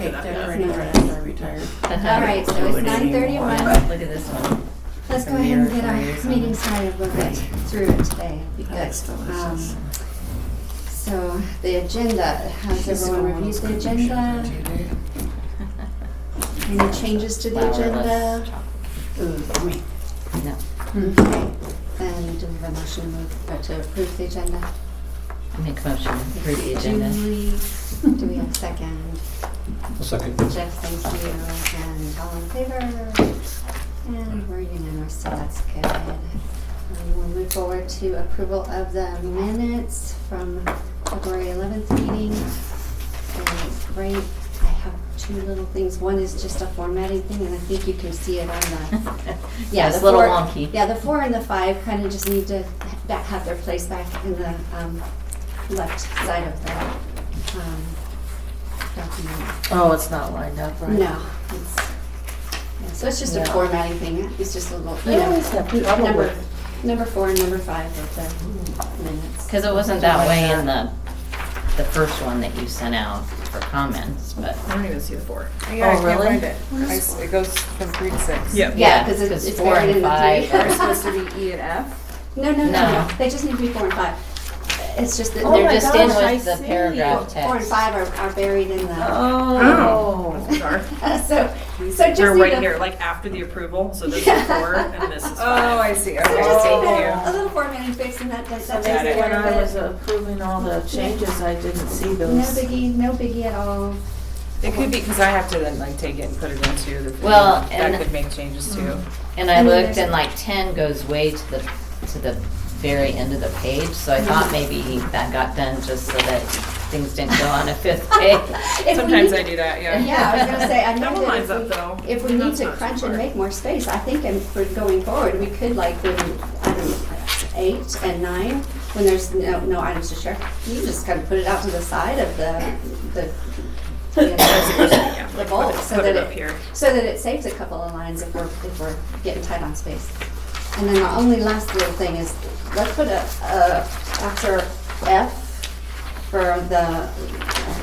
They're ready for after I retired. All right, so it's 9:31. Look at this one. Let's go ahead and get our meeting started. We'll get through it today. Be good. That's delicious. So the agenda, has everyone reviewed the agenda? Any changes to the agenda? Me. No. Okay, then do we have a motion to approve the agenda? I make a motion to approve the agenda. Julie, do we have a second? A second. Jeff, thank you, and all in favor? And we're unanimous, so that's good. We'll move forward to approval of the minutes from February 11th meeting. And great, I have two little things. One is just a formatting thing, and I think you can see it on the, Yeah, it's the a little 4 wonky. Yeah, the 4 and the 5 kind of just need to have their place back in the left side of the document. Oh, it's not lined up, right? No, it's, yeah, so it's just a Yeah. formatting thing. It's just a little, They always have trouble with. number 4 and number 5 of the minutes. Because it wasn't that way in the first one that you sent out for comments, but. I don't even see the 4. Yeah, I can't really? find it. It goes from 3 to 6. Yeah, Yeah, because it's 4 buried in and the 5 3. Are supposed to be E and F? No, No. they just need to be 4 and 5. It's just that Oh They're my just gosh, in I with the see. paragraph 4 and text. 5 are buried in the, Oh. Sorry. so just They're need right a- here, like after the approval, so this Yeah. is 4 and this is 5. Oh, I see. So Okay, just thank need you. a little formatting fix and that takes So care maybe when of I was it. approving all the changes, I didn't see No those. no biggie at all. It could be because I have to then like take it and put it into the. Well, that and- could make changes too. And I I mean, looked there's- and like 10 goes way to the very end of the page, so I thought maybe that got done just so that things didn't go on a 5th page. If we Sometimes need I do that. Yeah. Yeah, I was gonna say, I know Double that lines up though. if we need That's to not too crunch and far. make more space, I think for going forward, we could like do, I don't know, 8 and 9, when there's no items to share. You just kind of put it out to the side of the you know, Yeah, the like bowl, put so it that up here. it saves a couple of lines if we're getting tight on space. And then the only last little thing is, let's put after F for the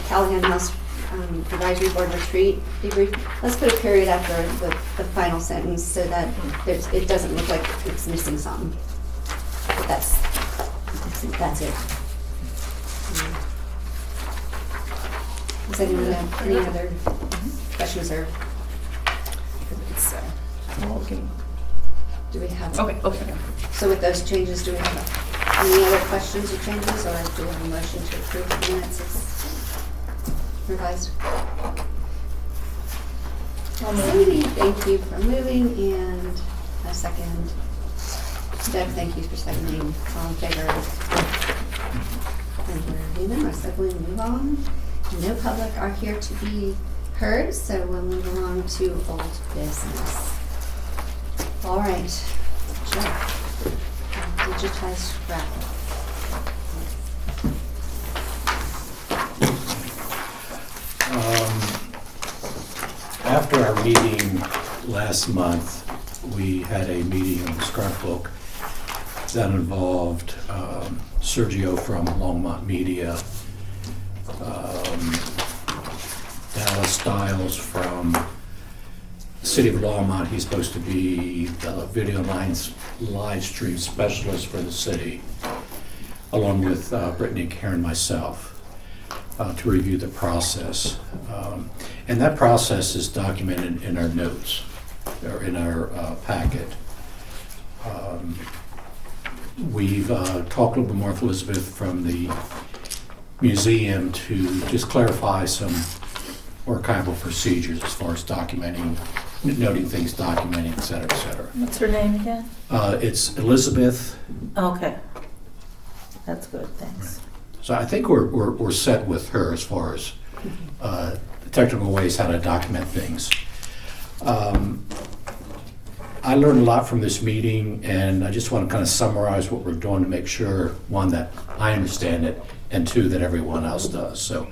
Callahan House Advisory Board Retreat debrief, let's put a period after the final sentence so that it doesn't look like it's missing something. But that's it. Does anyone have any other questions or It's, do we have? Okay. So with those changes, do we have any other questions or changes, or do we have a motion to approve the minutes as revised? Cindy, thank you for moving, and a second. Deb, thank you for seconding. All in favor? And we're unanimous, so we'll move on. No public are here to be heard, so we'll move along to old business. All right, Jeff, digitized graphic. After our meeting last month, we had a meeting on the scrapbook that involved Sergio from Longmont Media, Dallas Stiles from the City of Longmont. He's supposed to be the video live stream specialist for the city, along with Brittany, Karen, and myself, to review the process. And that process is documented in our notes, or in our packet. We've talked a little bit more with Elizabeth from the museum to just clarify some archival procedures as far as documenting, noting things, documenting, et cetera, et cetera. What's her name again? It's Elizabeth. Okay. That's good, thanks. So I think we're set with her as far as the technical ways how to document things. I learned a lot from this meeting, and I just want to kind of summarize what we're doing to make sure, one, that I understand it, and two, that everyone else does. So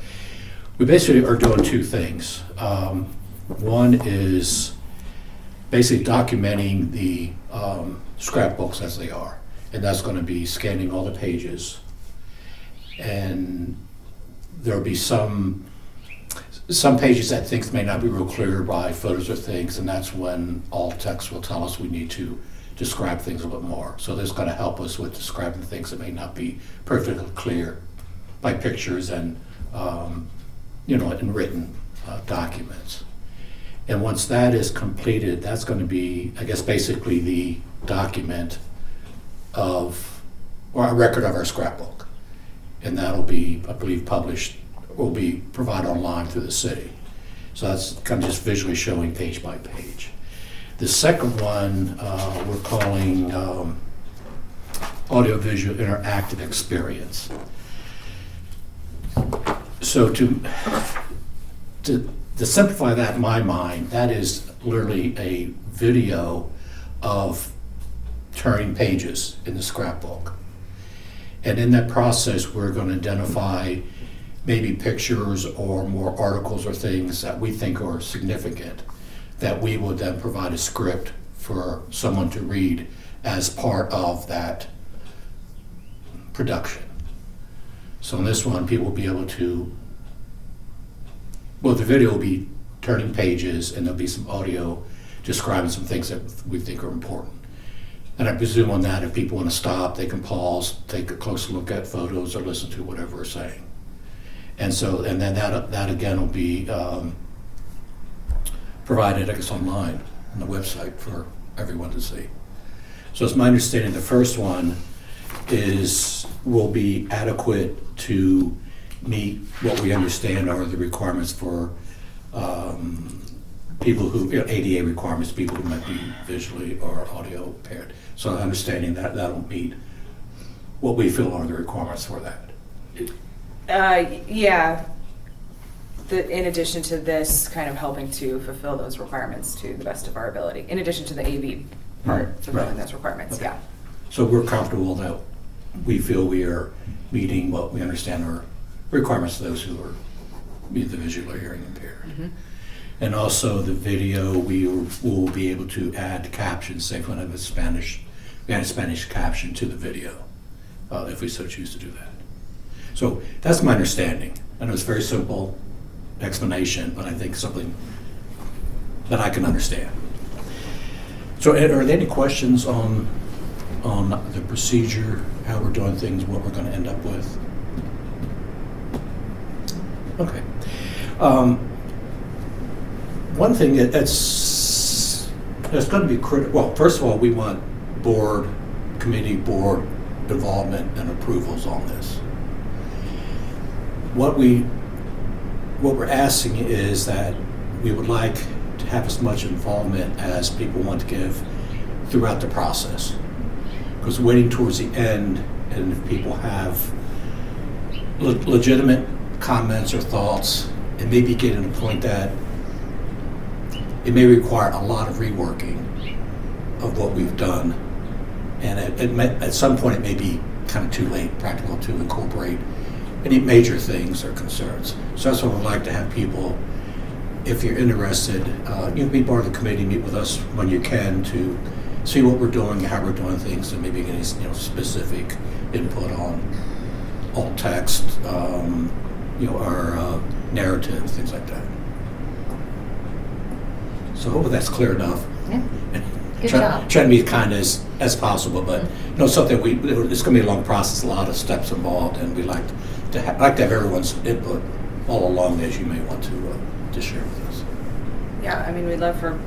we basically are doing two things. One is basically documenting the scrapbooks as they are, and that's going to be scanning all the pages. And there'll be some some pages that things may not be real clear by photos or things, and that's when alt text will tell us we need to describe things a little bit more. So this is going to help us with describing things that may not be perfectly clear by pictures and, in written documents. And once that is completed, that's going to be, I guess, basically the document of, or a record of our scrapbook. And that'll be, I believe, published, will be provided online through the city. So that's kind of just visually showing page by page. The second one we're calling audiovisual interactive experience. So to simplify that in my mind, that is literally a video of turning pages in the scrapbook. And in that process, we're going to identify maybe pictures or more articles or things that we think are significant, that we would then provide a script for someone to read as part of that production. So in this one, people will be able to, well, the video will be turning pages and there'll be some audio describing some things that we think are important. And I presume on that, if people want to stop, they can pause, take a closer look at photos or listen to whatever we're saying. And so, and then that again will be provided, I guess, online on the website for everyone to see. So it's my understanding the first one will be adequate to meet what we understand are the requirements for people who, ADA requirements, people who might be visually or audio impaired. So understanding that that'll meet what we feel are the requirements for that. Yeah. In addition to this, kind of helping to fulfill those requirements to the best of our ability, in addition to the AV part, fulfilling those requirements, Okay. yeah. So we're comfortable that we feel we are meeting what we understand are requirements of those who are either visually or hearing impaired. Mm-hmm. And also the video, we will be able to add captions, say if we have a Spanish caption to the video, if we so choose to do that. So that's my understanding. I know it's a very simple explanation, but I think something that I can understand. So Ed, are there any questions on the procedure, how we're doing things, what we're going to end up with? Okay. One thing that's going to be critical, well, first of all, we want committee board involvement and approvals on this. What we're asking is that we would like to have as much involvement as people want to give throughout the process. Because waiting towards the end, and if people have legitimate comments or thoughts, it may be getting to the point that it may require a lot of reworking of what we've done. And at some point, it may be kind of too late, practical to incorporate any major things or concerns. So that's what I'd like to have people, if you're interested, you can be part of the committee, meet with us when you can to see what we're doing, how we're doing things, and maybe any specific input on alt text, our narrative, things like that. So hopefully that's clear enough. Yeah. Good Try job. to be as kind as possible, but something it's going to be a long process, a lot of steps involved, and we like to have everyone's input all along as you may want to share with us. Yeah, I mean, we'd love for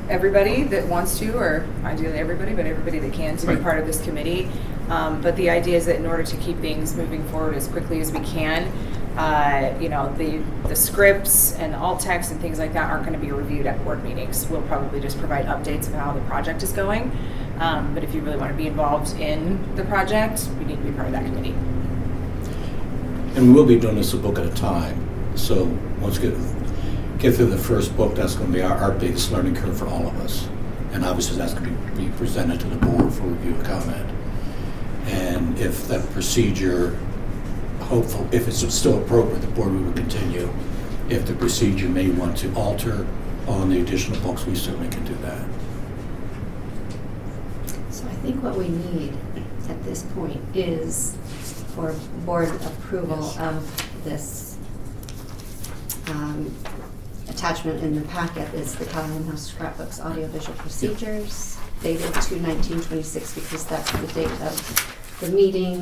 everybody that wants to, or ideally everybody, but everybody that can, to be Right. part of this committee. But the idea is that in order to keep things moving forward as quickly as we can, the scripts and alt text and things like that aren't going to be reviewed at board meetings. We'll probably just provide updates of how the project is going. But if you really want to be involved in the project, you need to be part of that committee. And we will be doing this a book at a time. So once we get through the first book, that's going to be our biggest learning curve for all of us. And obviously that's going to be presented to the board for review and comment. And if that procedure, if it's still appropriate, the board would continue. If the procedure may want to alter on the additional books, we certainly can do that. So I think what we need at this point is for board approval Yes. of this attachment in the packet is the Callahan House Scrapbooks audiovisual procedures dated 2/19/26 because that's the date of the meeting,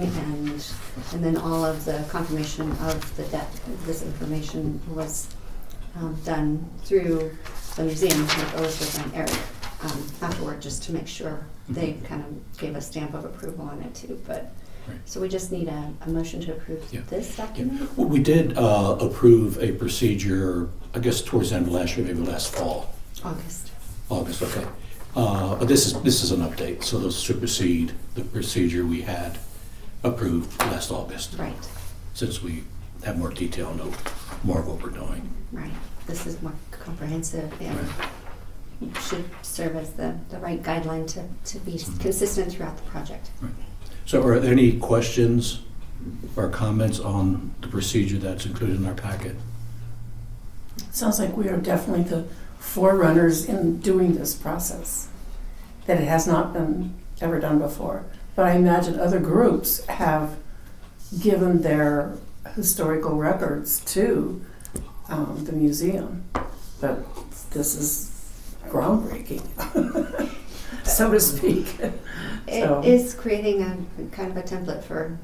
and then all of the confirmation of the this information was done through the museum with Elizabeth and Eric afterward, just to make sure they kind of gave a stamp of approval on it too. But Right. so we just need a motion to approve Yeah. this document. Well, we did approve a procedure, I guess towards the end of last year, maybe last fall. August, okay. But this is an update, so those supersede the procedure we had approved last August. Right, Since we have more detail, know more of what we're doing. right. This is more comprehensive and Right. should serve as the right guideline to be consistent throughout the project. Right. So are there any questions or comments on the procedure that's included in our packet? Sounds like we are definitely the forerunners in doing this process, that it has not been ever done before. But I imagine other groups have given their historical records to the museum, but this is groundbreaking, so to speak. So- It is creating a kind of a template for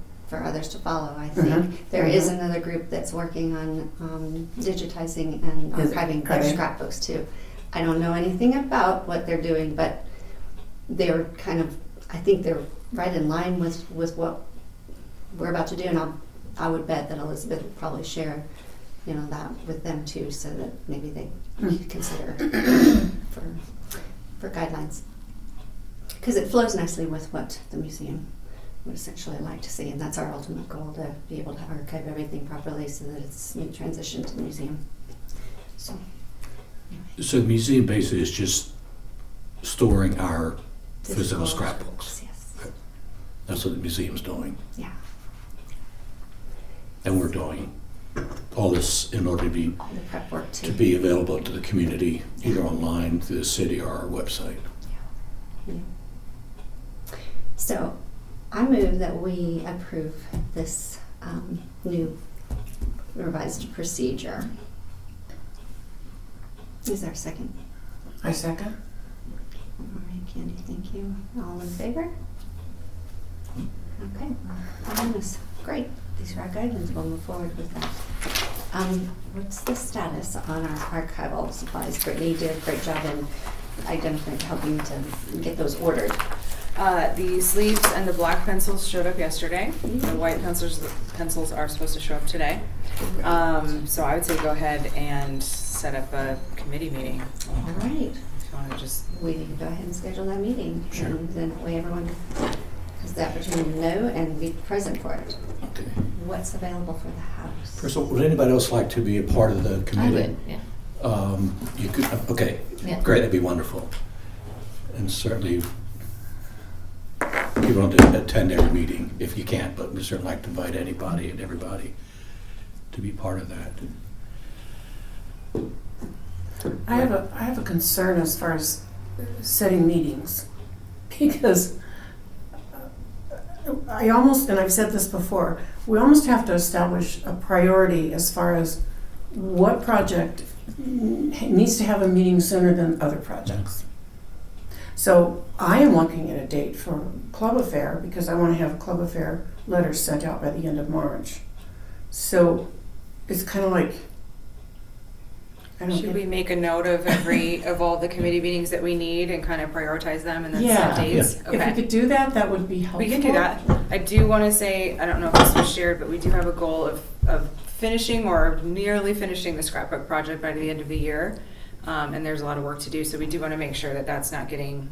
others to follow, I think. Mhm. There is another group that's working on digitizing and Is it? archiving their Okay. scrapbooks too. I don't know anything about what they're doing, but they're kind of, I think they're right in line with what we're about to do, and I would bet that Elizabeth would probably share, that with them too, so that maybe they consider for guidelines. Because it flows nicely with what the museum would essentially like to see, and that's our ultimate goal, to be able to archive everything properly so that it's a smooth transition to the museum. So, So the museum basically is just storing our physical Physical scrapbooks. yes, That's what the museum's doing. yeah, And we're doing all this in order to all the prep work too. be available to the community, either online, through the city, or our website. Yeah. So, I move that we approve this new revised procedure. Is there a second? I second. All right, Candy, thank you. All in favor? Okay, unanimous. Great. These are our guidelines. We'll move forward with that. What's the status on our archival supplies? Brittany did a great job in helping to get those ordered. The sleeves and the black pencils showed up yesterday. The white pencils are supposed to show up today. So I would say go ahead and set up a committee meeting. All right. If you want to just, We need to go ahead and schedule that meeting. Sure. And then that way everyone has the opportunity to know and be present for it. Okay. What's available for the house? First of all, would anybody else like to be a part of the I committee? would, yeah. You could, okay, Yeah. great, that'd be wonderful. And certainly, you don't have to attend every meeting if you can't, but we certainly like to invite anybody and everybody to be part of that. I have a concern as far as setting meetings, because I almost, and I've said this before, we almost have to establish a priority as far as what project needs to have a meeting sooner than other projects. So I am looking at a date for Club Affair, because I want to have Club Affair letters sent out by the end of March. So it's kind of like, I don't should get- we make a note of all the committee meetings that we need and kind of prioritize them and then Yeah. set dates? If we could do that, that would be helpful. We can do that. I do want to say, I don't know if this was shared, but we do have a goal of finishing or nearly finishing the scrapbook project by the end of the year. And there's a lot of work to do, so we do want to make sure that that's not getting.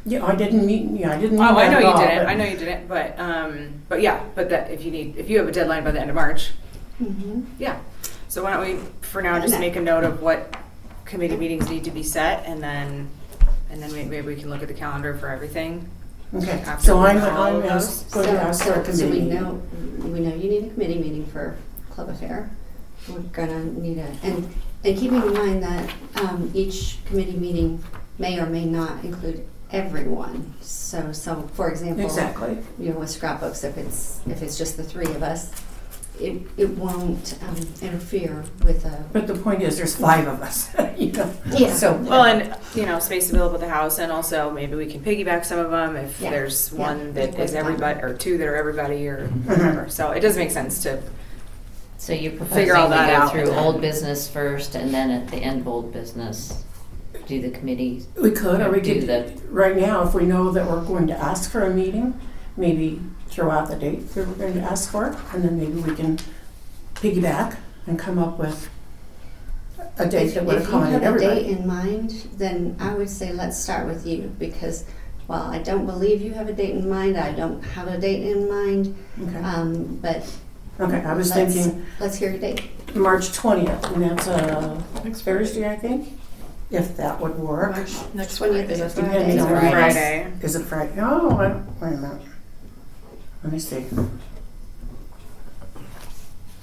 Yeah, I didn't mean Oh, that I know at you all, didn't. but- I know you didn't. But yeah. But that if you have a deadline by the end of March, Mm-hmm. yeah. So why don't we, for now, just make a note of what committee meetings need to be set, and then maybe we can look at the calendar for everything. Okay, After so we I'm know all of going those. to ask for a So committee we meeting. know you need a committee meeting for Club Affair. We're gonna need and keeping in mind that each committee meeting may or may not include everyone. So for example, Exactly. with scrapbooks, if it's just the three of us, it won't interfere with a. But the point is, there's 5 of us, you know? Yeah. So, Well, and, you know, space available at the house, and also maybe we can piggyback some of them if Yeah. there's Yeah. one that Like is with everybody, or 2 that are everybody, or whatever. So it does make sense to, So you're Figure all proposing we that go out through and then- old business first, and then at the end of old business, do the committees? we could, or we Do could, the- right now, if we know that we're going to ask for a meeting, maybe throw out the date that we're going to ask for, and then maybe we can piggyback and come up with a date that would accommodate If you have a date everybody. in mind, then I would say let's start with you, because while I don't believe you have a date in mind, I don't have a date in mind, Okay, but okay, I was let's- thinking let's hear your date. March 20th, and that's next Thursday, I think, if that would work. Next 20th is a Depending Friday. on Friday. Friday. Is it Friday? Oh, wait a minute. Let me see.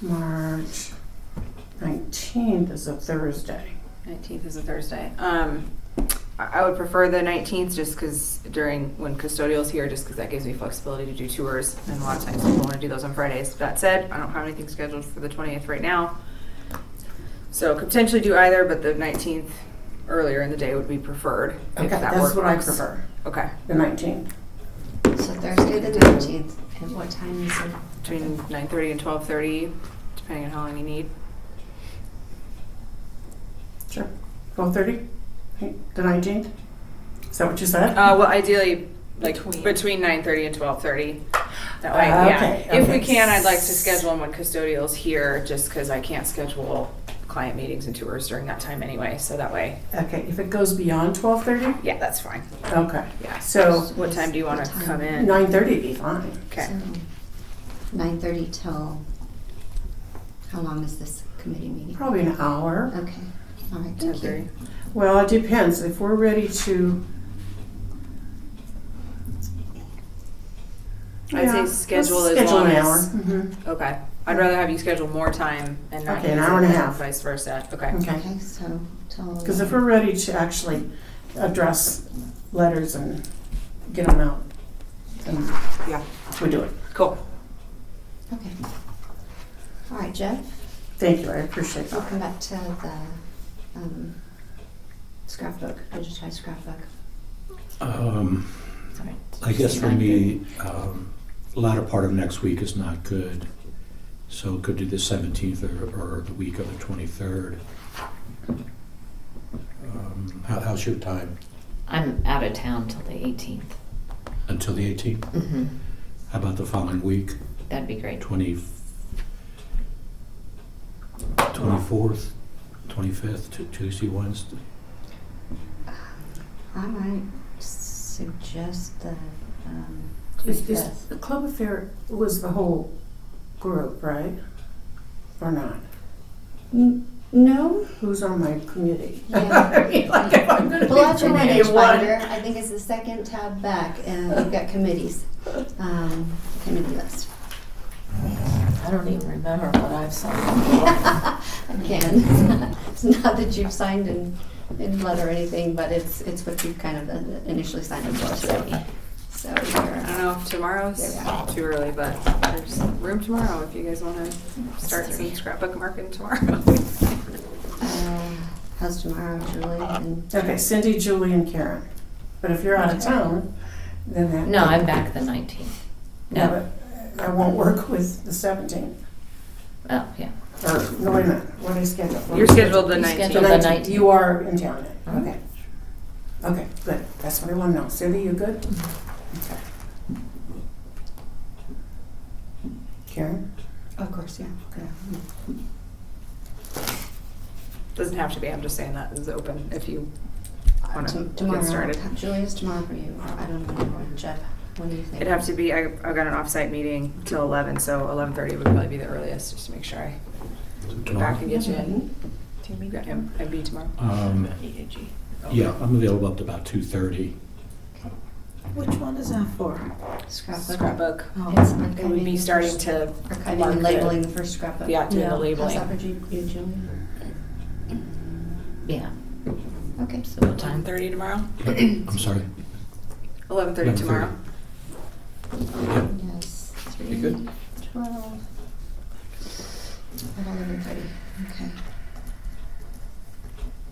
March 19th is a Thursday. 19th is a Thursday. I would prefer the 19th just because when custodial's here, just because that gives me flexibility to do tours. And a lot of times people want to do those on Fridays. That said, I don't have anything scheduled for the 20th right now. So could potentially do either, but the 19th earlier in the day would be preferred. Okay, if that that's what I works. prefer, Okay. the 19th. So Thursday the 19th, and what time is it? Between 9:30 and 12:30, depending on how long you need. Sure. 12:30? The 19th? Is that what you said? Well, ideally, like Between. between 9:30 and 12:30. That way, Okay, yeah. If we okay. can, I'd like to schedule them when custodial's here, just because I can't schedule client meetings and tours during that time anyway. So that way, Okay, if it goes beyond 12:30? yeah, that's fine. Okay. Yeah. So What time do you want What to time? come in? 9:30 would be fine. Okay. So 9:30 till, how long is this committee meeting? Probably an hour. Okay, all right, thank you. 10:30. Well, it depends. If we're ready to. I'd Yeah, say let's schedule as schedule long an as- hour. Mhm. Okay. I'd rather have you schedule more time and not Okay, an use hour it and a than half. vice versa. Okay. Okay. Okay, so till. Because if we're ready to actually address letters and get them out, then Yeah. we do it. Cool. Okay. All right, Jeff, Thank you, I appreciate we'll that. come back to the scrapbook, digitized scrapbook. Sorry. I guess for me, latter part of next week is not good. So could do the 17th or the week of the 23rd. How's your time? I'm out of town till the 18th. Until the 18th? Mm-hmm. How about the following week, That'd be great. 24th, 25th, Tuesday, Wednesday? I might suggest the Is 25th. the club affair was the whole group, right? Or not? No? Who's on my committee? Yeah. I mean, like, if I'm gonna Pull out be your committee minutes of one. binder. I think it's the second tab back, and you've got committees, committee list. I don't even remember what I've signed. Again, it's not that you've signed in blood or anything, but it's what you kind of initially signed up for. So I you're, don't know if tomorrow's Yeah. too early, but there's room tomorrow if you guys want to start some scrapbook marketing tomorrow. how's tomorrow, Julie? And Okay, Cindy, Julie, and Karen. But if you're out of town, then that. No, I'm back the 19th. Yeah, No. but I won't work with the 17th. Oh, yeah. Or, no, wait a minute, what is scheduled? You're scheduled the You 19th. scheduled The the 19th. 19th. You are in town then, Mhm. okay. Okay, good, that's what I want to know. Cindy, you good? Okay. Karen? of course, yeah. Doesn't have to be. I'm just saying that is open if you want to Tomorrow, get started. Julie, is tomorrow for you? I don't know, Jeff, when do you think? It'd have to be. I've got an offsite meeting till 11, so 11:30 would probably be the earliest, just to make sure I get back and get you in. Team meeting and be tomorrow. Yeah, I'm available up to about 2:30. Which one is that for? Scrapbook. Scrapbook. Oh. It's It would be archiving starting first- to Archiving mark and the- labeling the first scrapbook. Yeah, doing Yeah. the How's labeling. that for you, Julie? Yeah. Okay. So what time? 11:30 tomorrow. I'm sorry. 11:30 tomorrow. Yeah. Yes, You good? 3, 12. At 11:30, okay.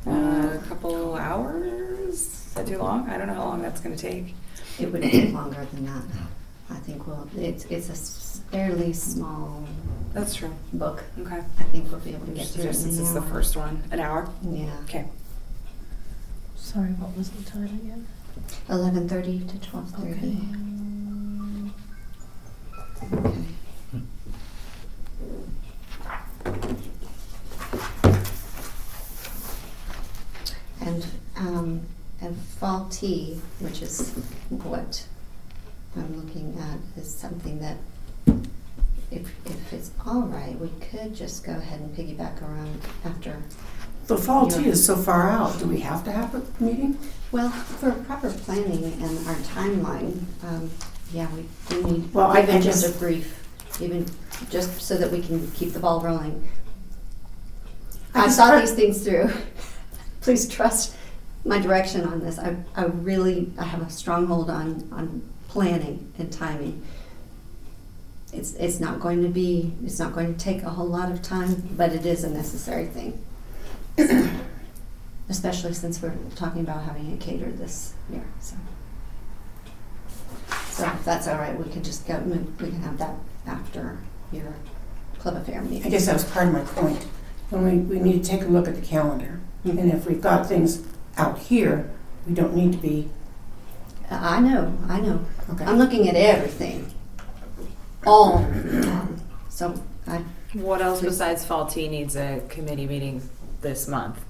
A couple hours? Is that too long? I don't know how long that's gonna take. It would take longer than that. I think it's a fairly small That's true. book. Okay. I think we'll be able to get through it Just in since an it's the hour. first one, an hour? Yeah. Okay. Sorry, what was the time again? 11:30 to 12:30. Okay. And fall tea, which is what I'm looking at, is something that if it's all right, we could just go ahead and piggyback around after. The fall tea is so far out, do we have to have a meeting? Well, for proper planning and our timeline, yeah, we need Well, I even just guess- a brief, even just so that we can keep the ball rolling. I I just saw heard- these things through. Please trust my direction on this. I have a stronghold on planning and timing. It's not going to take a whole lot of time, but it is a necessary thing. Especially since we're talking about having it catered this year, so. So if that's all right, we can just go, we can have that after your club affair meeting. I guess that was part of my point. And we need to take a look at the calendar. And if we've got things out here, we don't need to be, I know. okay. I'm looking at everything. All, so What else besides fall tea needs a committee meeting this month?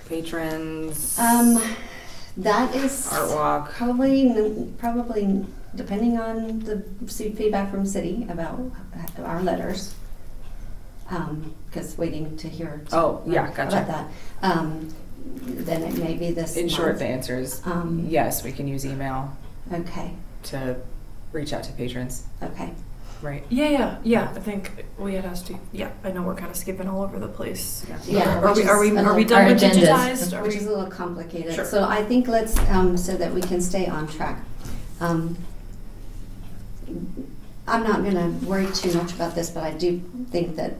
Patrons, that is art walk. probably depending on the feedback from city about our letters. Because waiting to hear. Oh, yeah, gotcha. About that. Then it may be this In short, month. the answer is Um, yes, we can use email Okay, to reach out to patrons, okay. right? Yeah, I think we had asked you, I know we're kind of skipping all over the place. Yeah, Are which we, are is we, a are we little- done Our with agendas. digitized? Are Which we- is a little complicated. Sure. So I think let's, so that we can stay on track. I'm not gonna worry too much about this, but I do think that,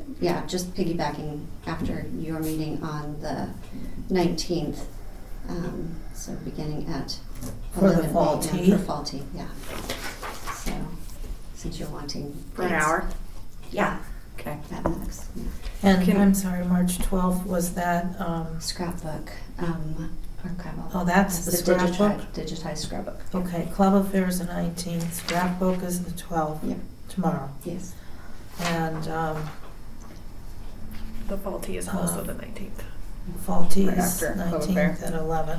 just piggybacking after your meeting on the 19th, so beginning at For the 11 fall a.m. tea? For fall tea, yeah. So, since you're wanting. For an dates. hour? Yeah, Okay. at max, yeah. And Can- I'm sorry, March 12th, was that, Scrapbook, archival. Oh, that's the scrapbook? Digitized scrapbook. okay, Club Affairs the 19th, scrapbook is the 12th, Yep. tomorrow. Yes. And The fall tea is also the 19th. fall tea Right is after Club 19th Affair. at 11.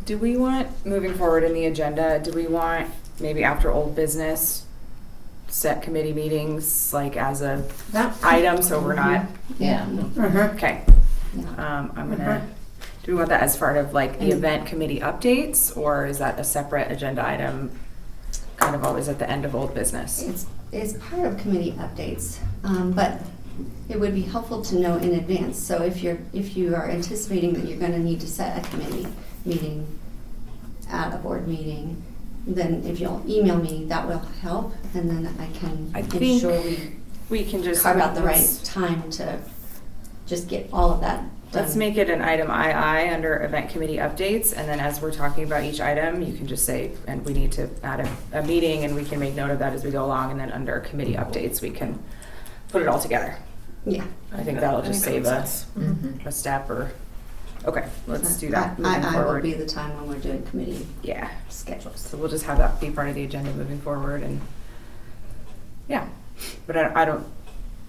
Do we want, moving forward in the agenda, do we want maybe after old business, set committee meetings like as a item so we're not, Yeah. okay. Yeah. I'm gonna, do we want that as part of like the And- event committee updates or is that a separate agenda item kind of always at the end of old business? It's part of committee updates, but it would be helpful to know in advance. So if you are anticipating that you're gonna need to set a committee meeting at a board meeting, then if you'll email me, that will help, and then I can I think ensure we We can just. carve out the right let's- time to just get all of that done. Let's make it an item II under event committee updates, and then as we're talking about each item, you can just say, and we need to add a meeting, and we can make note of that as we go along, and then under committee updates, we can put it all together. Yeah. I think that'll just that save makes a, sense. Mhm. a step or, okay, let's do that I moving will forward. be the time when we're doing committee Yeah, schedules. so we'll just have that be part of the agenda moving forward, and, yeah. But I don't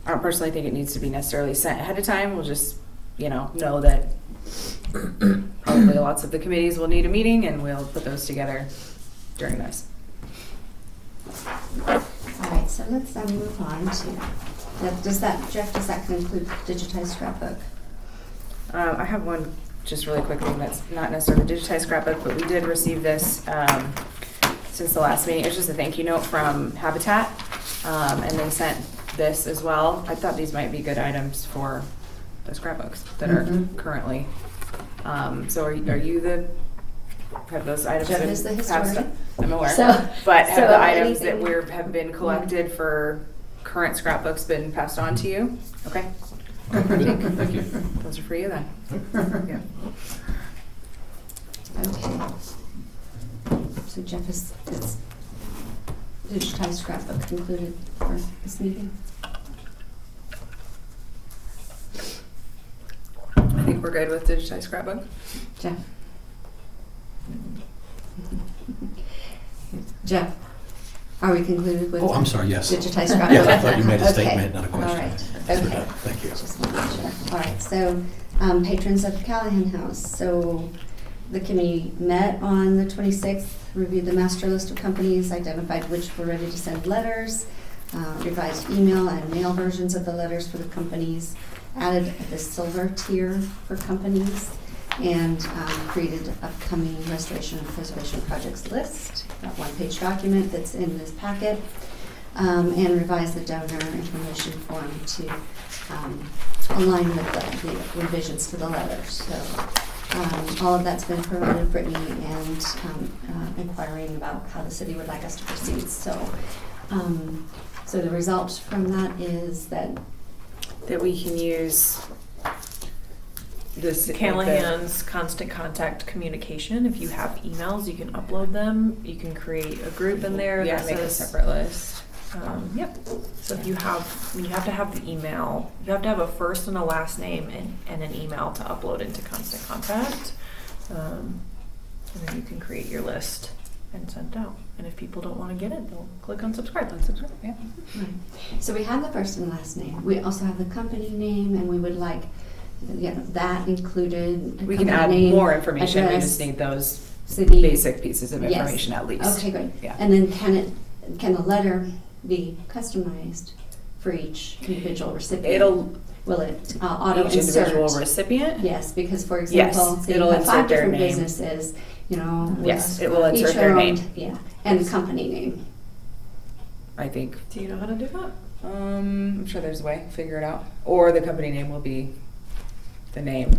personally think it needs to be necessarily sent ahead of time, we'll just, know that probably lots of the committees will need a meeting, and we'll put those together during this. All right, so let's move on to, Jeff, does that conclude digitized scrapbook? I have one just really quick thing that's not necessarily digitized scrapbook, but we did receive this since the last meeting. It's just a thank you note from Habitat, and they sent this as well. I thought these might be good items for the scrapbooks that are currently. So are you have those items? Jeff been is the passed historian. up? I'm aware. So- But have so the items that anything- have been collected for current scrapbook's been passed on to you. Okay. Thank you. Those are for you then. Yeah. Okay. So Jeff is digitized scrapbook concluded for this meeting? I think we're good with digitized scrapbook. Jeff? Jeff, are we concluded with? Oh, I'm sorry, yes. Digitized scrapbook? Yes, I thought you made a Okay. statement, not a question. All right, Yes, we're okay. done. Thank you. Just making sure. All right, so patrons of Callahan House. So the committee met on the 26th, reviewed the master list of companies, identified which were ready to send letters, revised email and mail versions of the letters for the companies, added the silver tier for companies, and created upcoming restoration and preservation projects list, that one-page document that's in this packet, and revised the donor information form to align with the revisions to the letters. So all of that's been provided Brittany and inquiring about how the city would like us to proceed. So, so the result from that is that we can use this Callahan's constant contact communication. If you have emails, you can upload them. You can create a group in there. Yeah, that make a says, separate list. Yep. So if you have, you have to have the email. You have to have a first and a last name and an email to upload into Constant Contact. And then you can create your list and send it out. And if people don't want to get it, they'll click on subscribe. Yeah. right. So we have the first and last name. We also have the company name, and we would like that included. We can company add name, more information. We address, just need those city. basic pieces of Yes. information at least. Okay, great. Yeah. And then can a letter be customized for each individual recipient? Will it auto Each insert? individual recipient? Yes, because for Yes, example, say you it'll have insert 5 their different name. businesses, you know. Yes, with it will insert each their own- name. Yeah, and company name. I think. Do you know how to do that? I'm sure there's a way. Figure it out. Or the company name will be the name.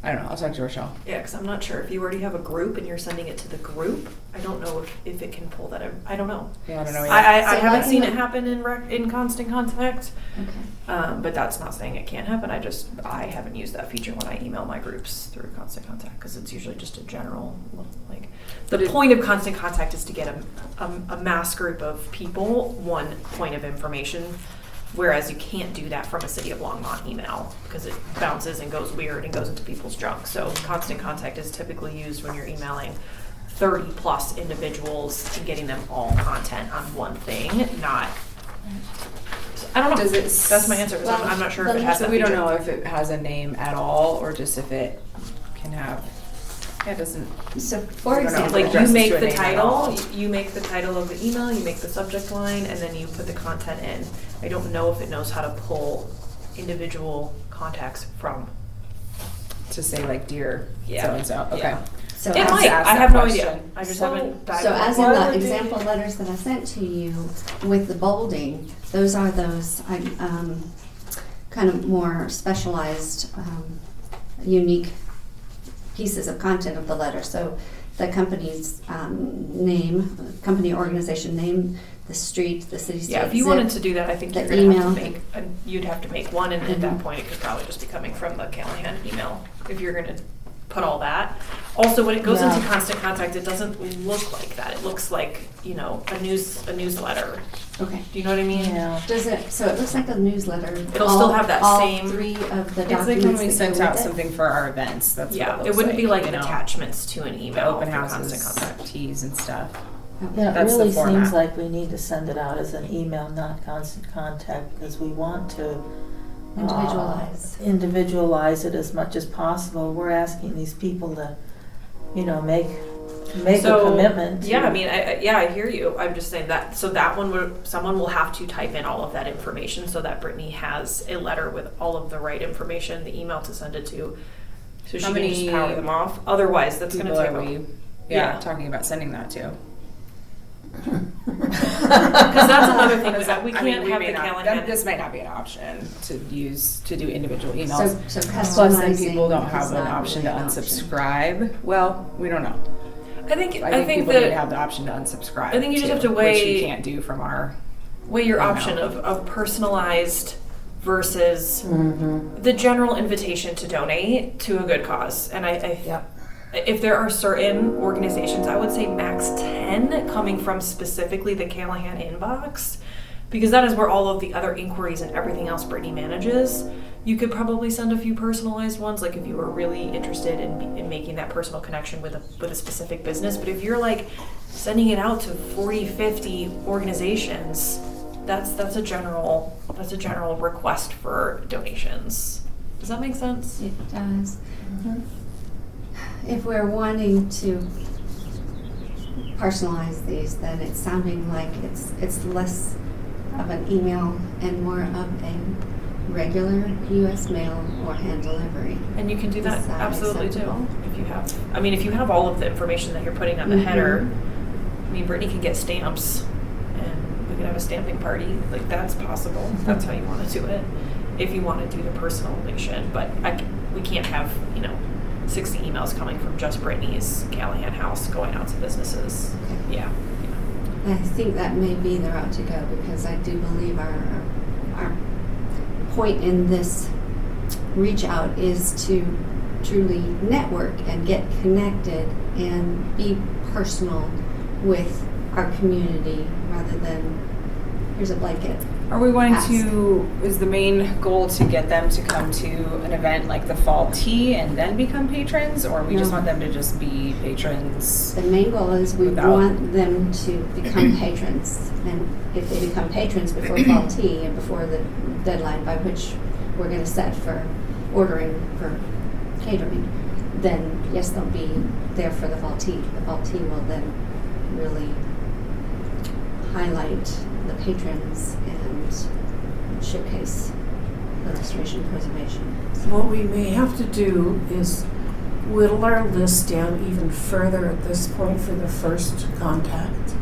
I don't know. I'll talk to Rochelle. Yeah, because I'm not sure if you already have a group and you're sending it to the group. I don't know if it can pull that. I don't know. Yeah, I don't know. Either. I So haven't like seen in it the- happen in Constant Contact, Okay. but that's not saying it can't happen. I haven't used that feature when I email my groups through Constant Contact because it's usually just a general like. The point of Constant Contact is to get a mass group of people one point of information, whereas you can't do that from a City of Longmont email because it bounces and goes weird and goes into people's junk. So Constant Contact is typically used when you're emailing 30 plus individuals and getting them all content on one thing, not. I don't know. Does it That's my answer. 'Cause Well, I'm not sure if it then- has So that we don't feature. know if it has a name at all, or just if it can have. Yeah, it doesn't. So I for don't know. example. Like you Addresses make to a the name at all. title, you make the title of the email, you make the subject line, and then you put the content in. I don't know if it knows how to pull individual contacts from. To say like dear Yeah. so and so. Okay. Yeah. So It as- might. ask I that have no question. idea. I just So- haven't dived So in. as in Why the would they- example letters that I sent to you with the bolding, those are those kind of more specialized, unique pieces of content of the letter. So the company's name, company organization name, the street, the city, state, Yeah, if you zip. wanted to do that, I think the you're gonna have email. to you'd have to make one, and at that Mhm. point, it could probably just be coming from the Callahan email, if you're gonna put all that. Also, when it goes into Yeah. Constant Contact, it doesn't look like that. It looks like, a newsletter. Okay. Do you know what I mean? Yeah. Does it, so it looks like a newsletter. It'll still have that all same- 3 of the It's documents like when we that sent go out with it? something for our events. That's what Yeah, it looks it wouldn't be like you know, attachments to an the email open for Constant houses, Contact. teas and stuff. Yeah, it That's the really format. seems like we need to send it out as an email, not constant contact, because we want to Individualize. individualize it as much as possible. We're asking these people to, make a So, commitment. Yeah, to- I mean, I hear you. I'm just saying that, so that one, someone will have to type in all of that information so that Brittany has a letter with all of the right information, the email to send it to, so she How can just many power them off. Otherwise, that's gonna People take are a we Yeah. talking about sending that to? Because that's another thing, we I can't mean, we have may the not- Callahan. This might not be an option to do individual emails. So Plus, then customizing people don't is have an not option to really an unsubscribe. Well, we don't know. I think I think people need to have the option to unsubscribe. I think you just too, have to which weigh- you can't do from our weigh your I know. option of personalized versus Mm-hmm. the general invitation to donate to a good cause. And I Yep. if there are certain organizations, I would say max 10 coming from specifically the Callahan inbox, because that is where all of the other inquiries and everything else Brittany manages. You could probably send a few personalized ones, like if you were really interested in making that personal connection with a specific business. But if you're like sending it out to 40, 50 organizations, that's a general request for donations. Does that make sense? It does. If we're wanting to personalize these, then it's sounding like it's less of an email and more of a regular U.S. mail or hand delivery. And you can do that Is that absolutely acceptable? too. If you have all of the information that you're putting on the header, I mean, Brittany can get stamps and we can have a stamping party. Like, that's possible. That's how you want to do it. If you want to do the personalization, but we can't have, 60 emails coming from just Brittany's Callahan house going out to businesses. Okay. Yeah. I think that may be the route to go, because I do believe our point in this reach out is to truly network and get connected and be personal with our community rather than here's a blanket. Are we wanting Ask. is the main goal to get them to come to an event like the fall tea and then become patrons, or we just No. want them to just be patrons? The main goal is we Without- want them to become patrons, and if they become patrons before fall tea and before the deadline by which we're going to set for ordering for catering, then yes, they'll be there for the fall tea. The fall tea will then really highlight the patrons and showcase the restoration preservation. What we may have to do is whittle our list down even further at this point for the first contact.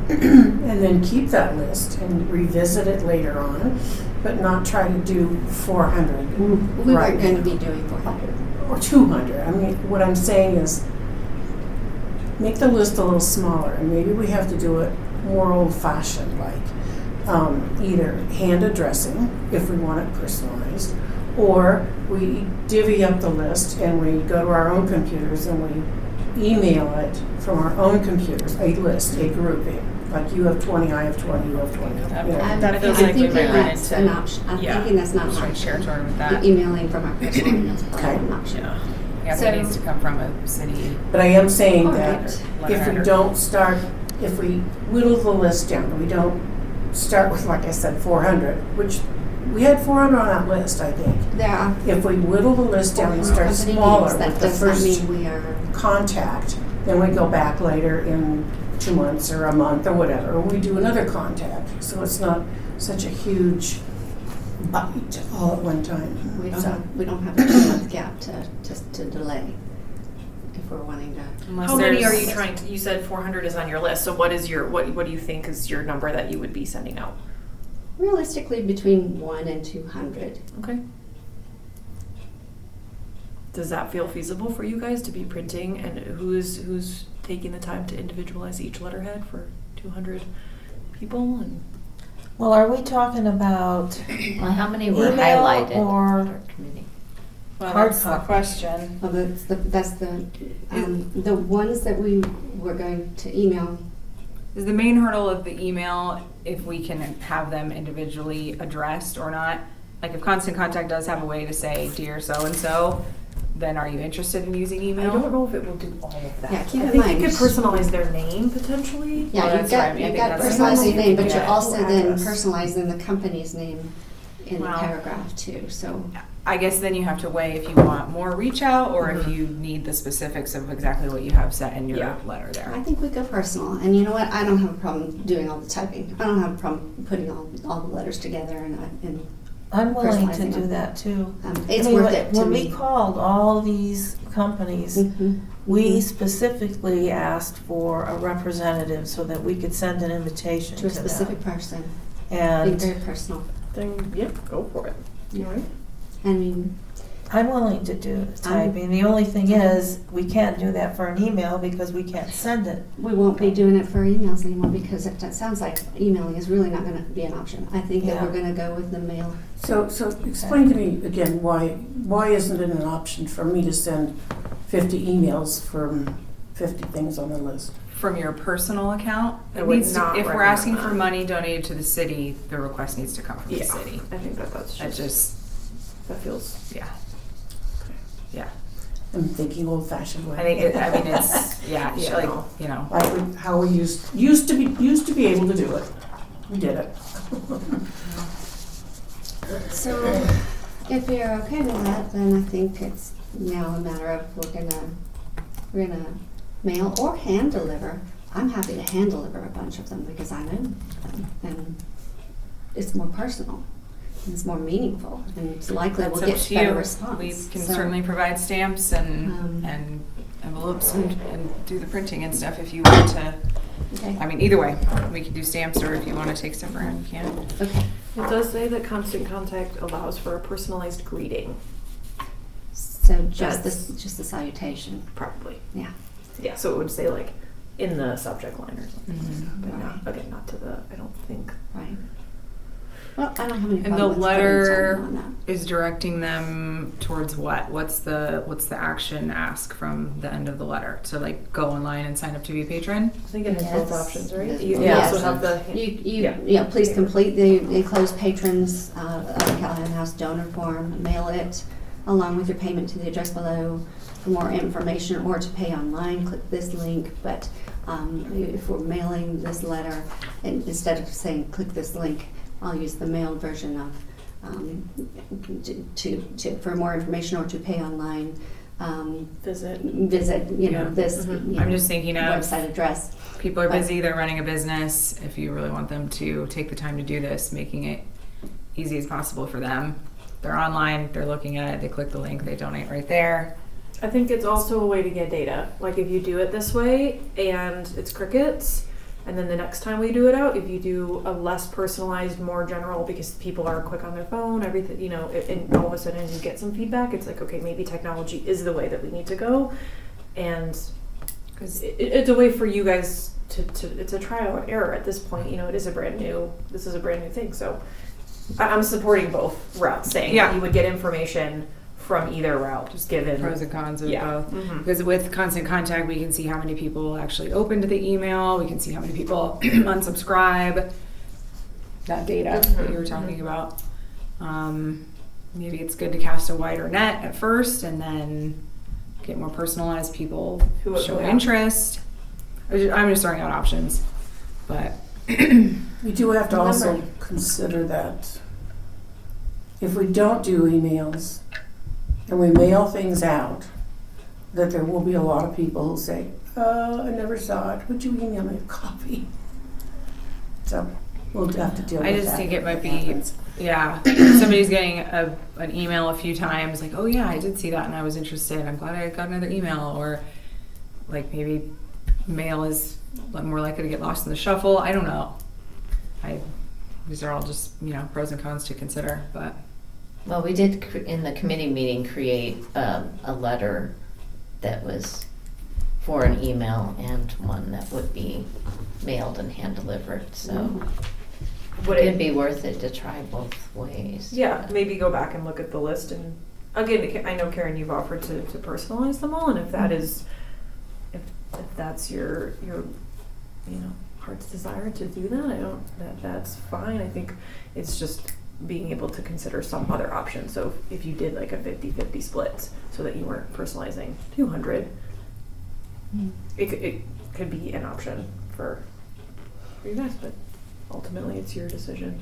And then keep that list and revisit it later on, but not try to do 400. We right weren't going to now. be doing 400. Or 200. I mean, what I'm saying is make the list a little smaller, and maybe we have to do it more old-fashioned, like either hand addressing if we want it personalized, or we divvy up the list and we go to our own computers and we email it from our own computers, a list, a grouping. Like you have 20, I have 20, you have 20. That- you know. I'm That feels like we thinking might run that's into- an option. I'm Yeah. thinking that's not an Should we share option. toward with that? Emailing from our personal emails is Okay. an option. Yeah, So- that needs to come from a city. But I am saying that Alright. if we don't start, if we whittle the list down, we don't start with, like I said, 400, which we had 400 on that list, I think. There are If we whittle the list down and start company smaller names. That with the does not first mean we are. contact, then we go back later in 2 months or a month or whatever, and we do another contact. So it's not such a huge bite all at one time. We don't So- have, we don't have a 2-month gap to delay if we're wanting to. Unless How many are there's- you trying to, you said 400 is on your list, so what is your, what do you think is your number that you would be sending out? Realistically, between 1 and 200. Okay. Does that feel feasible for you guys to be printing, and who's taking the time to individualize each letterhead for 200 people? And Well, are we talking about Well, how many were email highlighted? or Our committee. Well, hard that's the copy? question. Well, that's the ones that we were going to email. Is the main hurdle of the email if we can have them individually addressed or not? Like if Constant Contact does have a way to say, dear so-and-so, then are you interested in using I email? don't know if it will do all of that. Yeah, keep I in think mind- you could personalize their name potentially. Yeah, Well, you've that's what I got, mean. I you've think got that's personalizing what the I'm name, but you're thinking. also then Address. personalizing the company's name in the Wow. paragraph too, so. I guess then you have to weigh if you want more reach out or if you need the specifics of exactly what you have set in your Yeah. letter I there. think we go personal, and you know what, I don't have a problem doing all the typing. I don't have a problem putting all the letters together and I'm willing to Personalizing do them. that too. it's I mean, worth it to when me. we called all these companies, Mhm. we specifically asked for a representative so that we could send an invitation To a to them. specific person, being And very personal. Then, yep, go for it. All right. I mean, I'm willing to do the typing. The only thing is, we can't do that for an email because we can't send it. We won't be doing it for emails anymore because it sounds like emailing is really not gonna be an option. I think that Yeah. we're gonna go with the mail. So explain to me again, why isn't it an option for me to send 50 emails from 50 things on the list? From your personal account, I it would needs to, not if we're recommend asking for that. money donated to the city, the request needs to come from the Yeah, city. I think that's That just, just, that feels, yeah. Yeah, I'm thinking old-fashioned way. I think, it's, yeah, Yeah, like, no. you know. Like how we used to be able to do it. We did it. So if you're okay with that, then I think it's now a matter of we're gonna mail or hand deliver. I'm happy to hand deliver a bunch of them because I know them and it's more personal and it's more meaningful and it's likely That's we'll up get to better you. response. We can So, certainly provide stamps and Um, envelopes and do the printing and stuff if you want to. Okay. I mean, either way, we can do stamps, or if you want to take stuff around, you can. Okay. it does say that Constant Contact allows for a personalized greeting, So just That's- the salutation. probably. Yeah. Yeah, so it would say like in the subject line or something, Mhm. but not, again, not to the, I don't think. Right. Well, I don't have any And the problem with putting letter time on that. is directing them towards what? What's the action ask from the end of the letter? So like go online and sign up to be a patron? I think it has both Yes. options, right? Yes. You Yes. also have the. Yeah, please complete the enclosed patrons of the Callahan House donor form, mail it along with your payment to the address below. For more information or to pay online, click this link, but if we're mailing this letter, and instead of saying click this link, I'll use the mailed version of for more information or to pay online, Visit. visit, Yeah. this Mhm. you I'm know, just thinking of website address. people are busy, they're running a business. If you really want them to take the time to do this, making it easy as possible for them. They're online, they're looking at it, they click the link, they donate right there. I think it's also a way to get data. Like if you do it this way and it's crickets, and then the next time we do it out, if you do a less personalized, more general, because people are quick on their phone, everything, and all of a sudden you get some feedback, it's like, okay, maybe technology is the way that we need to go. And because it's a way for you guys to it's a trial and error at this point. This is a brand new thing. So I'm supporting both routes, saying Yeah. that you would get information from either route, just given Pros and cons of Yeah. both. Mhm. Because with Constant Contact, we can see how many people actually opened the email. We can see how many people unsubscribe. That data that you were talking about. Maybe it's good to cast a wider net at first, and then get more personalized. People Who- show yeah. interest. I'm just throwing out options, but We do have to also Remember- consider that if we don't do emails and we mail things out, that there will be a lot of people who say, I never saw it. Would you email me a copy? So we'll have to deal with that. I just think it might if be, happens. yeah, somebody's getting an email a few times, like, oh yeah, I did see that and I was interested. I'm glad I got another email. Or like maybe mail is more likely to get lost in the shuffle. I don't know. These are all just, pros and cons to consider, but. Well, we did, in the committee meeting, create a letter that was for an email and one that would be mailed and hand-delivered, so Would it'd it be worth it to try both ways. Yeah, maybe go back and look at the list, and again, I know Karen, you've offered to personalize them all, and if that is, if that's your heart's desire to do that, that's fine. I think it's just being able to consider some other options. So if you did like a 50-50 split, so that you weren't personalizing 200, it could be an option for you guys, but ultimately it's your decision.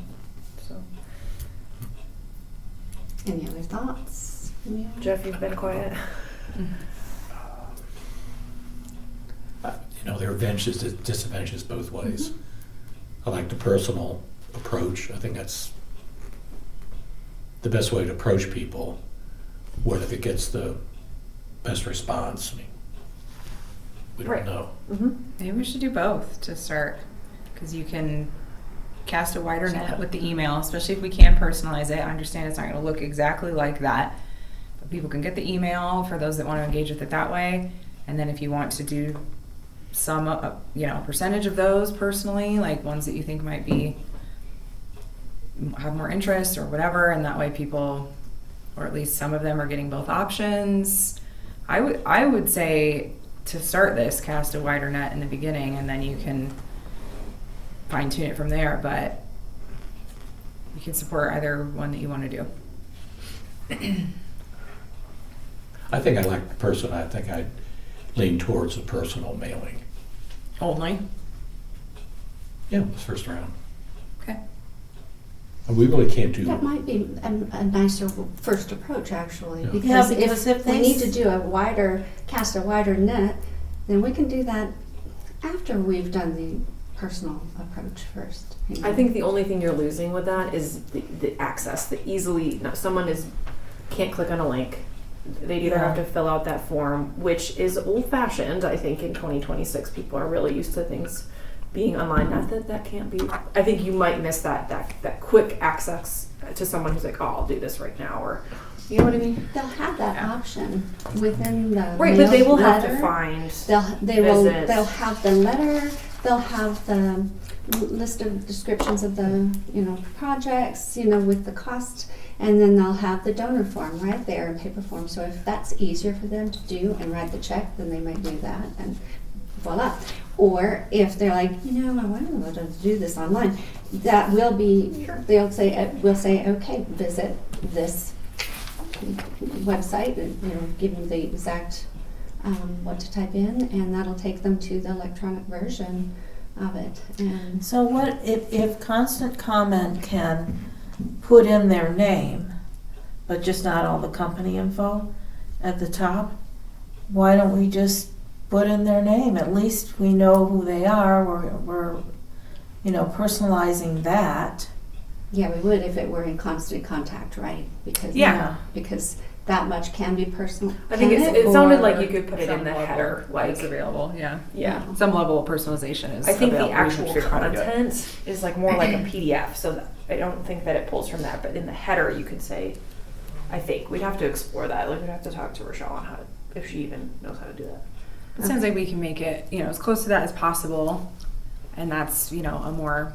So. Any other thoughts? Yeah. Jeff, you've been quiet. There are advantages and disadvantages both ways. I like the personal approach. I think that's the best way to approach people. Whether it gets the best response, we don't Right. know. Mm-hmm. Maybe we should do both to start, because you can cast a wider net with the email, especially if we can personalize it. I understand it's not going to look exactly like that, people can get the email for those that want to engage with it that way. And then if you want to do some, percentage of those personally, like ones that you think might have more interest or whatever, and that way people, or at least some of them, are getting both options. I would say to start this, cast a wider net in the beginning, and then you can fine tune it from there. But you can support either one that you want to do. I think I think I'd lean towards a personal mailing. Only. Yeah, the first round. Okay. And we really can't do. That might be a nicer first approach, actually. Yeah. Because, Yeah, because if we they need to do cast a wider net, then we can do that after we've done the personal approach first. you know. I think the only thing you're losing with that is the access, someone can't click on a link. They'd either have to fill out that form, which is old fashioned. I think in 2026 people are really used to things being online. Not that that can't be. I think you might miss that quick access to someone who's like, oh, I'll do this right now, or you know what I mean? They'll have that option within the Right, but they will have letter. to find. They'll visit. have the letter. They'll have the list of descriptions of the projects, with the cost, and then they'll have the donor form right there in paper form. So if that's easier for them to do and write the check, then they might do that, and voila. Or if they're like, I wouldn't know how to do this online, that will be. We'll say, okay, visit this website, and give them the exact what to type in, and that'll take them to the electronic version of it. And So what, if Constant Comment can put in their name, but just not all the company info at the top, why don't we just put in their name? At least we know who they are. We're personalizing that. yeah, we would if it were in constant contact, right? Because Yeah. because that much can be personal. I think Can it sounded Or like you could put it some in the level header, like it's available. Yeah. yeah. Some level of personalization is. I think the available. We should actual figure out how to do it. content is like more like a PDF, so I don't think that it pulls from that. But in the header, you could say, I think we'd have to explore that. Like we'd have to talk to Rochelle on if she even knows how to do that. It sounds like we can make it, as close to that as possible, and that's, a more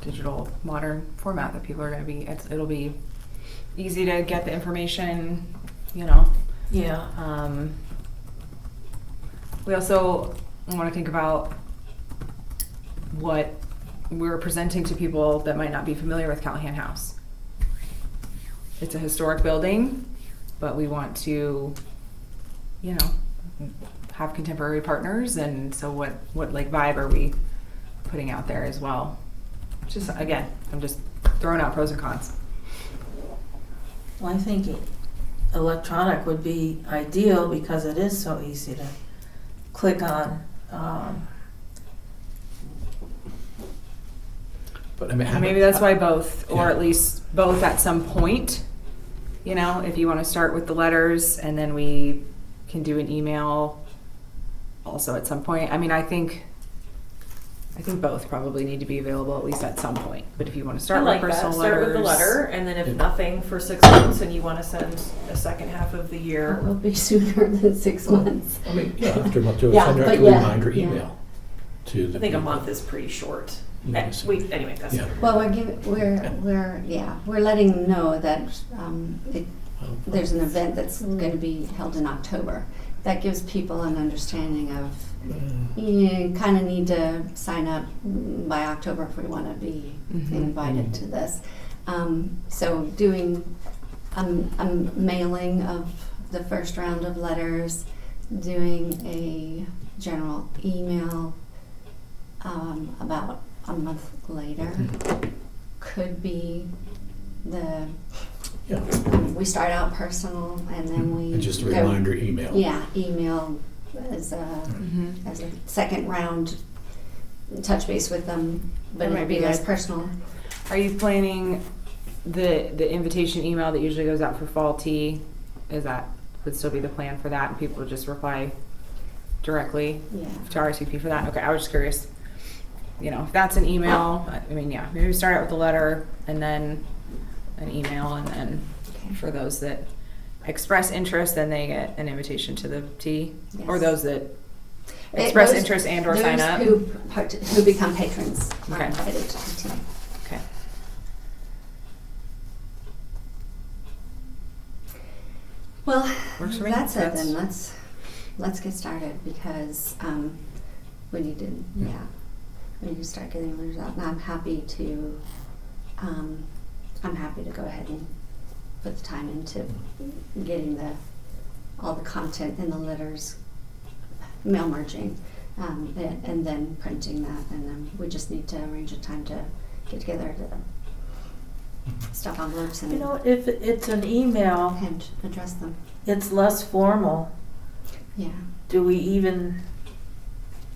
digital, modern format that people are going to be. It'll be easy to get the information, Yeah. We also want to think about what we're presenting to people that might not be familiar with Callahan House. It's a historic building, but we want to, have contemporary partners, and so what vibe are we putting out there as well? Just again, I'm just throwing out pros and cons. Well, I think electronic would be ideal because it is so easy to click on. But I mean, Maybe that's why both, or Yeah. at least both at some point. If you want to start with the letters, and then we can do an email also at some point. I mean, I think both probably need to be available at least at some point. But if you want to start with personal Start letters, with the letter, and then if Yeah. nothing for 6 months, and you want to send a second half of the It year. will be sooner than 6 months. I mean, after a month, do Yeah, send but a yeah, reminder yeah. email to the I think a people. month is pretty short. Yes. Anyway, that's Yeah. Well, we're letting them know that there's an event that's going to be held in October. That gives people an understanding of you kind of need to sign up by October if we want to be invited to this. So doing a mailing of the first round of letters, doing a general email about a month later could be we start out personal and then we And just a go- reminder email. Yeah, email as a second round, touch base with them, but That might it'll be be less good. personal. Are you planning the invitation email that usually goes out for fall tea? Would still be the plan for that, and people would just reply directly Yeah. to RSVP for that? Okay, I was just curious. If that's an email, I mean, yeah, maybe we start out with the letter and then an email, and then Okay. for those that express interest, then they get an invitation to the tea? Or Yes. those that express Those- interest and or sign up? Who become patrons are Okay. invited to the tea. Okay. Well, Works for me. that's it That's- then, let's get started, because, we need to, we need to start getting letters out, and I'm happy to go ahead and put the time into getting all the content in the letters, mail merging, and then printing that, and then we just need to arrange a time to get together to stuff envelopes and, You know, if it's an email, and address them, it's less formal. yeah. Do we even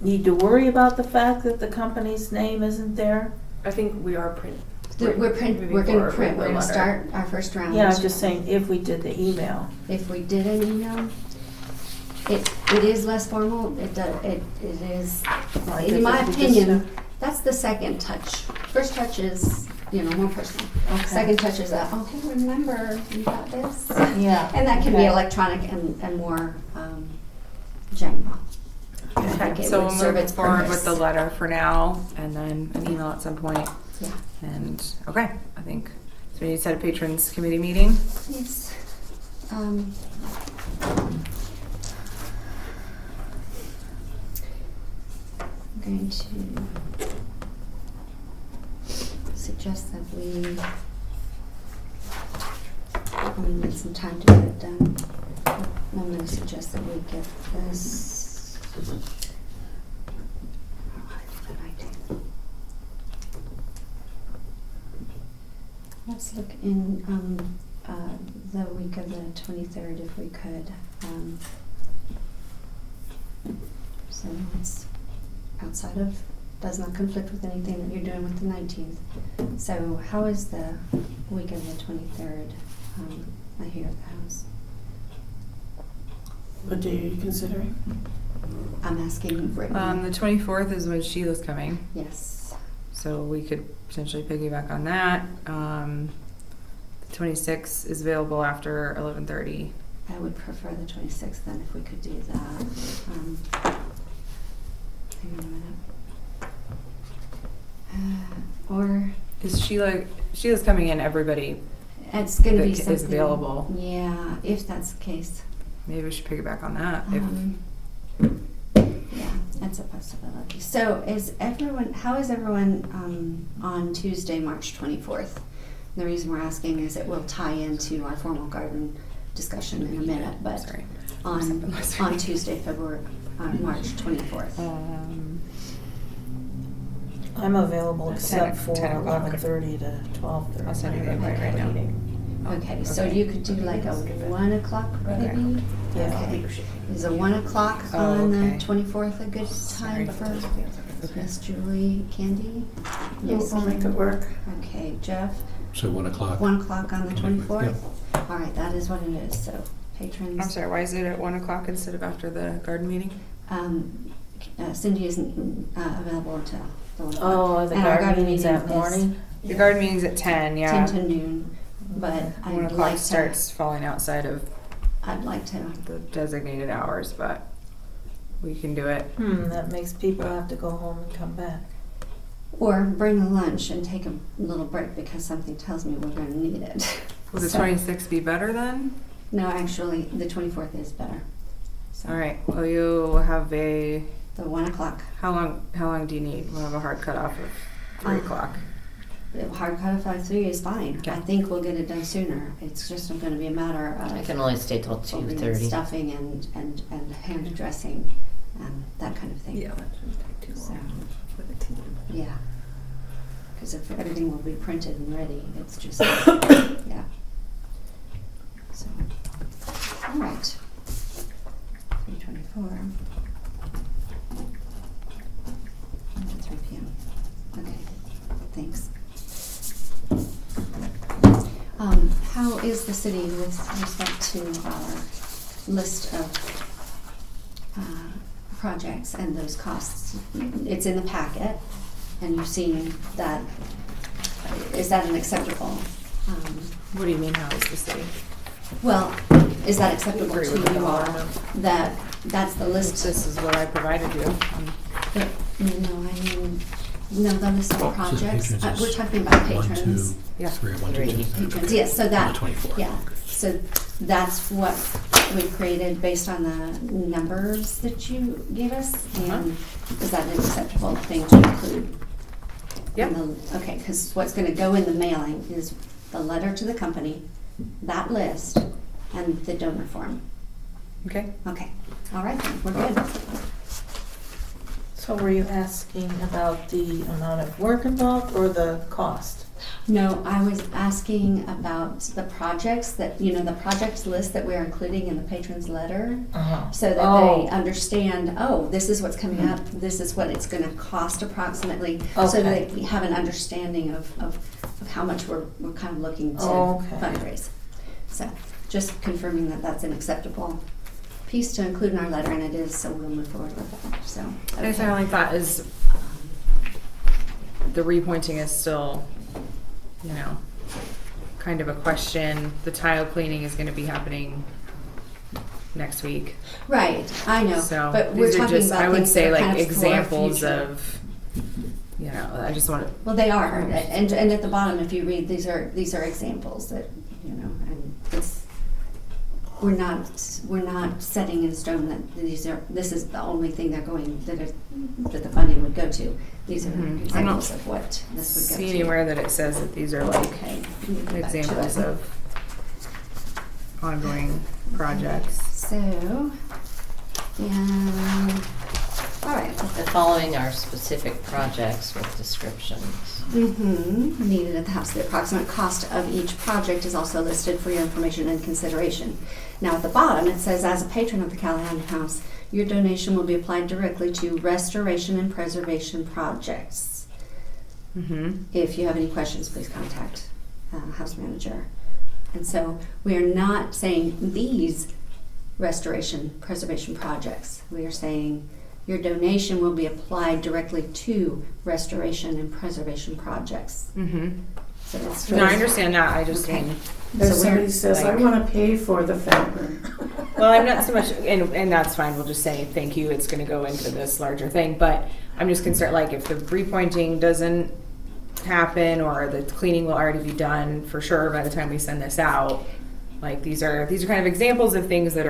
need to worry about the fact that the company's name isn't there? I think we are print. We're moving gonna forward print, with we're the gonna letter. start our first round. Yeah, I'm just saying, if we did the email. If we did an email, it is less formal, it is, Like in if my we just, opinion, that's the second touch. First touch is, more personal. Okay. Second touch is that, oh, hey, remember, you got this? Yeah. And that can be Okay. electronic and more, general. I think it So would we'll serve move its forward purpose. with the letter for now, and then an email at some point. Yeah, And, okay, I think, so we need to set a patrons committee meeting. yes. I'm going to suggest that we need some time to get it done. I'm going to suggest that we get this. Let's look in the week of the 23rd if we could. So it's outside of, does not conflict with anything that you're doing with the 19th. So how is the week of the 23rd here at the house? What day are you considering? I'm asking Brittany. The 24th is when Sheila's coming, Yes. so we could potentially piggyback on that. The 26th is available after 11:30. I would prefer the 26th then if we could do that. Hang on a minute. Or Is Sheila's coming in, everybody, it's going to be that something. is available. Yeah, if that's the case. Maybe we should piggyback on that. If Yeah, that's a possibility. So how is everyone on Tuesday, March 24th? The reason we're asking is it will tie into our formal garden discussion in a minute, but Sorry. on Tuesday, March 24th. I'm available 10 except for 10 o'clock. 11:30 to 12:30. I'll send you the invite right now. Okay, so Okay. you could do like a 1 o'clock Okay. maybe? Yeah. Okay. Is a 1 o'clock Oh, on okay. the 24th a good Sorry. time for Miss Julie Candy? Yes. We'll make it work. Okay, Jeff? So 1 o'clock. 1 o'clock on the 24th? All right, that is what it is, so patrons. I'm sorry, why is it at 1 o'clock instead of after the garden meeting? Cindy isn't available until the 1 o'clock. Oh, the And our garden meeting's meeting that is morning? The garden meeting's at 10, yeah. 10 to noon, but 1 I'd o'clock like to, starts falling outside of I'd like to, the designated hours, but we can do it. That makes people have to go home and come back. or bring the lunch and take a little break because something tells me we're gonna need it. Will the So- 26th be better then? No, actually, the 24th is better. So All right, well, you'll have the 1 o'clock. how long do you need? We'll have a hard cutoff of 3 o'clock. The hard cut of 5:03 is fine. Okay. I think we'll get it done sooner. It's just gonna be a matter of I can only stay till opening 2:30. stuffing and hand dressing, that kind of thing. that shouldn't take too So, long with a team. yeah. Because if everything will be printed and ready, it's just, yeah. So, all right. 3:24. 3 p.m. Okay, thanks. How is the city with respect to our list of projects and those costs? It's in the packet, and you've seen that. Is that an acceptable? What do you mean, how is the city? Well, is that acceptable Agree to with the you dollar all? amount. That's the list. This is what I provided you. No, I mean, no, the list of So projects. patrons is We're talking about 1, 2, patrons. Yeah. 3, 1, 2, 2. Patrons, yes, so that, 24. yeah, so that's what we created based on the numbers that you gave us, and is that an acceptable thing to include? Yeah. Okay, because what's gonna go in the mailing is the letter to the company, that list, and the donor form. Okay. Okay, all right, then, we're good. So were you asking about the amount of work involved or the cost? No, I was asking about the projects that, the projects list that we're including in the patron's letter, so that they understand, oh, this is what's coming up, this is what it's gonna cost approximately, so Okay. that they have an understanding of how much we're kind of looking to Okay. fundraise. So, just confirming that that's an acceptable piece to include in our letter, and it is, so we'll move forward with it, so. I guess my only thought is the repointing is still, kind of a question. The tile cleaning is gonna be happening next week. Right, I know, So but we're these are talking just, about I would things say that are like kind of for our examples future. of, I just want to, Well, they are, and at the bottom, if you read, these are examples that, and it's, we're not setting in stone that this is the only thing they're going, that the funding would go to. These are Mhm. examples of what this would go to. see anywhere that it says that these are like Okay. we can get back to examples it. of ongoing projects. So, yeah, all right. The following are specific projects with descriptions. Needed at the house. The approximate cost of each project is also listed for your information and consideration. Now at the bottom, it says, as a patron of the Callahan House, your donation will be applied directly to restoration and preservation projects. If you have any questions, please contact house manager. And so we are not saying these restoration preservation projects. We are saying your donation will be applied directly to restoration and preservation projects. So that's No, I understand that. I just Okay. mean, If So somebody we're, says, I like- want to pay for the fountain. well, I'm not so much, and that's fine. We'll just say thank you. It's going to go into this larger thing. But I'm just concerned, like, if the repointing doesn't happen or the cleaning will already be done for sure by the time we send this out, like these are kind of examples of things that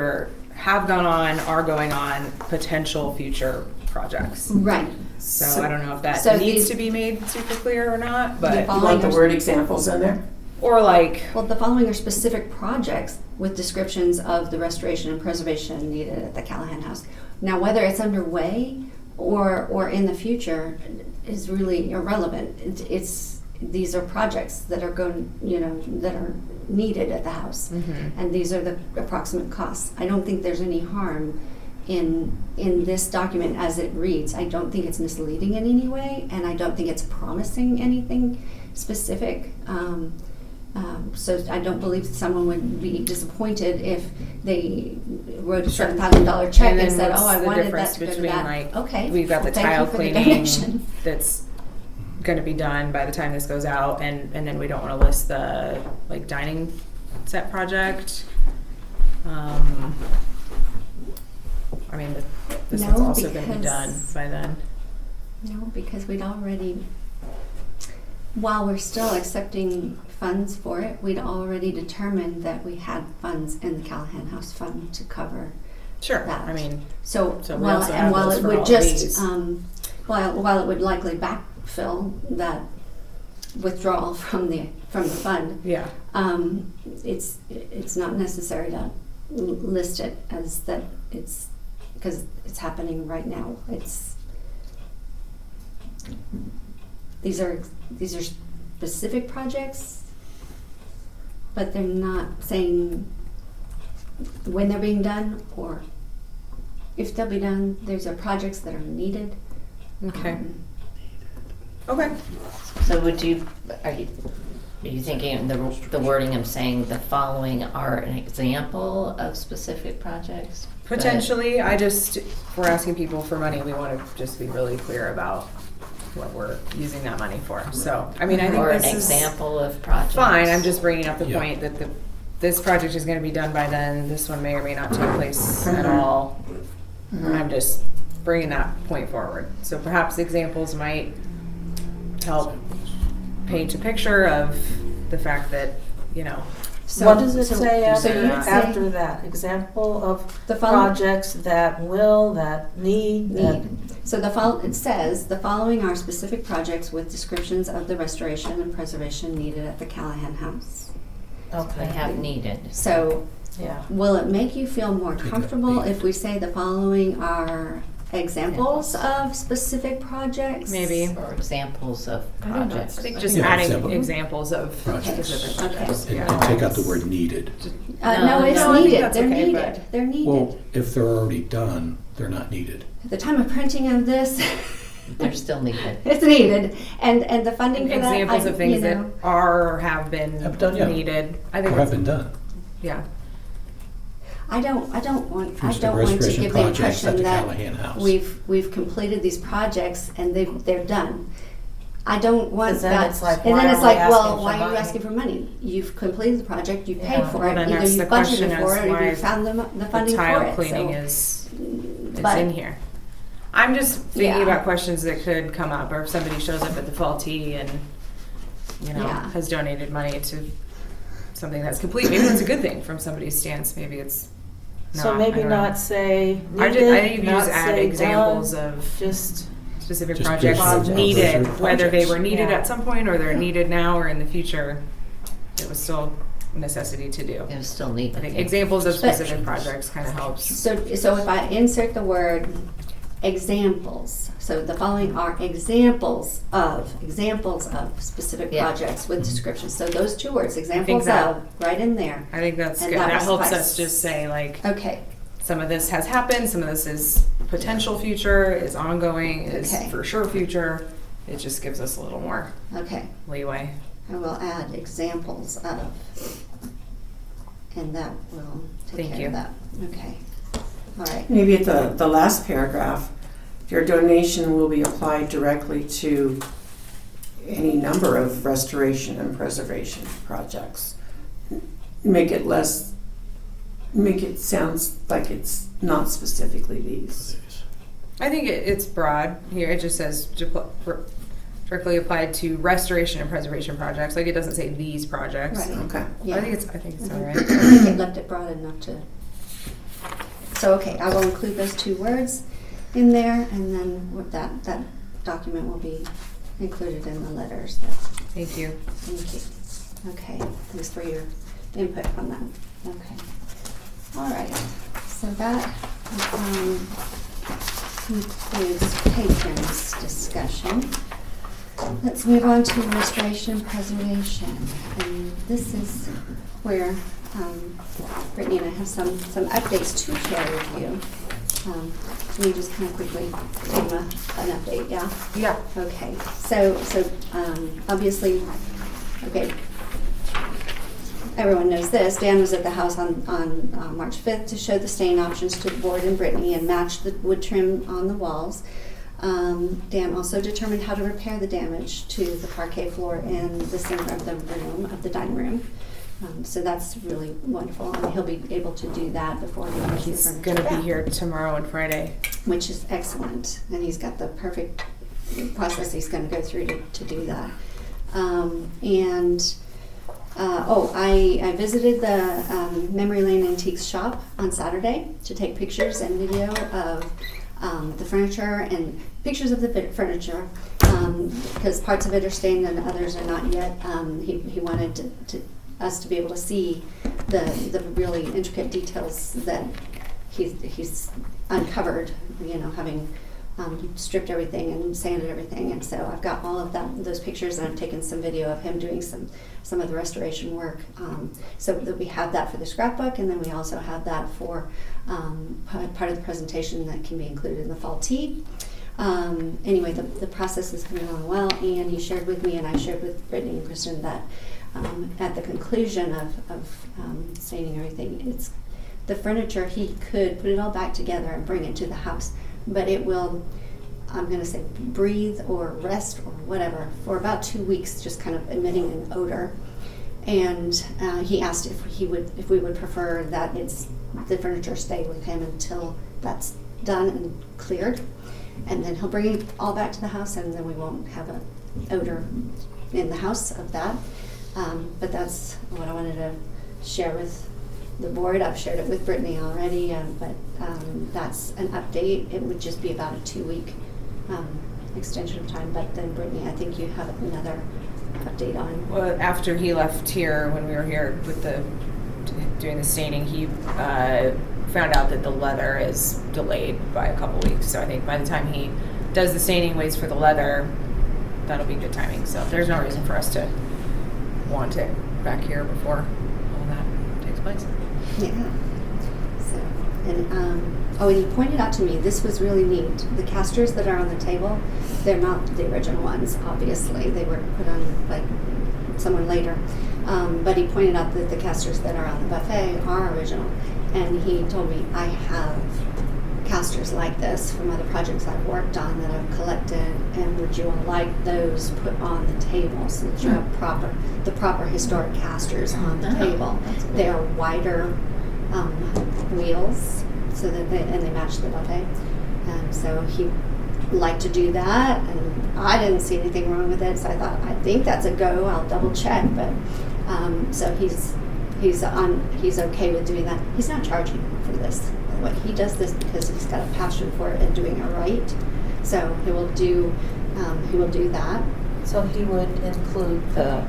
have gone on, are going on, potential future projects. right. So I don't know if that So needs these- to be made super clear or not, The but You following want the are- word examples in there? or like, Well, the following are specific projects with descriptions of the restoration and preservation needed at the Callahan House. Now, whether it's underway or in the future is really irrelevant. These are projects that are going, that are needed at the house, and these are the approximate costs. I don't think there's any harm in this document as it reads. I don't think it's misleading in any way, and I don't think it's promising anything specific. So I don't believe that someone would be disappointed if they wrote a $7,000 check and then said, what's "Oh, I the wanted difference that to go to between, that." like, Okay, we've got the well, thank you tile for the cleaning donation. that's going to be done by the time this goes out, and then we don't want to list the like dining set project. I mean, this one's No, also going to be done because- by then. No, because we'd already, while we're still accepting funds for it, we'd already determined that we had funds in the Callahan House Fund to cover Sure. that. I mean, So, So we while, also and have while those it for would all of just, these. while it would likely backfill that withdrawal from the fund, yeah. it's not necessary to list it as that it's, because it's happening right now. These are specific projects, but they're not saying when they're being done or if they'll be done. These are projects that are needed. Okay. Um, Okay. So are you thinking the wording I'm saying the following are an example of specific projects? But- Potentially, if we're asking people for money, we want to just be really clear about what we're using that money for. So, I mean, I think Or an this is example of projects. fine. I'm just bringing up the Yeah. point that this project is gonna be done by then, this one may or may not take place at all. I'm just bringing that point forward. So perhaps examples might help paint a picture of the fact that, you know, What does it say so after, you'd say after that? Example of the following projects that will, that need, that. So it says, the following are specific projects with descriptions of the restoration and preservation needed at the Callahan house. I Okay, have needed. So yeah. will it make you feel more comfortable if we say the following are examples of specific projects? maybe. Or examples of I don't know. projects. I think just Yeah, adding example. examples of Projects. specific Okay. projects. And Yeah. take out the word needed. No, it's no, I think needed. that's They're okay, needed. but- They're needed. Well, if they're already done, they're not needed. At the time of printing of this, They're still needed. it's needed. And the funding for that, Examples of things that know, are or have been Have done, yeah. needed. I Or think have that's, been done. yeah. I don't want Here's the to restoration give the projects at impression the that Callahan house. we've completed these projects and they're done. I don't want 'Cause then that. it's like, And why then are it's we like, asking well, for why are you money? asking for money? You've completed the project, you've paid Yeah. for Well, it, then either that's you the question budgeted for is it or why you found the The funding for tile it. cleaning So, is but- in here. I'm just thinking Yeah. about questions that could come up, or if somebody shows up at the fall tea and, you know, Yeah. has donated money to something that's complete. Maybe that's a good thing from somebody's stance. Maybe it's not. So maybe I don't know. not say I needed, think you not just add say examples done, of just, specific Just projects projects. needed, Projects. whether they were needed Yeah. at some point or they're needed now or in the future. It was still a necessity to do. It was still I needed. think examples of But- specific projects kind of helps. So if I insert the word examples, so the following are examples of specific Yeah. projects with descriptions. So those two words, examples that- of, right in there. I think that's And good. that That was helps suffice. us just say like, Okay, some of this has happened, some of this is potential future, is ongoing, is Okay. for sure future. It just gives us a little more okay. leeway. I will add examples of, and that will take Thank care you. of that. Okay, all right. Maybe at the last paragraph, your donation will be applied directly to any number of restoration and preservation projects. Make it sounds like it's not specifically these. I think it's broad here. It just says directly applied to restoration and preservation projects. Like it doesn't say these projects. Right. Okay. Yeah. I think it's all right. I think it left it broad enough to. So, okay, I will include those two words in there, and then that document will be included in the letters. Thank you. Thank you. Okay, thanks for your input on that. Okay. All right, so that concludes patrons' discussion. Let's move on to restoration and preservation. And this is where Brittany and I have some updates to share with you. Can you just kind of quickly give them an update, yeah? Yeah. Okay, so obviously, okay, everyone knows this. Dan was at the house on March 5th to show the stain options to the board and Brittany and match the wood trim on the walls. Dan also determined how to repair the damage to the parquet floor in the center of the room, of the dining room. So that's really wonderful, and he'll be able to do that before he moves the He's furniture gonna be back, here tomorrow and Friday. which is excellent, and he's got the perfect process he's going to go through to do that. I visited the Memory Lane Antiques shop on Saturday to take pictures and video of the furniture and pictures of the furniture because parts of it are stained and others are not yet. He wanted us to be able to see the really intricate details that he's uncovered, having stripped everything and sanded everything. And so I've got all of those pictures, and I've taken some video of him doing some of the restoration work, so that we have that for the scrapbook, and then we also have that for part of the presentation that can be included in the fall tea. Anyway, the process is coming along well, and he shared with me, and I shared with Brittany and Kristen, that at the conclusion of staining everything, it's the furniture, he could put it all back together and bring it to the house, but it will, I'm going to say, breathe or rest or whatever for about 2 weeks, just kind of emitting an odor. And he asked if we would prefer that the furniture stay with him until that's done and cleared. And then he'll bring it all back to the house, and then we won't have an odor in the house of that. But that's what I wanted to share with the board. I've shared it with Brittany already, but that's an update. It would just be about a 2-week extension of time. But then Brittany, I think you have another update on. Well, after he left here, when we were here with doing the staining, he found out that the leather is delayed by a couple weeks. So I think by the time he does the staining, waits for the leather, that'll be good timing. So there's no reason for us to want it back here before all that takes place. Yeah. So, and he pointed out to me, this was really neat. The casters that are on the table, they're not the original ones, obviously. They were put on like someone later. But he pointed out that the casters that are on the buffet are original. And he told me, I have casters like this from other projects I've worked on that I've collected, and would you all like those put on the table so that you have the proper historic casters on the table. They are wider wheels so that they match the buffet. And so he liked to do that, and I didn't see anything wrong with it, so I thought, I think that's a go. I'll double check. But so he's okay with doing that. He's not charging for this. What he does this because he's got a passion for it and doing it right. So he will do that. So he would include the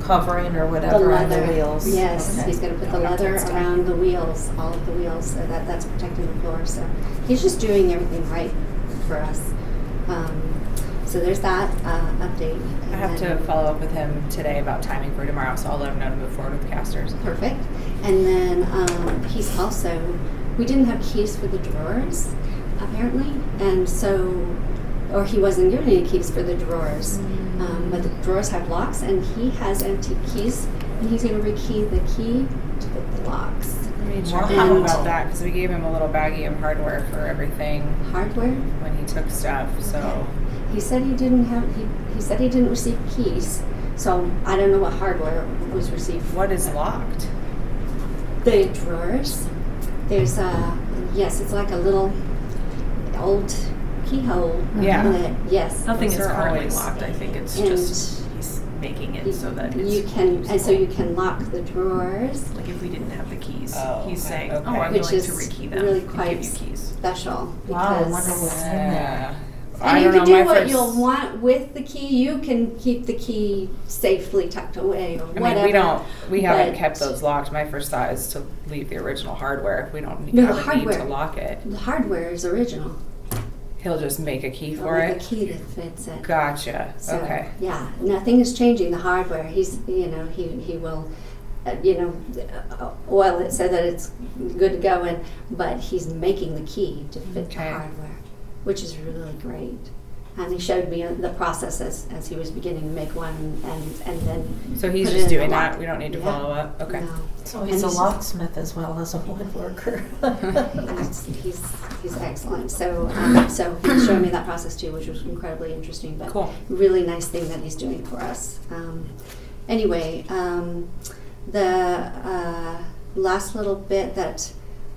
covering or whatever on the wheels? Yes, Okay. he's going to put the leather around the wheels, all of the wheels, so that's protecting the floor. So he's just doing everything right for us. So there's that update. I have to follow up with him today about timing for tomorrow, so I'll let him know to move forward with the casters. Perfect. And then he's also, we didn't have keys for the drawers, apparently, and so, or he wasn't given any keys for the drawers, but the drawers have locks, and he has antique keys, and he's going to rekey the key to fit the locks. Let me check with him about that, because we gave him a little baggie of hardware for everything Hardware? when he took stuff, so. Okay. He said he didn't have, he said he didn't receive keys, so I don't know what hardware was received. What is locked? The drawers. There's yes, it's like a little old keyhole. Yeah. That, yes. Nothing is Those are currently always- locked. I think it's And just he's making it so that it's you can, and so usable. you can lock the drawers. Like if we didn't have the keys, Oh, he's saying, okay. "Oh, I'm Which willing is to rekey them really and quite give you keys." Special. Wow, I because- wonder what's in there. And you don't can know, do my what first- you'll want with the key. You can keep the key safely tucked away or I whatever. mean, we haven't but kept those locked. My first thought is to leave the original hardware. If we don't No, have a need hardware. to lock it, The hardware is original. he'll just make a key for With it. a key that fits it. Gotcha. So, Okay. Yeah, nothing is changing the hardware. He's, he will, oil it so that it's good to go in, but he's making the key to fit the Okay. hardware, which is really great. And he showed me the process as he was beginning to make one, and then. So he's put it just in the doing lock. that. We don't need to Yeah. follow up. Okay. No. So he's a And locksmith as well as a woodworker. He's excellent. So he showed me that process too, which was incredibly interesting. But Cool. really nice thing that he's doing for us. Anyway, the last little bit that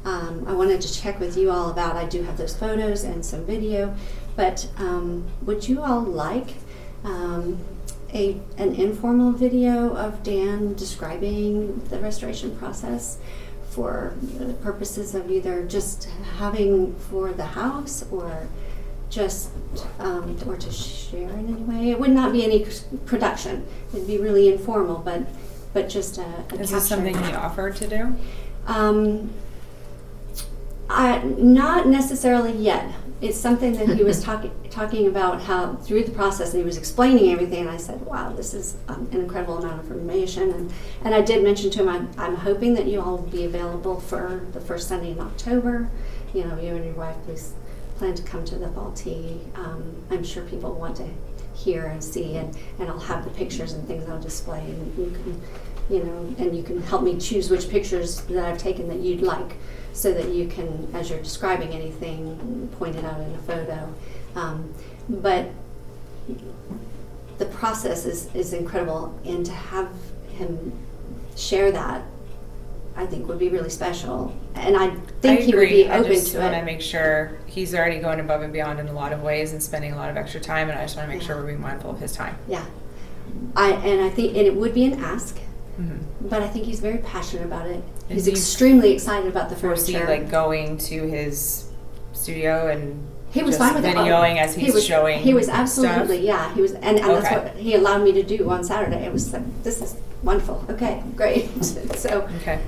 I wanted to check with you all about. I do have those photos and some video, but would you all like an informal video of Dan describing the restoration process for the purposes of either just having for the house or just or to share in any way? It would not be any production. It'd be really informal, but just a Is capture. this something he offered to do? Not necessarily yet. It's something that he was talking about how through the process, and he was explaining everything, and I said, wow, this is an incredible amount of information. And I did mention to him, I'm hoping that you all will be available for the first Sunday in October. You and your wife please plan to come to the fall tea. I'm sure people want to hear and see, and I'll have the pictures and things I'll display, and you can, and you can help me choose which pictures that I've taken that you'd like, so that you can, as you're describing anything, point it out in a photo. But the process is incredible, and to have him share that, I think would be really special. And I think he would be I open just to want to it. make sure he's already going above and beyond in a lot of ways and spending a lot of extra time, and I just want to make sure we're being mindful of his time. Yeah. I think, and it would be an ask, Mm-hmm. but I think he's very passionate about it. And He's do you extremely excited about the Foresee furniture. like going to his studio and He was just fine with it. videoing as he's showing. He was stuff? absolutely, yeah. He was, and that's Okay. what he allowed me to do on Saturday. It was like, this is wonderful. Okay, great. So, Okay.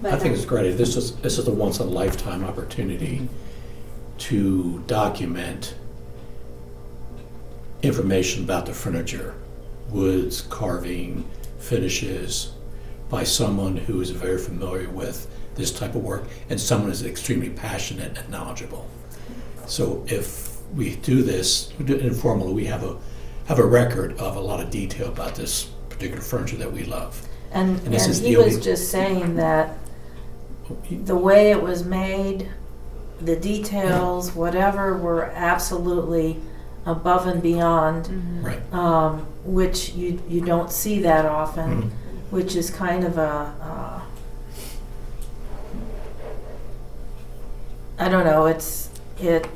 but I think it's great. This is a once in a lifetime opportunity to document information about the furniture, woods, carving, finishes, by someone who is very familiar with this type of work and someone who's extremely passionate and knowledgeable. So if we do this, we do it informally, we have a record of a lot of detail about this particular furniture that we love. And this is he the was only- just saying that the way it was made, the details, whatever, were absolutely above and beyond, Right. which you don't see that often, Mhm. which is kind of I don't know, it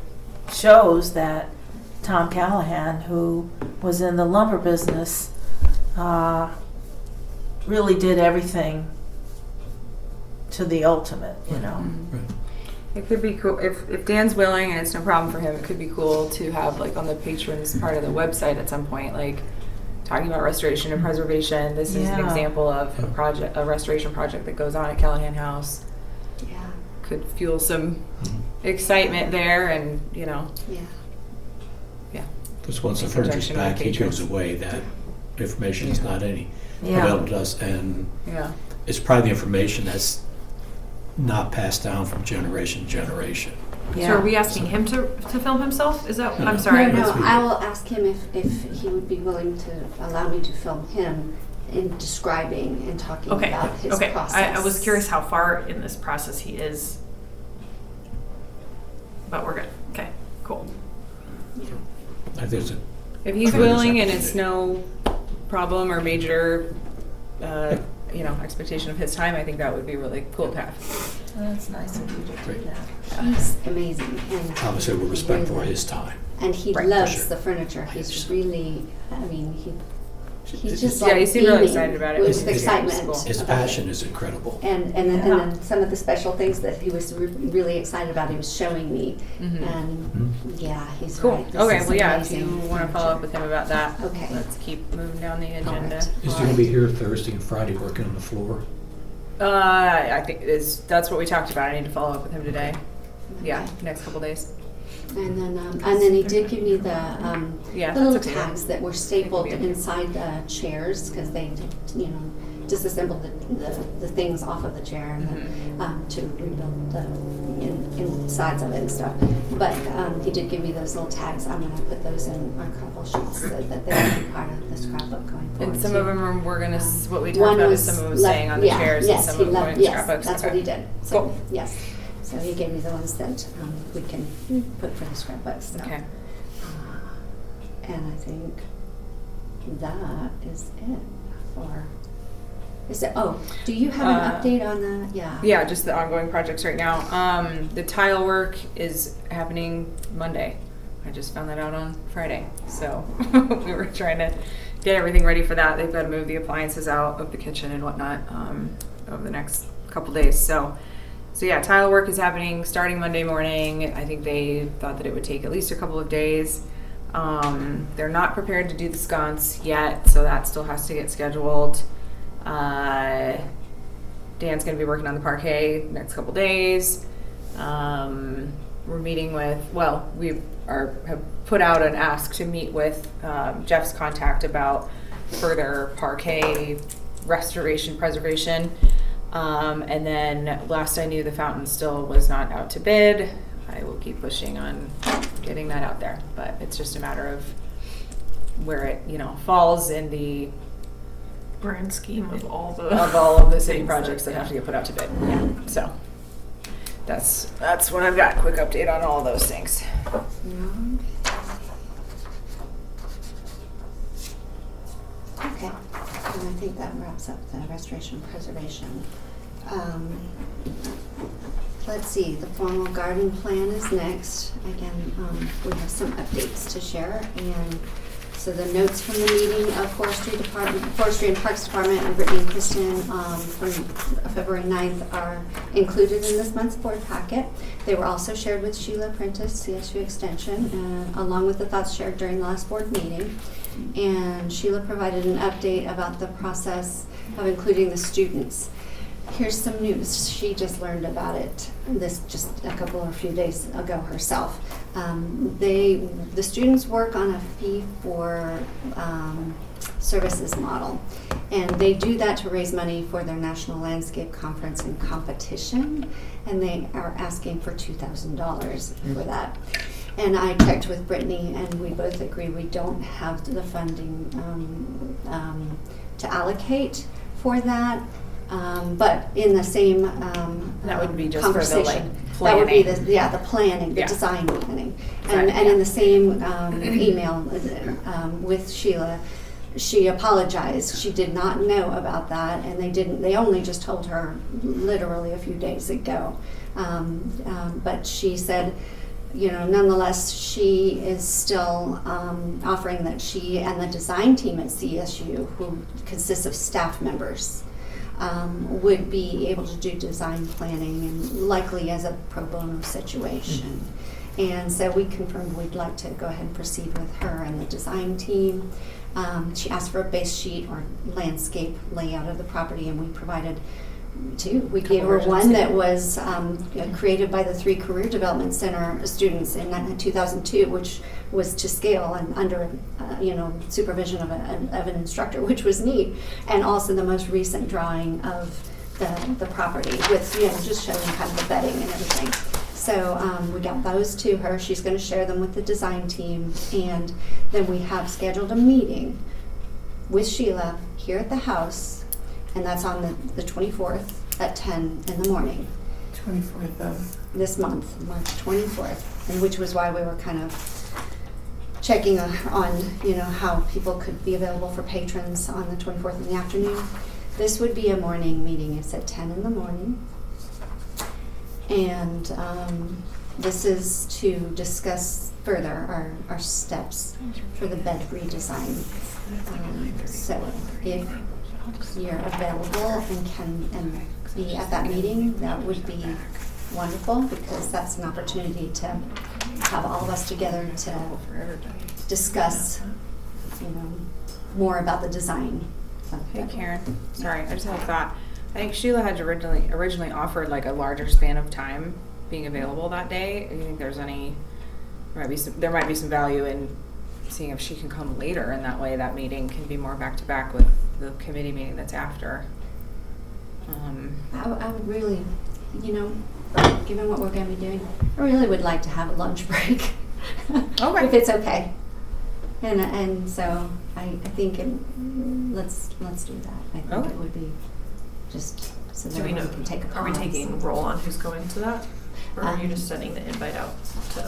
shows that Tom Callahan, who was in the lumber business, really did everything to the ultimate, you know. Right. It could be cool if Dan's willing and it's no problem for him. It could be cool to have like on the patrons part of the website at some point, like talking about restoration and preservation. This is an Yeah. example of a restoration project that goes on at Callahan House. yeah, Could fuel some excitement there, and yeah. Because once the In furniture's conjunction with back, he goes patrons. away, that information is not any Yeah. available to us, and yeah. it's probably the information that's not passed down from generation to generation. So Yeah. are we asking him to film himself? Is that, No. I'm sorry. No, Let's be- I will ask him if he would be willing to allow me to film him in describing and talking Okay, about his okay. process. I was curious how far in this process he is. But we're good. Okay, cool. I think it's a If he's tremendous willing and it's opportunity. no problem or major, expectation of his time, I think that would be really cool to have. That's nice of you to do Great. that. He's amazing, and Obviously, we're respectful for his time. and he Right, for loves sure. the furniture. He's really, I mean, he's just Yeah, like he seemed really beaming excited about it. with His- his- excitement. His about it. passion is incredible. And then some of the special things that he was really excited about, he was showing me, Mhm. and yeah, he's Cool. right. This Okay. is Well, yeah. If you amazing want to follow up furniture. with him about that, Okay. let's keep moving down the agenda. right. Is he going to be here Thursday and Friday working on the floor? I think that's what we talked about. I need to follow up with him today. Yeah, Okay. next couple days. And then he did give me the Yeah, the little that's okay. tags that were stapled They can be okay. inside the chairs because they, disassembled the things off of the chair and Mhm. to rebuild the insides of it and stuff. But he did give me those little tags. I'm going to put those in our couple sheets so that they will be part of the scrapbook going forward. And some too. of them are gonna. What we talked One about was is some of them was left- staying on the yeah, chairs, yes, and some he of them left- going in yes, scrapbooks. that's Okay. what he did. So, Cool. yes. So he gave me the ones that we can put for the scrapbooks. So. Okay. And I think that is it for. Is it? Oh, do you have an update on the? Yeah. Yeah, just the ongoing projects right now. The tile work is happening Monday. I just found that out on Friday. So we were trying to get everything ready for that. They've got to move the appliances out of the kitchen and whatnot over the next couple days. So yeah, tile work is happening starting Monday morning. I think they thought that it would take at least a couple of days. They're not prepared to do the sconce yet, so that still has to get scheduled. Dan's going to be working on the parquet next couple days. We're meeting with, have put out an ask to meet with Jeff's contact about further parquet restoration, preservation. And then last I knew, the fountain still was not out to bid. I will keep pushing on getting that out there, but it's just a matter of where it, falls in the Grand scheme of all the city things projects that have to get put out to bid. Yeah, so that's what I've got. Quick update on all those things. Okay. And I think that wraps up the restoration and preservation. Let's see, the formal garden plan is next. Again, we have some updates to share. And so the notes from the meeting of Forestry and Parks Department and Brittany and Kristen from February 9th are included in this month's board packet. They were also shared with Sheila Prentice, CSU Extension, along with the thoughts shared during the last board meeting. And Sheila provided an update about the process of including the students. Here's some news. She just learned about it just a few days ago herself. The students work on a fee for services model, and they do that to raise money for their National Landscape Conference and competition, and they are asking for $2,000 for that. And I checked with Brittany, and we both agree we don't have the funding to allocate for that. But in the same That would be just for the, conversation, like, that would be planning. the planning, the Yeah. design planning. Exactly, And in the same email with Sheila, she apologized. She did not know about that, and they only just told her literally a few days ago. But she said, nonetheless, she is still offering that she and the design team at CSU, who consists of staff members, would be able to do design planning, and likely as a pro bono situation. And so we confirmed we'd like to go ahead and proceed with her and the design team. She asked for a base sheet or landscape layout of the property, and we provided two. We gave her one that was created by the 3 Career Development Center students in 2002, which was to scale and under supervision of an instructor, which was neat, and also the most recent drawing of the property with just showing kind of the bedding and everything. So we got those to her. She's going to share them with the design team, and then we have scheduled a meeting with Sheila here at the house, and that's on the 24th at 10 in the morning. 24th of This month, March 24th, and which was why we were kind of checking on how people could be available for patrons on the 24th in the afternoon. This would be a morning meeting. It's at 10 in the morning. And this is to discuss further our steps for the bed redesign. So if you're available and can be at that meeting, that would be wonderful, because that's an opportunity to have all of us together to discuss, more about the design. Hey Karen, sorry, I just had a thought. I think Sheila had originally offered like a larger span of time being available that day. Do you think there might be some value in seeing if she can come later, and that way that meeting can be more back to back with the committee meeting that's after. I would really, given what we're going to be doing, I really would like to have a lunch break. Okay. If it's okay. And so I think let's do that. I think Okay. it would be just so that Do we know? everyone can take a Are we pause. taking roll on who's going to that, or are you just sending the invite out to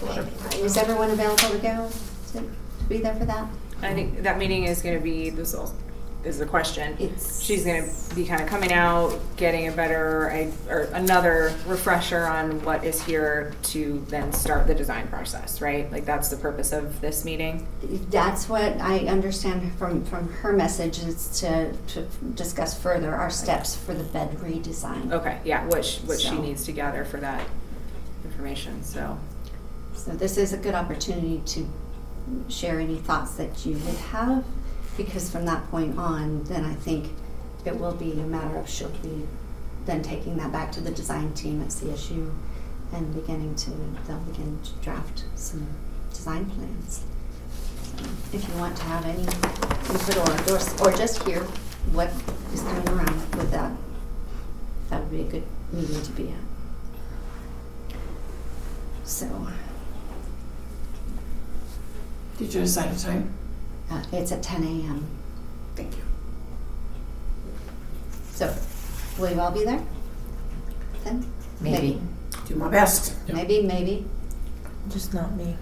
let everyone? Is everyone available to go to be there for that? I think that meeting is going to be, this is the question. It's- She's going to be kind of coming out, getting a better, or another refresher on what is here to then start the design process, right? Like that's the purpose of this meeting? That's what I understand from her message, is to discuss further our steps for the bed redesign. Okay, yeah, what she So- needs to gather for that information, so. So this is a good opportunity to share any thoughts that you would have, because from that point on, then I think it will be a matter of she'll be then taking that back to the design team at CSU and they'll begin to draft some design plans. So if you want to have any input or just hear what is coming around with that, that would be a good meeting to be at. So Did you decide a time? it's at 10 a.m. Thank you. So, will you all be there? Then? Maybe. Do my best. Yep. Maybe. Just not me.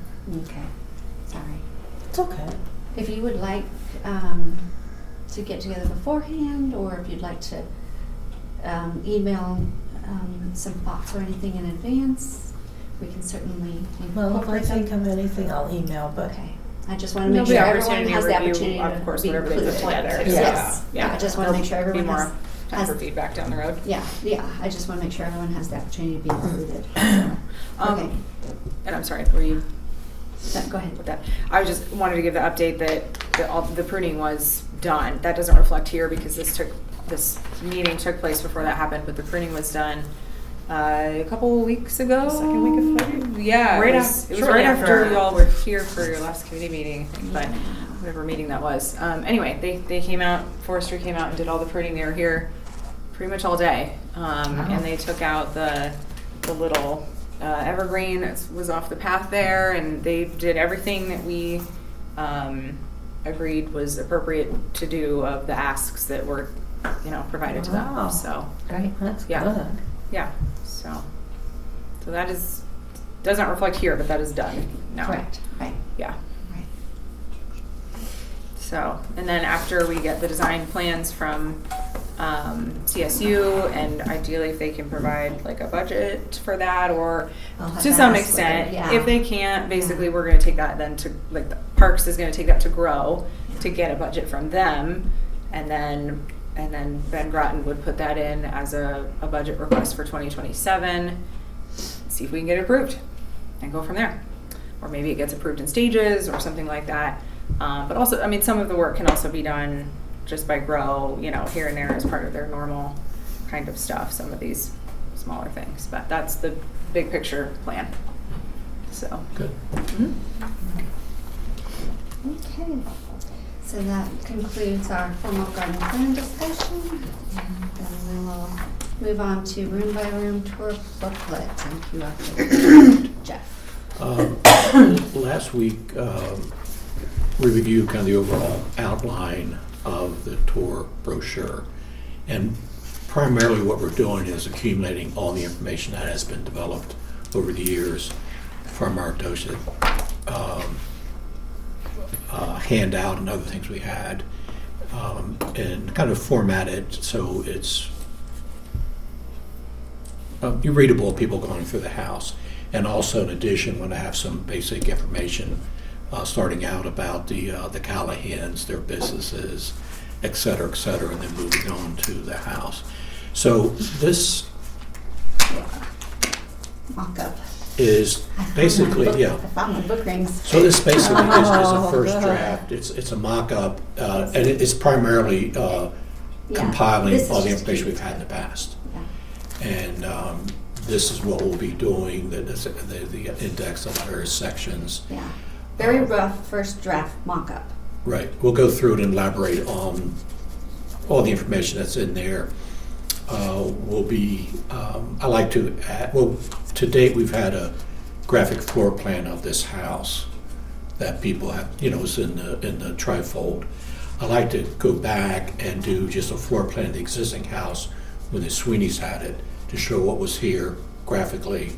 Okay, sorry. It's okay. If you would like to get together beforehand, or if you'd like to email some thoughts or anything in advance, we can certainly Well, if I incorporate them. think of anything, I'll email, but Okay, I just want to There'll make be sure everyone opportunity has to the review, opportunity of course, to be whatever they put included. together. Yeah. Yes, Yeah. I just want to make sure Be everyone more has, time for has, feedback down the road. yeah, I just want to make sure everyone has the opportunity to be included. Okay, And I'm sorry, were you go ahead. with that? I just wanted to give the update that all the pruning was done. That doesn't reflect here because this meeting took place before that happened, but the pruning was done a couple weeks ago. The second week of February? Yeah, Right it after- was shortly right after. after y'all were here for your last committee meeting, I think, but whatever meeting that was. Anyway, they came out, forestry came out and did all the pruning. They were here pretty much all day. And they took out the little evergreen that was off the path there, and they did everything that we agreed was appropriate to do of the asks that were, provided to Wow. them. So, Right. that's Yeah. good. yeah, so that doesn't reflect here, but that is done now. Correct, right, Yeah. right. So, and then after we get the design plans from CSU, and ideally if they can provide like a budget for that, or I'll have to to some ask extent, whether- yeah. if they can't, basically we're gonna take that then to, like, the Parks is gonna take that to Grow to get a budget from them, and then Ben Groton would put that in as a budget request for 2027, see if we can get it approved, and go from there. Or maybe it gets approved in stages or something like that. But also, I mean, some of the work can also be done just by Grow, here and there as part of their normal kind of stuff, some of these smaller things. But that's the big picture plan. So. Good. Mhm. Okay, so that concludes our formal garden plan discussion, and then we will move on to room by room tour booklet and QR code. Jeff. Last week, we reviewed kind of the overall outline of the tour brochure. And primarily what we're doing is accumulating all the information that has been developed over the years from our docent handout and other things we had, and kind of formatted so it's readable, people going through the house. And also, in addition, want to have some basic information starting out about the Callahans, their businesses, et cetera, and then moving on to the house. So this Mock-up. is basically, I yeah. found my book rings. So this basically is a Oh, first God. draft. It's a mock-up, and it's primarily compiling this is all the just information key. we've had in the past. Yeah. And this is what we'll be doing, the index of the various sections. Yeah, very rough first draft mock-up. Right, we'll go through it and elaborate on all the information that's in there. I like to add, to date, we've had a graphic floor plan of this house that people have, is in the trifold. I like to go back and do just a floor plan of the existing house when the Sweeneys had it, to show what was here graphically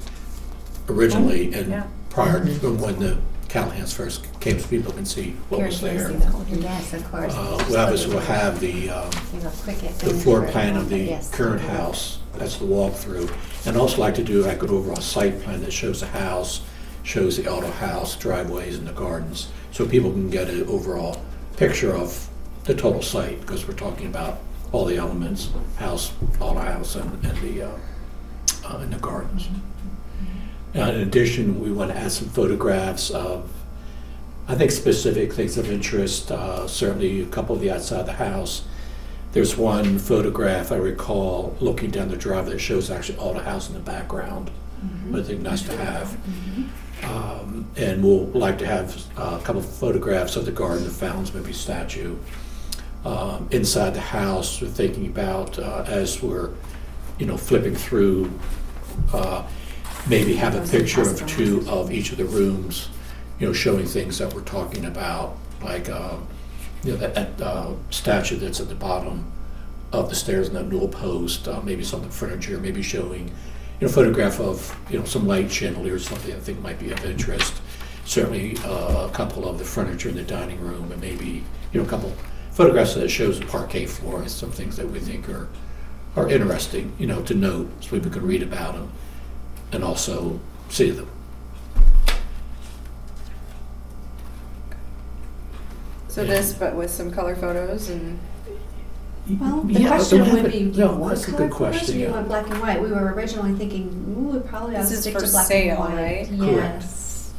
originally and Yeah. prior to when the Callahans first came, so people can see what was there. Yes, of course. We'll have the You know, quick the floor plan of the current house, that's the walkthrough. And also like to do like an overall site plan that shows the house, shows the auto house, driveways and the gardens, so people can get an overall picture of the total site, because we're talking about all the elements, house, auto house, and the gardens. In addition, we want to add some photographs of, I think, specific things of interest, certainly a couple of the outside of the house. There's one photograph I recall looking down the driveway that shows actually all the house in the background. I think nice to have. And we'll like to have a couple of photographs of the garden, the fountains, maybe statue. Inside the house, we're thinking about, as we're, flipping through, maybe have a picture of two of each of the rooms, showing things that we're talking about, like, that statue that's at the bottom of the stairs and that newel post, maybe some of the furniture, maybe showing, photograph of, some light chandelier or something I think might be of interest. Certainly a couple of the furniture in the dining room, and maybe, a couple photographs that shows the parquet floor, some things that we think are interesting, to note, so people can read about them and also see them. So this, but with some color photos and. Well, the Yeah, question we have would be, it- do you no, want that's a color good photos or question, do you yeah. want black and white? We were originally thinking, ooh, we probably ought This to is stick for to black sale, and white. right? Correct. Yes.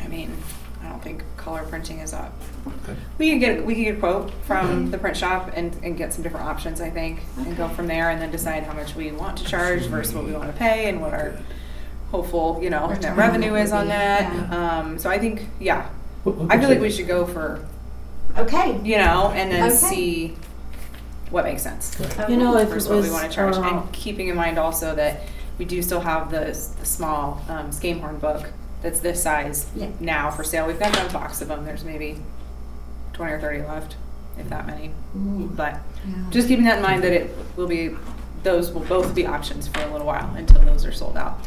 I mean, I don't think color printing is up. Okay. We can get a quote from the print shop and get some different options, I think, and go from there and then decide how much we want to charge versus what we want to pay and what our hopeful, net Return revenue would is on be, that. yeah. So I think, yeah, What I was feel like it? we should go for, Okay. and then Okay. see what makes sense. Right. Okay. If it Versus what we was, want to charge, and keeping in mind also that we do still have the small Skamehorn book that's this size Yeah. now for sale. We've got a box of them. There's maybe 20 or 30 left, if that many. Ooh, But yeah. just keeping that in mind that those will both be options for a little while until those are sold out.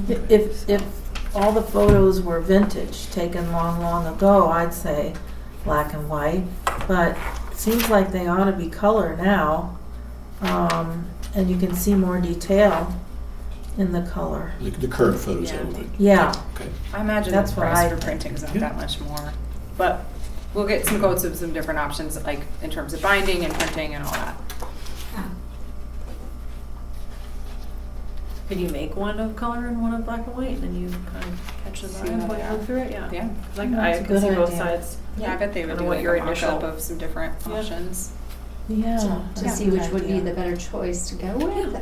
Mhm. if all the photos were vintage, taken long, long ago, I'd say black and white. But it seems like they ought to be color now, and you can see more detail in the color. The current photos Yeah. that we Yeah, okay. I imagine That's the what price I for think. printing is not Yeah. that much more. But we'll get some quotes of some different options, like in terms of binding and printing and all that. Yeah. Could you make one of color and one of black and white, and then you kind of catch the See vibe how when they you are. look through it? Yeah. Yeah. Like That's I a can good see both idea. sides. Yeah, I bet they I would don't do know like what your a mock-up initial- of some different Yeah. options. yeah. To that's see a good which would be idea. the better choice to go with.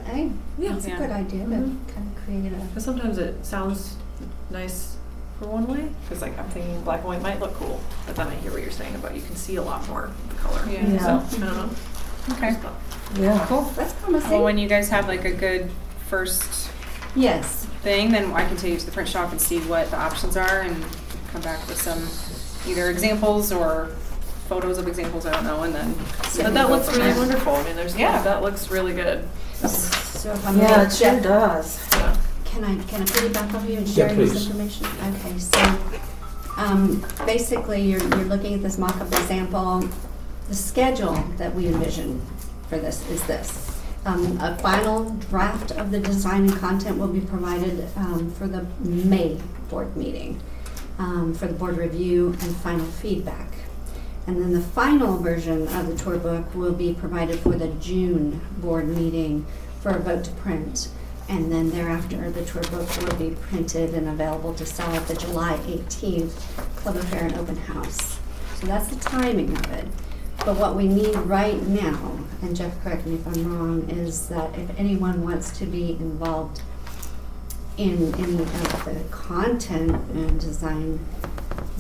Yeah. That's a Yeah. good idea to Mhm. kind of create a. Because sometimes it sounds nice for one way, because like I'm thinking black and white might look cool, but then I hear what you're saying about you can see a lot more of the color. Yeah. Yeah. So I don't know. Okay, Just thought- Yeah. cool. That's promising. Well, when you guys have like a good first Yes. thing, then I can take you to the print shop and see what the options are and come back with some either examples or photos of examples, I don't know, and then. But that looks really wonderful. wonderful. I mean, there's Yeah. that looks really good. So if I'm Yeah, gonna it sure check- does. Yeah. Can I piggyback off you and Yeah, share this please. information? Okay, so, basically, you're looking at this mock-up example. The schedule that we envision for this is this. A final draft of the design and content will be provided, for the May board meeting, for the board review and final feedback. And then the final version of the tour book will be provided for the June board meeting for a vote to print. And then thereafter, the tour book will be printed and available to sell at the July 18th Club Affair and Open House. So that's the timing of it. But what we need right now, and Jeff, correct me if I'm wrong, is that if anyone wants to be involved in any of the content and design,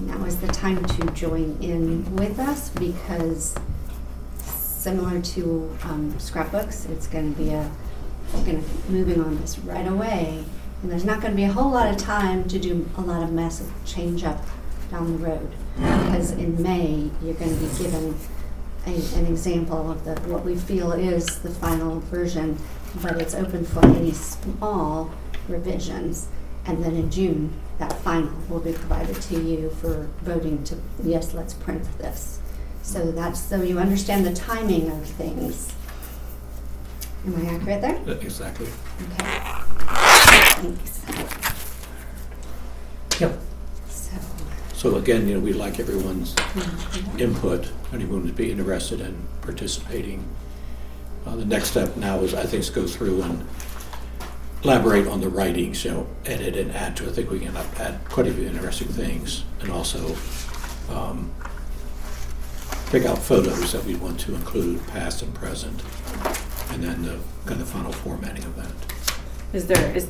now is the time to join in with us, because similar to scrapbooks, it's going to be moving on this right away, and there's not going to be a whole lot of time to do a lot of massive change up down the road, because in May you're going to be given an example of what we feel is the final version, but it's open for any small revisions. And then in June, that final will be provided to you for voting to, yes, let's print this. So that's so you understand the timing of things. Am I accurate there? Exactly. Okay. Thanks. Yep. So, So again, we'd like everyone's input, anyone who'd be interested in participating. The next step now is, I think, to go through and elaborate on the writings, edit and add to it. I think we can add quite a few interesting things, and also pick out photos that we want to include, past and present, and then the kind of final formatting of that.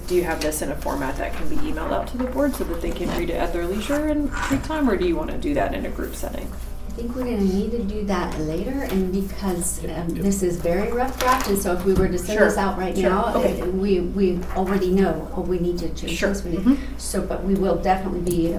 Do you have this in a format that can be emailed out to the board so that they can read it at their leisure and take time, or do you want to do that in a group setting? I think we're going to need to do that later, and because this is very rough draft, and so if we were to send Sure. this out right Sure. now, Okay. we already know, we need to change Sure. this. We need- Mhm. So, but we will definitely be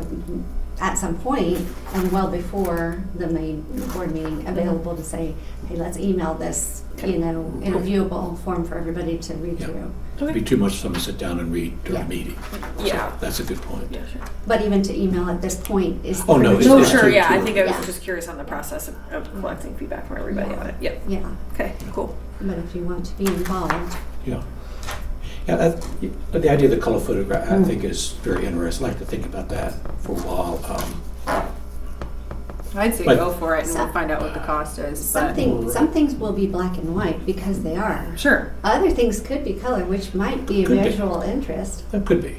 at some point, and well before the main board meeting, available to say, hey, let's email this, in a viewable form for everybody to read Yeah. through. It'd be too much for someone to sit down and read during a Yeah. meeting. Yeah. So that's a good point. Yeah, sure. But even to email at this point is. Oh, no, No, it's sure, too- yeah, I too think I was Yeah. just curious on the process of collecting feedback from everybody on it. Yep. Yeah, Okay, cool. but if you want to be involved, Yeah. Yeah, the idea of the color photograph, I think, is very interesting. I'd like to think about that for a while. I'd say But- go for it and we'll find out what the cost is, but. some things will be black and white because they are. Sure. Other things could be color, which might be of Could be. visual interest. That could be.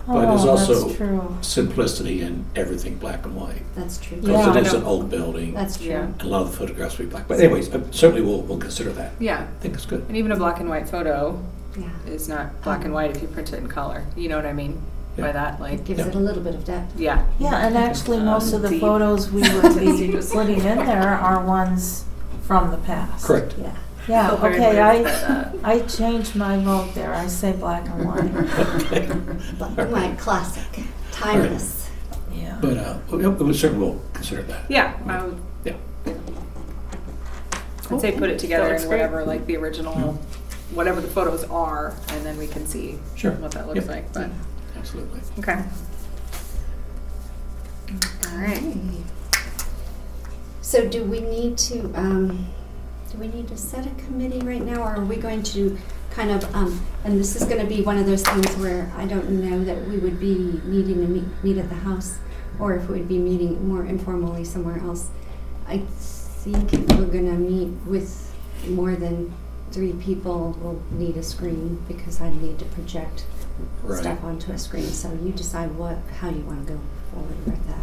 But there's Oh, also that's true. simplicity in everything black and white. That's true. Because Yeah. it is an old building, That's true. Yeah. and a lot of the photographs will be black. But anyways, certainly we'll consider that. Yeah, I think it's good. and even a black and white photo Yeah. is not black and white if you print it in color. You know what I mean by Yeah. that? It Like, gives Yeah. it a little bit of depth. yeah. Yeah, and actually, most of the Deep. photos we would be putting in there are ones from the past. Correct. Yeah. Yeah, Feel very okay, blessed by that. I changed my vote there. I say black and white. Okay. Black and white, classic, timeless. Yeah. But we certainly will consider that. Yeah, I would, Yeah. I'd say put it together looks in great. whatever, like the original, whatever the photos are, and then we can see Sure. what that looks Yep. like, but, Absolutely. okay. All right. Okay. So do we need to set a committee right now, or are we going to kind of, and this is gonna be one of those things where I don't know that we would be needing to meet at the house, or if we'd be meeting more informally somewhere else. I think if we're gonna meet with more than 3 people, we'll need a screen, because I need to project Right. stuff onto a screen, so you decide how you wanna go forward with that.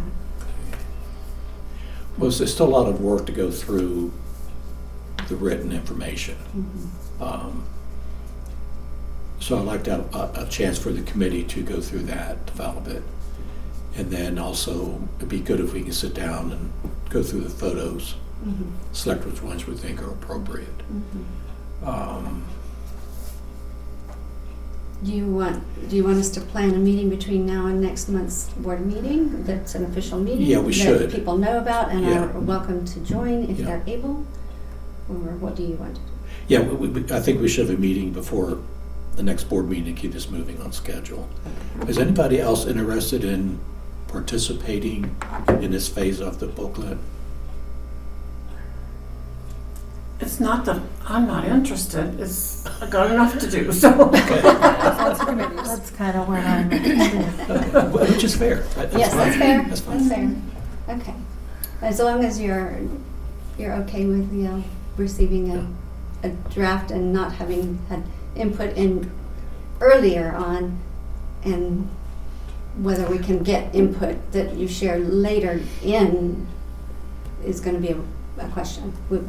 Well, there's still a lot of work to go through the written information. Mhm. So I'd like to have a chance for the committee to go through that, develop it. And then also, it'd be good if we can sit down and go through the photos, Mhm. select which ones we think are appropriate. Mhm. Do you want us to plan a meeting between now and next month's board meeting? That's an official meeting? Yeah, we should. That people know about and Yeah. are welcome to join if Yeah. they're able? Or what do you want? Yeah, I think we should have a meeting before the next board meeting to keep this moving on schedule. Is anybody else interested in participating in this phase of the booklet? It's not that I'm not interested, it's, I got enough to do, so. Lots of committees. That's kind of where I'm at. Okay, which is fair. Yes, fine. that's fair. That's fine. That's fair. Okay. As long as you're okay with, receiving a draft and not having had input in earlier on, and whether we can get input that you share later in is gonna be a question. We'll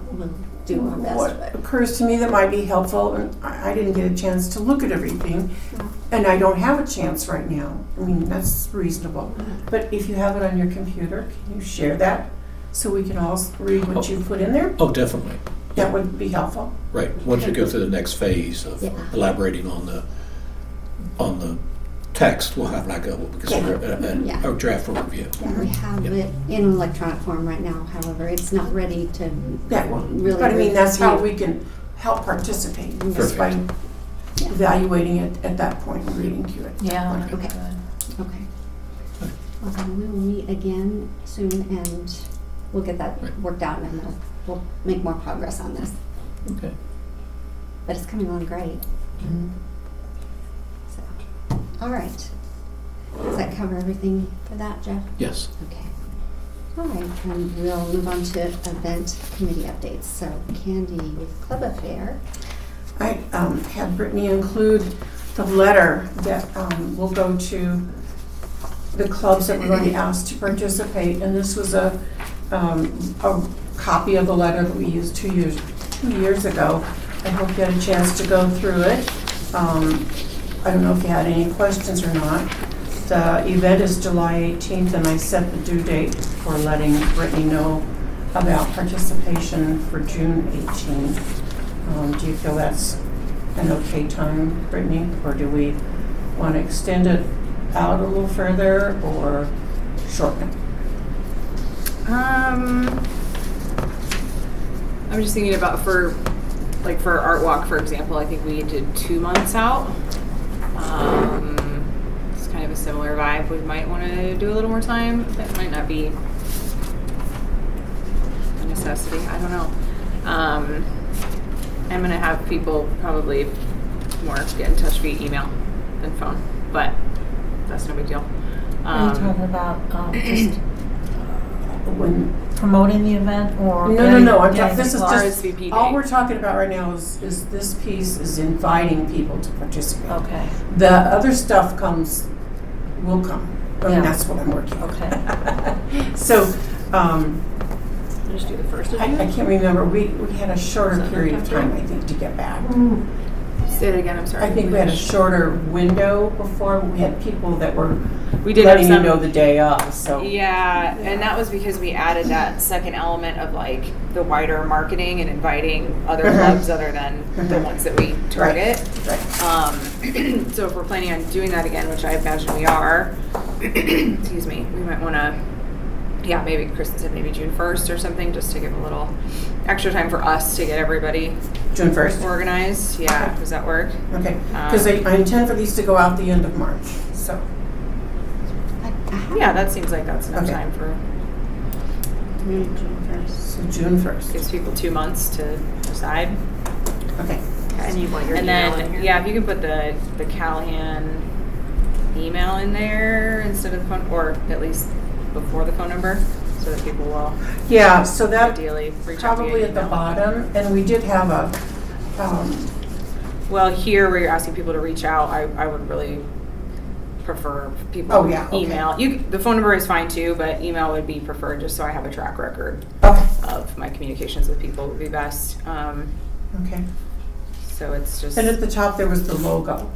do our best, What but. occurs to me that might be helpful, and I didn't get a chance to look at everything, and I don't have a chance right now. I mean, that's reasonable. But if you have it on your computer, can you share that so we can all read what you put in there? Oh, definitely. That would be helpful. Right, once we go through the next phase of Yeah. elaborating on the text, we'll have like what we consider Yeah. a draft overview. Yeah, we have Yeah. it in electronic form right now, however, it's not ready to That one. really. But I mean, that's how review. we can help participate, is Perfect. by Yeah. evaluating it at that point and reading to it. Yeah. Okay. Okay. Well, then we will meet again soon and we'll get that Right. worked out and we'll make more progress on this. Okay. But it's coming along great. So, all right. Does that cover everything for that, Jeff? Yes. Okay. All right, and we'll move on to event committee updates. So Candy with Club Affair. I had Brittany include the letter that will go to the clubs that were going to ask to participate, and this was a copy of the letter that we used 2 years ago. I hope you had a chance to go through it. I don't know if you had any questions or not. The event is July 18th, and I set the due date for letting Brittany know about participation for June 18th. Do you feel that's an okay time, Brittany, or do we want to extend it out a little further or shorten it? I'm just thinking about for like for Art Walk, for example, I think we did 2 months out. It's kind of a similar vibe. We might want to do a little more time. That might not be a necessity. I don't know. I'm going to have people probably more get in touch via email than phone, but that's no big deal. Are you talking about just When, promoting the event or? no, I'm getting talking, this is the just, RSVP all date. we're talking about right now is this piece is inviting people to participate. Okay, The other stuff will come. I mean, Yeah. that's what I'm working on. okay. So, Just do the first of I it. can't remember, we had a shorter period of time, I think, to get back. Say it again, I'm sorry. I think we had a shorter window before, we had people that were We did have letting you some. know the day of, so. Yeah, and that was because we added that second element of like the wider marketing and inviting other clubs other than the ones that we target. Right. So if we're planning on doing that again, which I imagine we are, excuse me, we might want to, yeah, maybe Kristen said maybe June 1st or something, just to give a little extra time for us to get everybody June 1st? organized. Yeah, does that work? Okay, because I intend for these to go out the end of March, so. Yeah, that seems like that's enough Okay. time for, So June 1st. gives people 2 months to decide. Okay. And you want your And email in then, here? yeah, if you can put the Callahan email in there instead of the phone, or at least before the phone number, so that people will Yeah, so that ideally reach out probably via at the email. bottom, and we did have a, Well, here where you're asking people to reach out, I would really prefer people Oh, yeah, okay. email. The phone number is fine too, but email would be preferred, just so I have a track record okay, of my communications with people would be best. okay. So it's just, And at the top, there was the logo,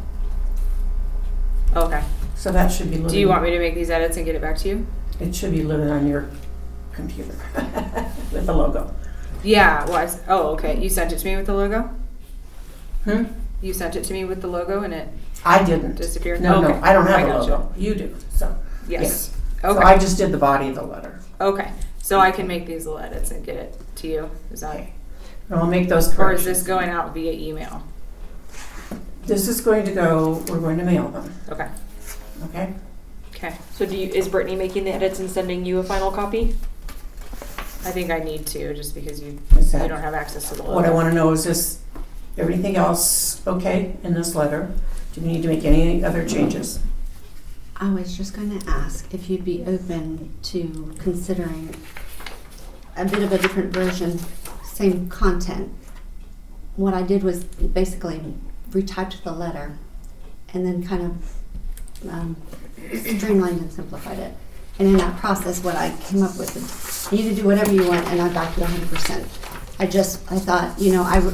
okay. so that should be living. Do you want me to make these edits and get it back to you? It should be living on your computer with the logo. Yeah, well, oh, okay. You sent it to me with the logo? Hmm? You sent it to me with the logo and it I didn't. disappeared? No, Okay. no, I don't have a gotcha. logo. You do, so. Yes. So Okay. I just did the body of the letter. Okay. So I can make these little edits and get it to you. Is that, Okay. And I'll make those or is corrections. this going out via email? This is going to go, we're going to mail them, Okay. okay? Okay. So is Brittany making the edits and sending you a final copy? I think I need to, just because you Is that- don't have access to the logo. What I want to know is this, everything else okay in this letter? Do we need to make any other changes? I was just going to ask if you'd be open to considering a bit of a different version, same content. What I did was basically retyped the letter and then kind of streamlined and simplified it. And in that process, what I came up with is, you can do whatever you want, and I back you 100%. I thought,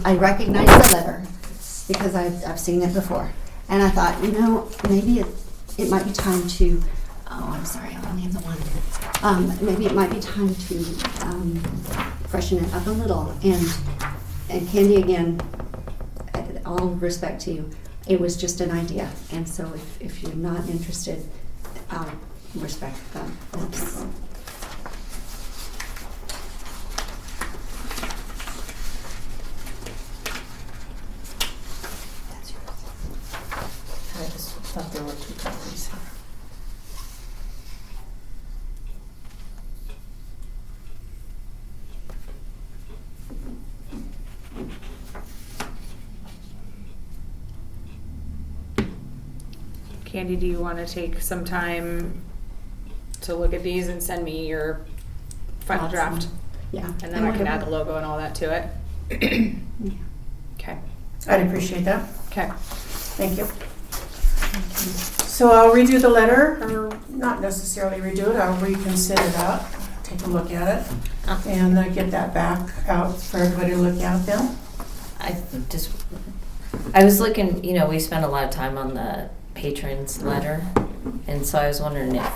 I recognize the letter because I've seen it before. And I thought, maybe it might be time to, oh, I'm sorry, I only have the one. Maybe it might be time to freshen it up a little. And Candy, again, all respect to you, it was just an idea. And so if you're not interested, I'll respect that. That's, that's yours. I just thought there were 2 copies here. Candy, do you want to take some time to look at these and send me your final draft? Yeah. And then I can add the logo and all that to it? Yeah. Okay. I'd appreciate that. Okay. Thank you. So I'll redo the letter, or not necessarily redo it, I'll reconsider that, take a look at it, and get that back out for everybody to look at then. I was looking, we spent a lot of time on the patrons letter, and so I was wondering if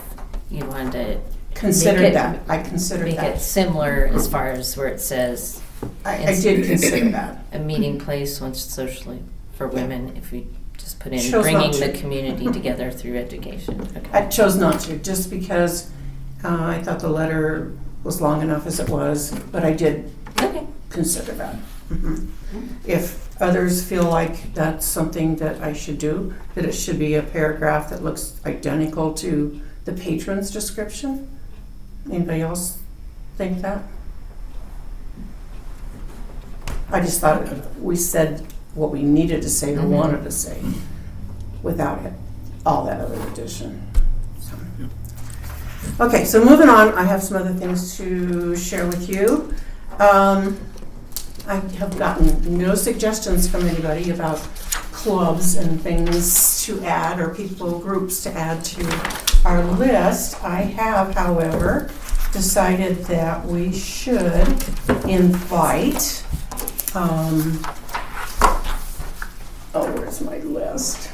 you wanted to Considered that, I considered make it that. similar as far as where it says I did consider that. a meeting place once socially for women, if we just put in Chose not bringing to. the community together through education. I Okay. chose not to, just because I thought the letter was long enough as it was, but I did Okay. consider that. Mhm. If others feel like that's something that I should do, that it should be a paragraph that looks identical to the patron's description. Anybody else think that? I just thought we said what we needed to say or wanted to say without it, all that other addition. So. Okay, so moving on, I have some other things to share with you. I have gotten no suggestions from anybody about clubs and things to add or people, groups to add to our list. I have, however, decided that we should invite, where's my list?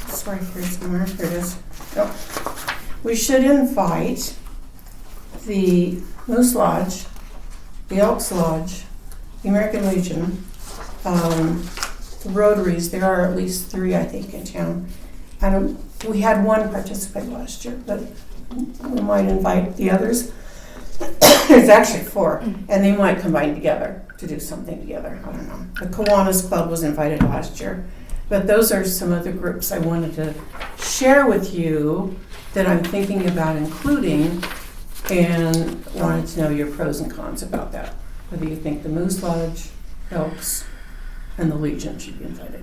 It's right here somewhere. Here it is. Oh. We should invite the Moose Lodge, the Elks Lodge, the American Legion, the Rotaries. There are at least 3, I think, in town. We had 1 participate last year, but we might invite the others. There's actually 4, and they might combine together to do something together. I don't know. The Kiwanis Club was invited last year, but those are some of the groups I wanted to share with you that I'm thinking about including, and wanted to know your pros and cons about that. Whether you think the Moose Lodge, Elks, and the Legion should be invited.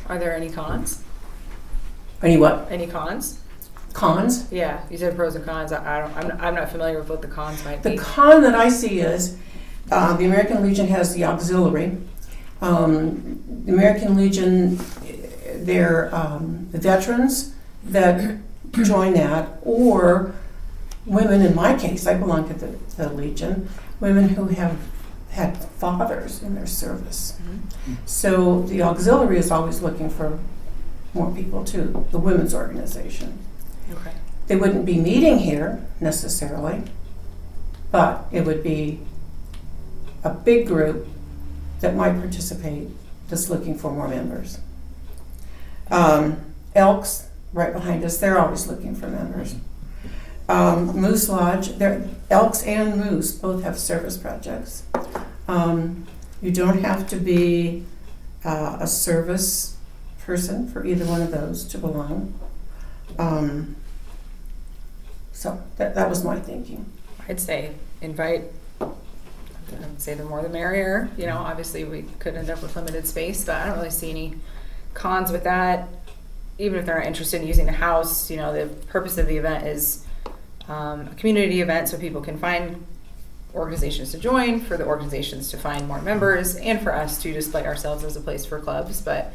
Are there any cons? Any what? Any cons? Cons? Yeah, you said pros and cons. I'm not familiar with what the cons might The be. con that I see is the American Legion has the auxiliary. The American Legion, they're the veterans that join that, or women, in my case, I belong to the Legion, women who have had fathers in their service. So the auxiliary is always looking for more people too, the women's organization. Okay. They wouldn't be meeting here necessarily, but it would be a big group that might participate that's looking for more members. Elks, right behind us, they're always looking for members. Moose Lodge, Elks and Moose both have service projects. You don't have to be a service person for either one of those to belong. So that was my thinking. I'd say invite. I would say the more the merrier. You know, obviously we could end up with limited space, but I don't really see any cons with that. Even if they're not interested in using the house, you know, the purpose of the event is a community event so people can find organizations to join, for the organizations to find more members, and for us to display ourselves as a place for clubs. But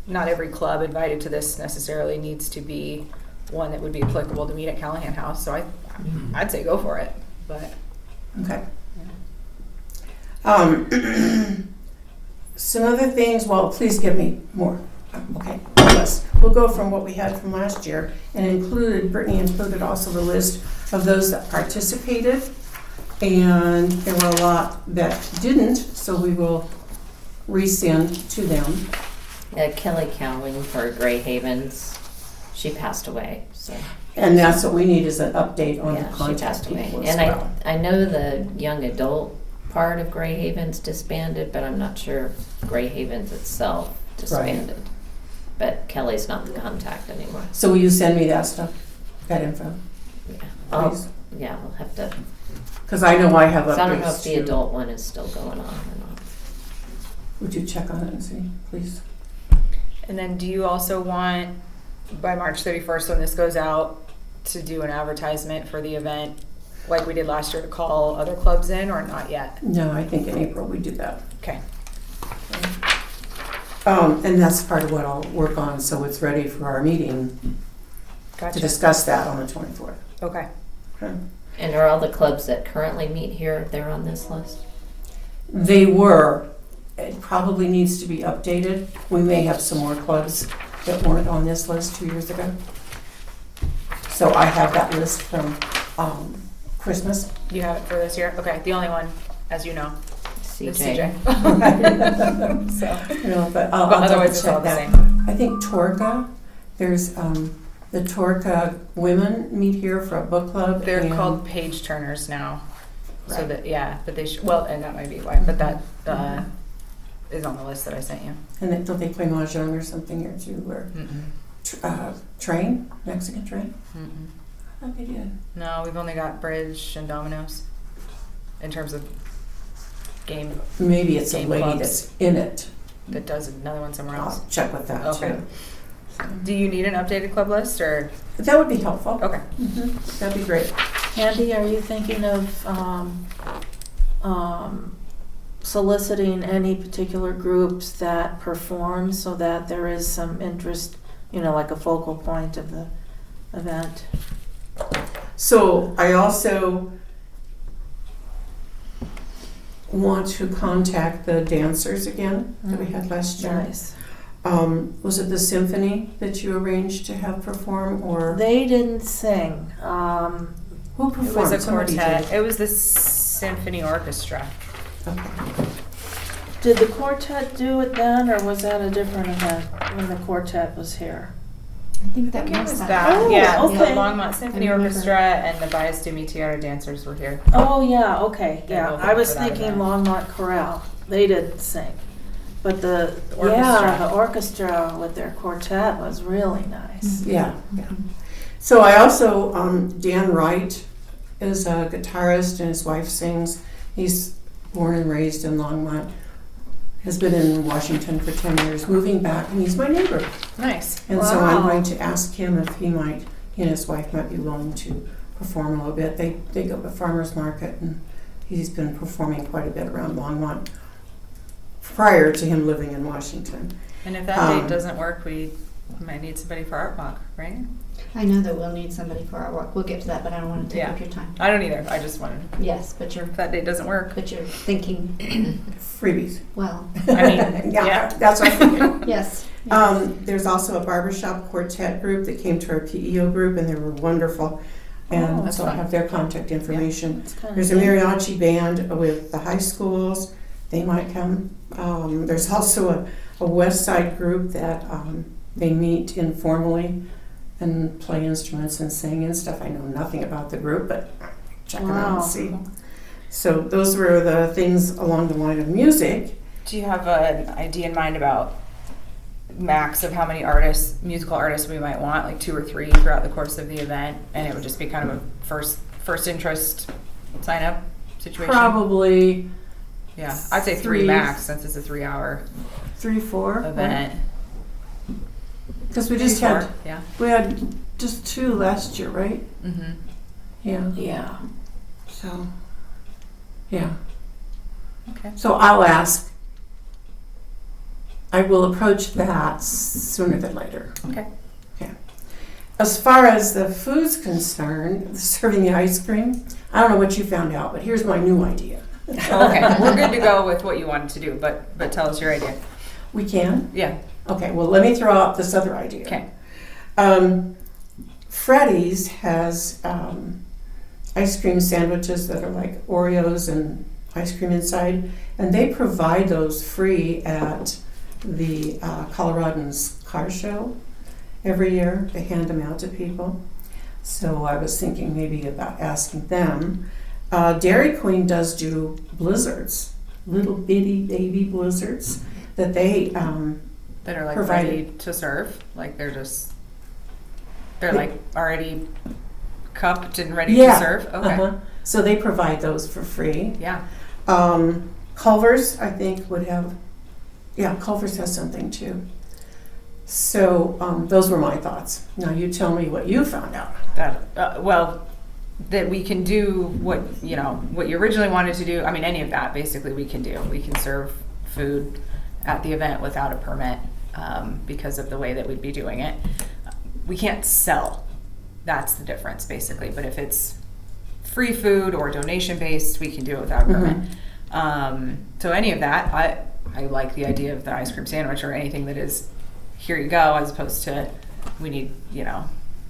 not every club invited to this necessarily needs to be one that would be applicable to meet at Callahan House. So I'd say go for it. But Okay. Some other things, well, please give me more. Okay, list. We'll go from what we had from last year, and Brittany included also the list of those that participated, and there were a lot that didn't, so we will resend to them. Kelly Cowling for Gray Havens, she passed away, so. And that's what we need, is an update on the Yeah, she contact passed away. people as And well. I know the young adult part of Gray Havens disbanded, but I'm not sure if Gray Havens itself disbanded. But Kelly's not the contact anymore. So will you send me that stuff, that info? Yeah, Please. yeah, we'll have to. Because I know I have updates So I don't know if the too. adult one is still going on or not. Would you check on it and see, please? and then do you also want by March 31st when this goes out to do an advertisement for the event like we did last year to call other clubs in, or not yet? No, I think in April we do that. Okay. And that's part of what I'll work on, so it's ready for our meeting to Gotcha. discuss that on the 24th. Okay. Okay. And are all the clubs that currently meet here, they're on this list? They were. It probably needs to be updated. We may have some more clubs that weren't on this list 2 years ago. So I have that list from Christmas. You have it for this year? Okay. The only one, as you know, is CJ. CJ. So, But but I'll otherwise it's all double the check same. that. I think Torca, there's the Torca women meet here for a book club. They're and called page turners now. So Right. that, yeah, but they should, well, and that might be why, but that, is on the list that I sent you. And then don't they play mahjong or something here too, or train, Mexican train? Mm-mm. I thought they did. No, we've only got bridge and dominoes in terms of game Maybe it's a Game lady clubs. that's in it. that does another one somewhere else. I'll check with that Okay. too. Do you need an updated club list or? But that would be helpful. Okay. That'd be great. Andy, are you thinking of soliciting any particular groups that perform so that there is some interest, like a focal point of the event? So I also want to contact the dancers again that we had last year. Nice. Was it the symphony that you arranged to have perform, or They didn't sing. who It performed? was a Somebody quartet. did. It was the symphony orchestra. Okay. Did the quartet do it then, or was that a different event when the quartet was here? I think that I think it was was that. that. Oh, Yeah, okay. the Longmont Symphony I remember. Orchestra and the Bias de Mi Tierra dancers were here. Oh, yeah, okay, They're yeah. both I was for that thinking event. Longmont Chorale. They didn't sing. But the orchestra. orchestra with their quartet was really nice. Yeah. So I also, Dan Wright is a guitarist and his wife sings. He's born and raised in Longmont. Has been in Washington for 10 years, moving back, and he's my neighbor. Nice. And so I'm Wow. going to ask him if he and his wife might be willing to perform a little bit. They go to farmer's market, and he's been performing quite a bit around Longmont prior to him living in Washington. And if that date doesn't work, we might need somebody for Art Walk, right? I know that we'll need somebody for our work. We'll get to that, but I don't want to take Yeah. up your time. I don't either. I just wanted, Yes, but you're if that date doesn't work. thinking Freebies. well. I mean, yeah. That's what I'm thinking. Yes. There's also a barbershop quartet group that came to our PEO group, and they were wonderful. And that's so I fun. have their contact information. It's kinda There's a neat. mariachi band with the high schools. They might come. There's also a West Side group that they meet informally and play instruments and sing and stuff. I know nothing about the group, but check them out Wow. and see. So those were the things along the line of music. Do you have an idea in mind about max of how many artists, musical artists we might want, like 2 or 3 throughout the course of the event? And it would just be kind of a first interest sign up situation? Probably Yeah, I'd say 3 3. max since it's a 3-hour 3, 4. event. Because we 3, just 4, had yeah. we had just 2 last year, right? Mm-hmm. Yeah. Yeah. So yeah. Okay. So I'll ask. I will approach that sooner than later. Okay. As far as the food's concerned, serving the ice cream, I don't know what you found out, but here's my new idea. Okay, we're good to go with what you wanted to do, but tell us your idea. We can? Yeah. Okay, well, let me throw out this other idea. Okay. Freddy's has ice cream sandwiches that are like Oreos and ice cream inside, and they provide those free at the Coloradans car show every year. They hand them out to people. So I was thinking maybe about asking them. Dairy Queen does do blizzards, little bitty baby blizzards that they That are like Provided. ready to serve, like they're like already cupped and ready to serve. Okay. Uh-huh. So they provide those for free. Yeah. Culver's, I think, would have, Culver's has something too. So those were my thoughts. Now you tell me what you found out. That we can do what you originally wanted to do. I mean, any of that basically we can do. We can serve food at the event without a permit because of the way that we'd be doing it. We can't sell. That's the difference basically. But if it's free food or donation based, we can do it without a permit. So any of that, I like the idea of the ice cream sandwich or anything that is here you go, as opposed to we need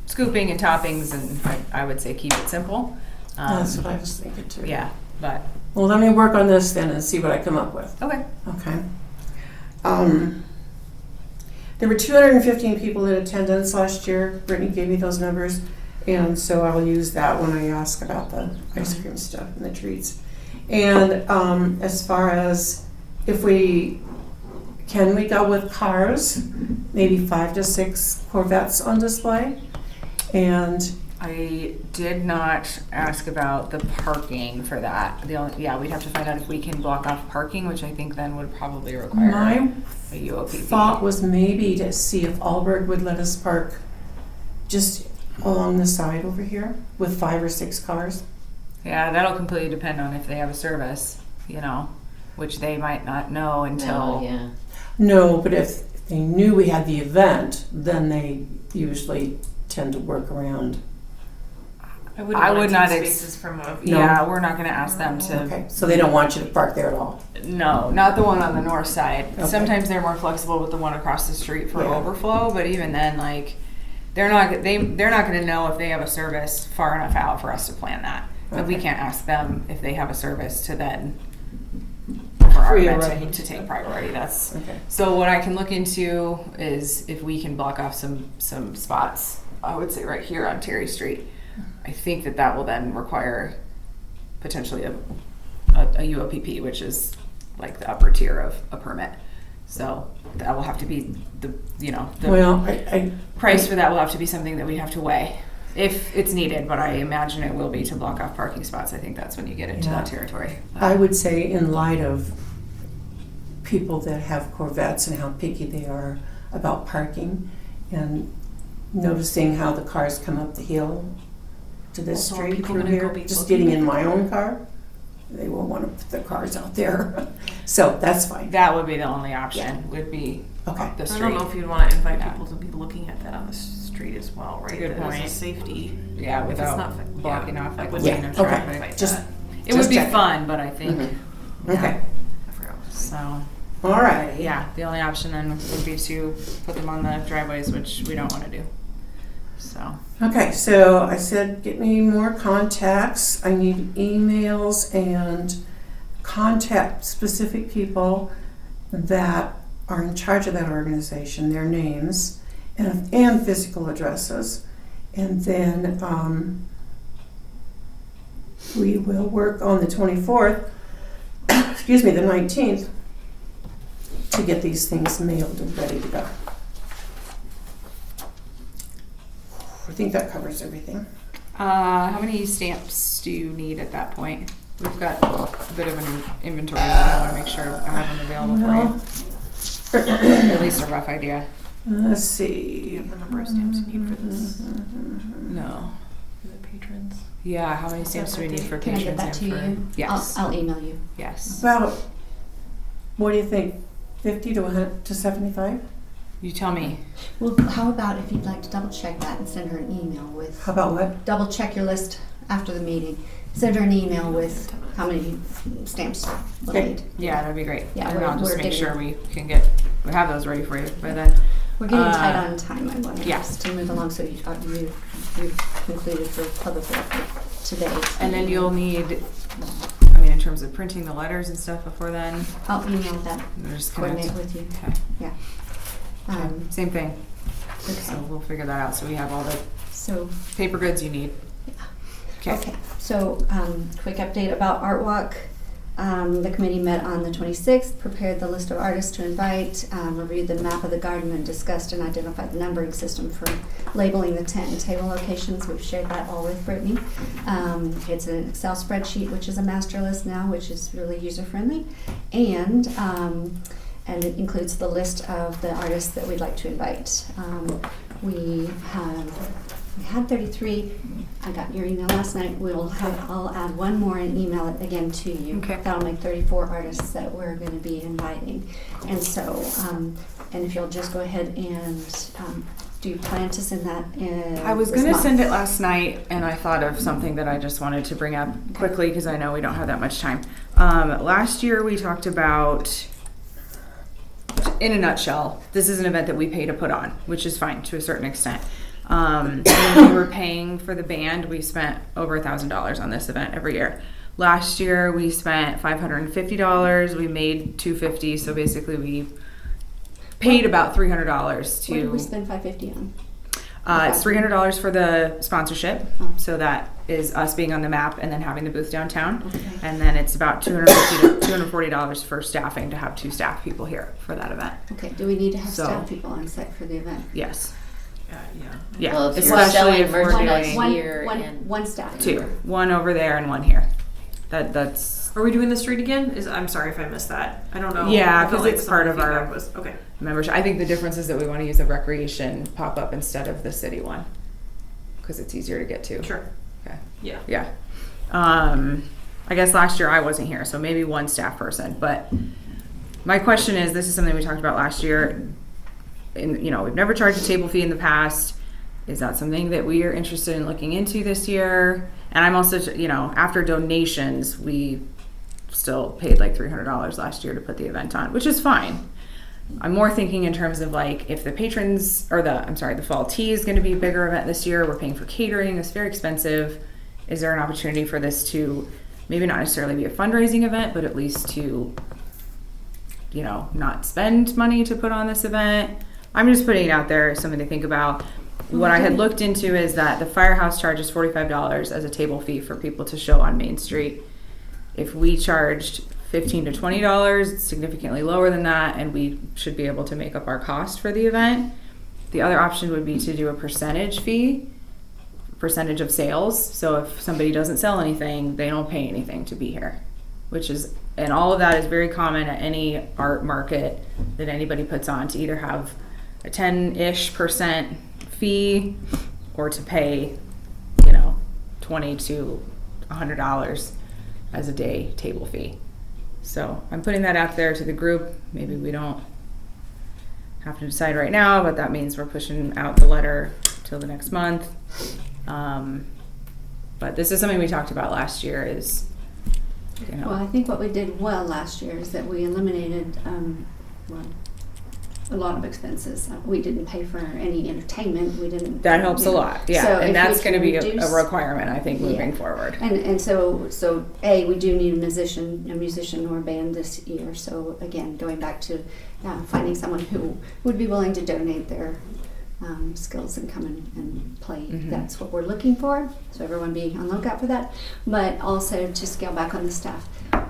scooping and toppings, and I would say keep it simple. That's what I was thinking too. Yeah, but Well, let me work on this then and see what I come up with. okay. Okay. There were 215 people in attendance last year. Brittany gave me those numbers. And so I'll use that when I ask about the ice cream stuff and the treats. And as far as if can we go with cars, maybe 5 to 6 Corvettes on display? And I did not ask about the parking for that. We'd have to find out if we can block off parking, which I think then would probably require my a UOPP. thought was maybe to see if Allberg would let us park just along the side over here with 5 or 6 cars. Yeah, that'll completely depend on if they have a service, which they might not know until. No, yeah. No, but if they knew we had the event, then they usually tend to work around. I wanna would take not spaces from a. No. Yeah, we're not going to ask them to. Okay, so they don't want you to park there at all. No, not the one on the north side. Okay. Sometimes they're more flexible with the one across the street for Yeah. overflow, but even then, they're not going to know if they have a service far enough out for us to plan that. But we Okay. can't ask them if they have a service to then for our event Prearrange. to take priority. That's Okay. so. What I can look into is if we can block off some spots. I would say right here on Terry Street. I think that will then require potentially a UOPP, which is like the upper tier of a permit. So that will have to be the Well, I price for that will have to be something that we have to weigh if it's needed. But I imagine it will be to block off parking spots. I think that's when you get into that territory. would say in light of people that have Corvettes and how picky they are about parking and noticing how the cars come up the hill to this Also, are street people through gonna here, go be just looking getting in at my the- own car, they will want to put their cars out there. So that's fine. That would be the only option. Would be Okay. up the I street. don't know if you'd want to invite Yeah. people to be looking at that on the street as well, right? a good That is point. a safety. Yeah, If it's without not- blocking yeah, off I like would the Yeah, lane of okay. traffic. Just It would just be checking. fun, but I think Mhm. Okay. I forgot. so. All right. Yeah, the only option then would be to put them on the driveways, which we don't want to do. So, Okay, so I said get me more contacts. I need emails and contact specific people that are in charge of that organization, their names, and physical addresses. And then we will work on the 24th, the 19th, to get these things mailed and ready to go. I think that covers everything. how many stamps do you need at that point? We've got a bit of an inventory, but I want to make sure I have them available for you. At least a rough idea. Let's Do you see. have the number of stamps you need for this, No. for the patrons? Yeah, how many stamps do we need for Can I patrons get that to and for? you? Yes. I'll email you. Yes. About, what do you think, 50 to 75? You tell me. Well, how about if you'd like to double check that and send her an email with, How about what? double check your list after the meeting. Send her an email with how many stamps we'll Okay. need. Yeah, that'd be great. Yeah, And we're- I'll just we're make getting- sure we have those ready for you by then. We're getting tight Uh, on time. I wanted yeah. us to move along, so you've concluded for public record today. And then you'll need, in terms of printing the letters and stuff before then, I'll email that, we're just gonna. coordinate with you. Okay. Yeah. Okay. Same thing. Okay. So we'll figure that out. So we have all the So, paper goods you need. okay. So, quick update about Art Walk. The committee met on the 26th, prepared the list of artists to invite, reviewed the map of the garden, and discussed and identified the numbering system for labeling the tent and table locations. We've shared that all with Brittany. It's an Excel spreadsheet, which is a master list now, which is really user-friendly. And it includes the list of the artists that we'd like to invite. We had 33. I got your email last night. I'll add one more and email it again to you. Okay. That'll make 34 artists that we're going to be inviting. And so, and if you'll just go ahead and, do you plan to send that in? I was this gonna month? send it last night, and I thought of something that I just wanted to bring up quickly because I know we don't have that much time. Last year we talked about, in a nutshell, this is an event that we pay to put on, which is fine to a certain extent. When we were paying for the band, we spent over $1,000 on this event every year. Last year we spent $550. We made $250, so basically we paid about $300 What did we to. spend $550 It's $300 for the sponsorship, so that is us being on the map and then having the booth downtown. Okay. And then it's about $250 to $240 for staffing to have 2 staff people here for that event. Okay, do we need to have So- staff people on site for the event? Yes. Yeah. Yeah. Well, if you're Especially selling if we're merchandise doing here and One staff. 2, 1 over there and 1 here. That's Are we doing the street again? I'm sorry if I missed that. I don't know. Yeah, I felt 'cause like it's some part of of the our- feedback was okay. membership. I think the difference is that we want to use the recreation pop-up instead of the city one because it's easier to get to. Sure. Okay. Yeah. Yeah. I guess last year I wasn't here, so maybe 1 staff person. But my question is, this is something we talked about last year. We've never charged a table fee in the past. Is that something that we are interested in looking into this year? And I'm also, after donations, we still paid like $300 last year to put the event on, which is fine. I'm more thinking in terms of like if the patrons or the fall tea is going to be a bigger event this year. We're paying for catering. It's very expensive. Is there an opportunity for this to maybe not necessarily be a fundraising event, but at least to, not spend money to put on this event? I'm just putting it out there as something to think about. What I had looked into is that the firehouse charges $45 as a table fee for people to show on Main Street. If we charged $15 to $20, it's significantly lower than that, and we should be able to make up our cost for the event. The other option would be to do a percentage fee, percentage of sales. So if somebody doesn't sell anything, they don't pay anything to be here, and all of that is very common at any art market that anybody puts on, to either have a 10-ish% fee or to pay, $20 to $100 as a day table fee. So I'm putting that out there to the group. Maybe we don't have to decide right now, but that means we're pushing out the letter till the next month. But this is something we talked about last year is, Well, I think what we did well last year is that we eliminated a lot of expenses. We didn't pay for any entertainment. We didn't. that helps a lot. Yeah. So if and we that's going to can be a reduce- requirement, I think, moving forward. And so we do need a musician or a band this year. So again, going back to finding someone who would be willing to donate their skills and come and play. Mhm. That's what we're looking for. So everyone be on the lookout for that. But also to scale back on the staff.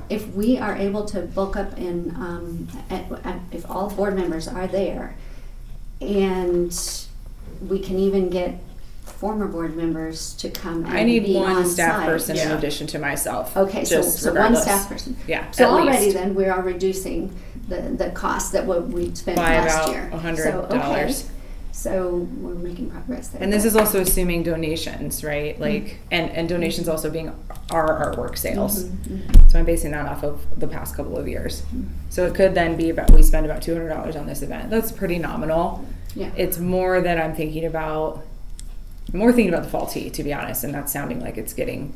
If we are able to bulk up if all board members are there, and we can even get former board members to come and I need be one on staff site. person in Yeah. addition to myself. Okay, so just one regardless. staff person. Yeah. So at already least. then we are reducing the cost that what we spent By last about year. $100. So we're making progress there. And this is also assuming donations, right? Like, and donations also being our artwork sales. Mhm. So I'm basing that off of the past couple of years. So it could then be we spend about $200 on this event. That's pretty nominal. Yeah. It's more that I'm thinking about the fall tea, to be honest, and that's sounding like it's going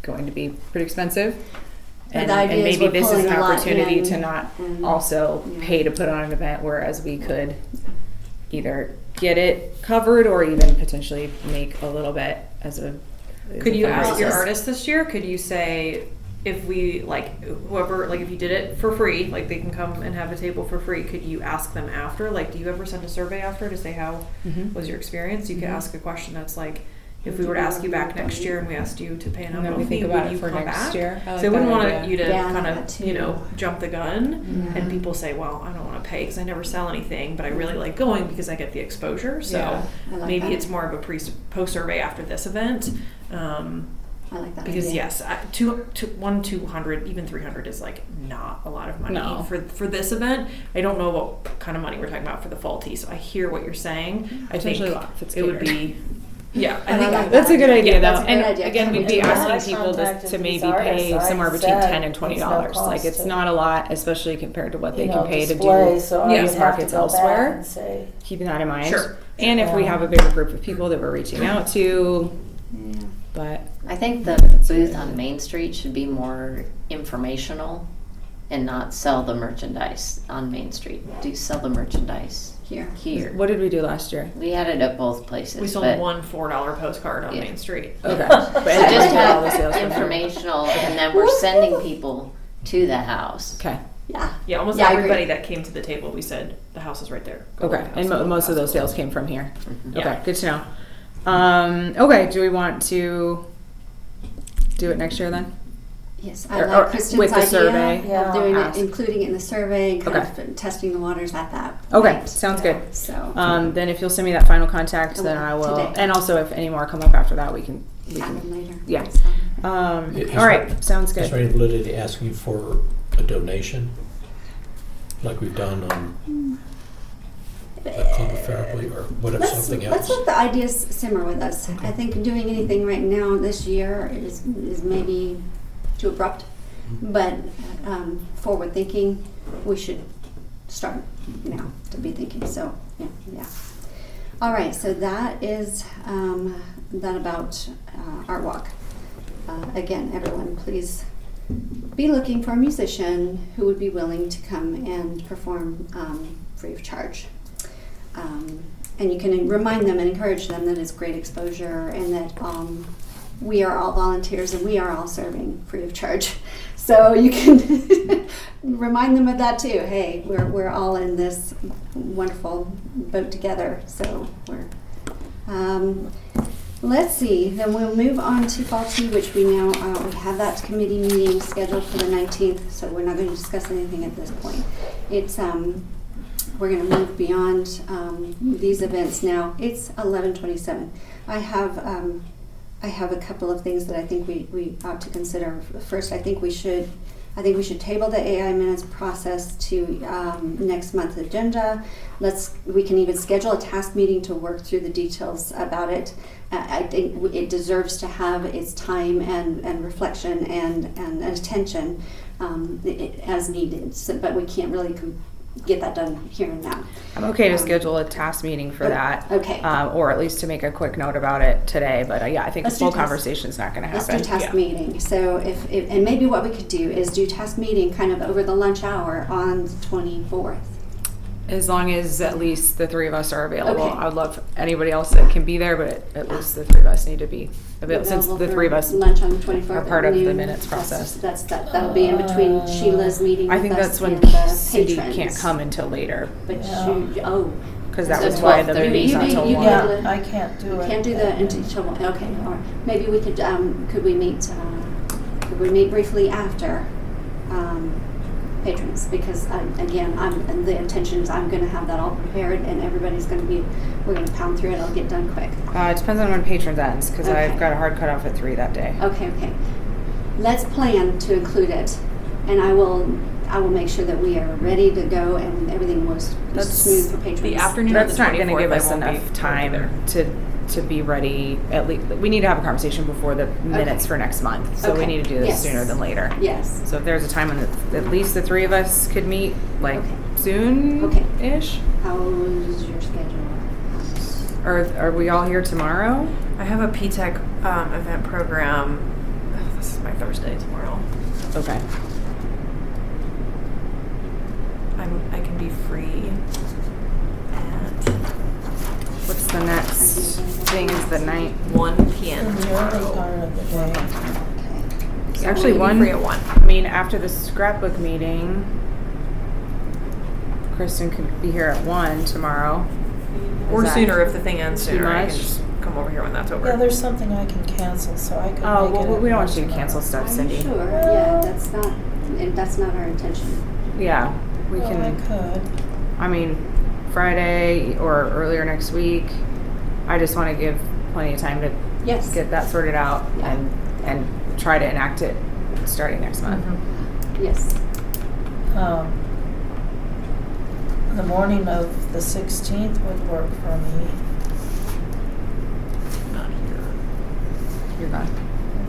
to be pretty expensive. But And, the idea and is maybe we're this is pulling an a lot opportunity in, to not and- also yeah. pay to put on an event, whereas we could either get it covered or even potentially make a little bit as a Could you as a ask your fundraiser. artist this year? Could you say if we if you did it for free, like they can come and have a table for free, could you ask them after? Like, do you ever send a survey after to say how Mhm. was your experience? You could Mhm. ask a question that's like, if we were to ask you back next year and we asked you to pay a And then nominal we think fee, about would it you for come next back? year. I like So I wouldn't that want idea. you to Yeah, kind that of, too. jump the gun Yeah. and people say, well, I don't want to pay because I never sell anything, but I really like going because I get the exposure. So Yeah. I like maybe that. it's more of a post survey after this event. I like that Because idea. yes, 200, even 300 is like not a lot of money No. for this event. I don't know what kind of money we're talking about for the fall tea, so I hear what you're saying. I think Potentially a lot if it's it would catered. be, yeah. I I think like That's a good idea, Yeah, though. that's a good And idea. again, we'd be Yeah. asking people to maybe pay somewhere between $10 and $20. Like, it's not a lot, especially compared to what they can pay to do these markets elsewhere. Keeping that in mind. Sure. And if we have a bigger group of people that we're reaching out to, Yeah. but I think the booth on Main Street should be more informational and not sell the merchandise on Main Street. Do sell the merchandise Here. here. what did we do last year? We had it at both places. We sold but one $4 postcard on Yeah. Main Street. Okay. So But just all the sales have from here. informational, and then we're sending people to the house. Okay. Yeah. Yeah, almost Yeah, I agree. everybody that came to the table, we said, the house is right there. Go to Okay, the house and go to the most of house, those go to sales the came house. from here. Mhm. Okay, Yeah. good to know. Okay, do we want to do it next year then? Yes, Or- I or like Kristen's with the idea survey? Yeah. of doing it, Ask. including it in the survey, kind Okay. of testing the waters at that. Okay, point. sounds good. So, Then if you'll send me that final contact, then Okay, I will, today. and also if any more come up after that, we can, add them later. yeah. That's fine. Is all right, there- sounds Is there good. any validity to asking for a donation, like we've done on Common Fairway or whatever, something Let's else? let the ideas simmer with us. I think doing anything right now this year is maybe too abrupt, but forward thinking, we should start now to be thinking. So yeah. All right, so that is that about Art Walk. Again, everyone, please be looking for a musician who would be willing to come and perform free of charge. And you can remind them and encourage them that it's great exposure and that we are all volunteers and we are all serving free of charge. So you can remind them of that too. Hey, we're all in this wonderful boat together. So we're let's see. Then we'll move on to Fall Tea, which we now we have that committee meeting scheduled for the 19th. So we're not going to discuss anything at this point. It's we're going to move beyond these events now. It's 11:27. I have a couple of things that I think we ought to consider. First, I think we should table the AI minutes process to next month's agenda. We can even schedule a task meeting to work through the details about it. I think it deserves to have its time and reflection and attention as needed. So, but we can't really get that done here and now. I'm okay to schedule a task meeting for that. Okay. Or at least to make a quick note about it today, but yeah, I think Let's the do full task- conversation's not gonna Let's do happen. task meeting. So and maybe what we could do is do task meeting kind of over the lunch hour on the 24th. As long as at least the three of us are available. Okay. I would love anybody else that can be there, but at least the three of us need to be available, since the for three of us lunch on the 24th are at part of the noon. minutes process. That'll be in between Sheila's meeting I with think us that's when and the Cindy patrons. can't come until later, But Yeah. because that So was why the 12:30. meeting's You not may- till you one. may- Yeah, I can't do You it. can't do the until okay. All right. Maybe we could we meet briefly after patrons, because the intention is I'm going to have that all prepared and everybody's going to be, we're going to pound through it. It'll get done quick. It depends on when patrons ends, because Okay. I've got a hard cutoff at 3 that day. Okay. Let's plan to include it, and I will make sure that we are ready to go and everything was That's smooth for patrons. the afternoon. That's of the not going to 24th, give I us won't be enough time there. to be ready. At least we need to have a conversation before the minutes for next month, so we Okay. need to do this Yes. sooner than later. Yes. So if there's a time when at least the three of us could meet, like Okay. soon-ish, How is your schedule? or are we all here tomorrow? I have a PTech event program. This is my Thursday tomorrow. Okay. I can be free. And What's the next thing? Is the night? 1 In p.m. the early tomorrow. part of the day. Okay. So Actually, I can one. be free at 1. I mean, after the scrapbook meeting, Kristen could be here at 1 tomorrow. Or Is that sooner if the thing ends too sooner. I can much? just come over here when that's over. Yeah, there's something I can cancel, so I could Oh, make it. well, we at don't want you to tomorrow. cancel stuff, Are you Cindy. sure? Yeah, that's not our intention. Yeah, we Well, I can. could. I mean, Friday or earlier next week. I just want to give plenty of time to Yes. get that sorted out Yeah. and try to enact it starting next month. Yes. The morning of the 16th would work for me. Not here. You're gone.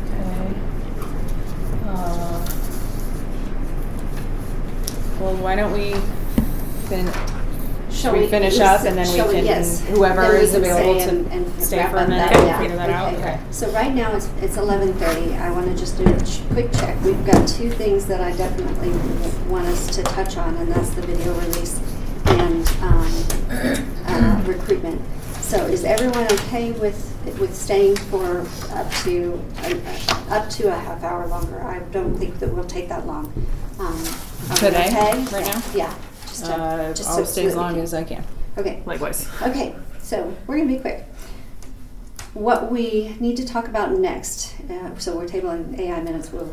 Okay. Well, why don't we Shall we finish up and then we shall can, yes. whoever Then we is can available say to and stay wrap for a up minute that, and yeah. figure that out? Okay. So right now it's 11:30. I want to just do a quick check. We've got two things that I definitely want us to touch on, and that's the video release and recruitment. So is everyone okay with staying for up to a half hour longer? I don't think that we'll take that long. Are we Today? okay? Right now? Yeah. Just I'll so stay as long as I can. Okay. Likewise. Okay, so we're gonna be quick. What we need to talk about next, so we're tabling AI minutes, we'll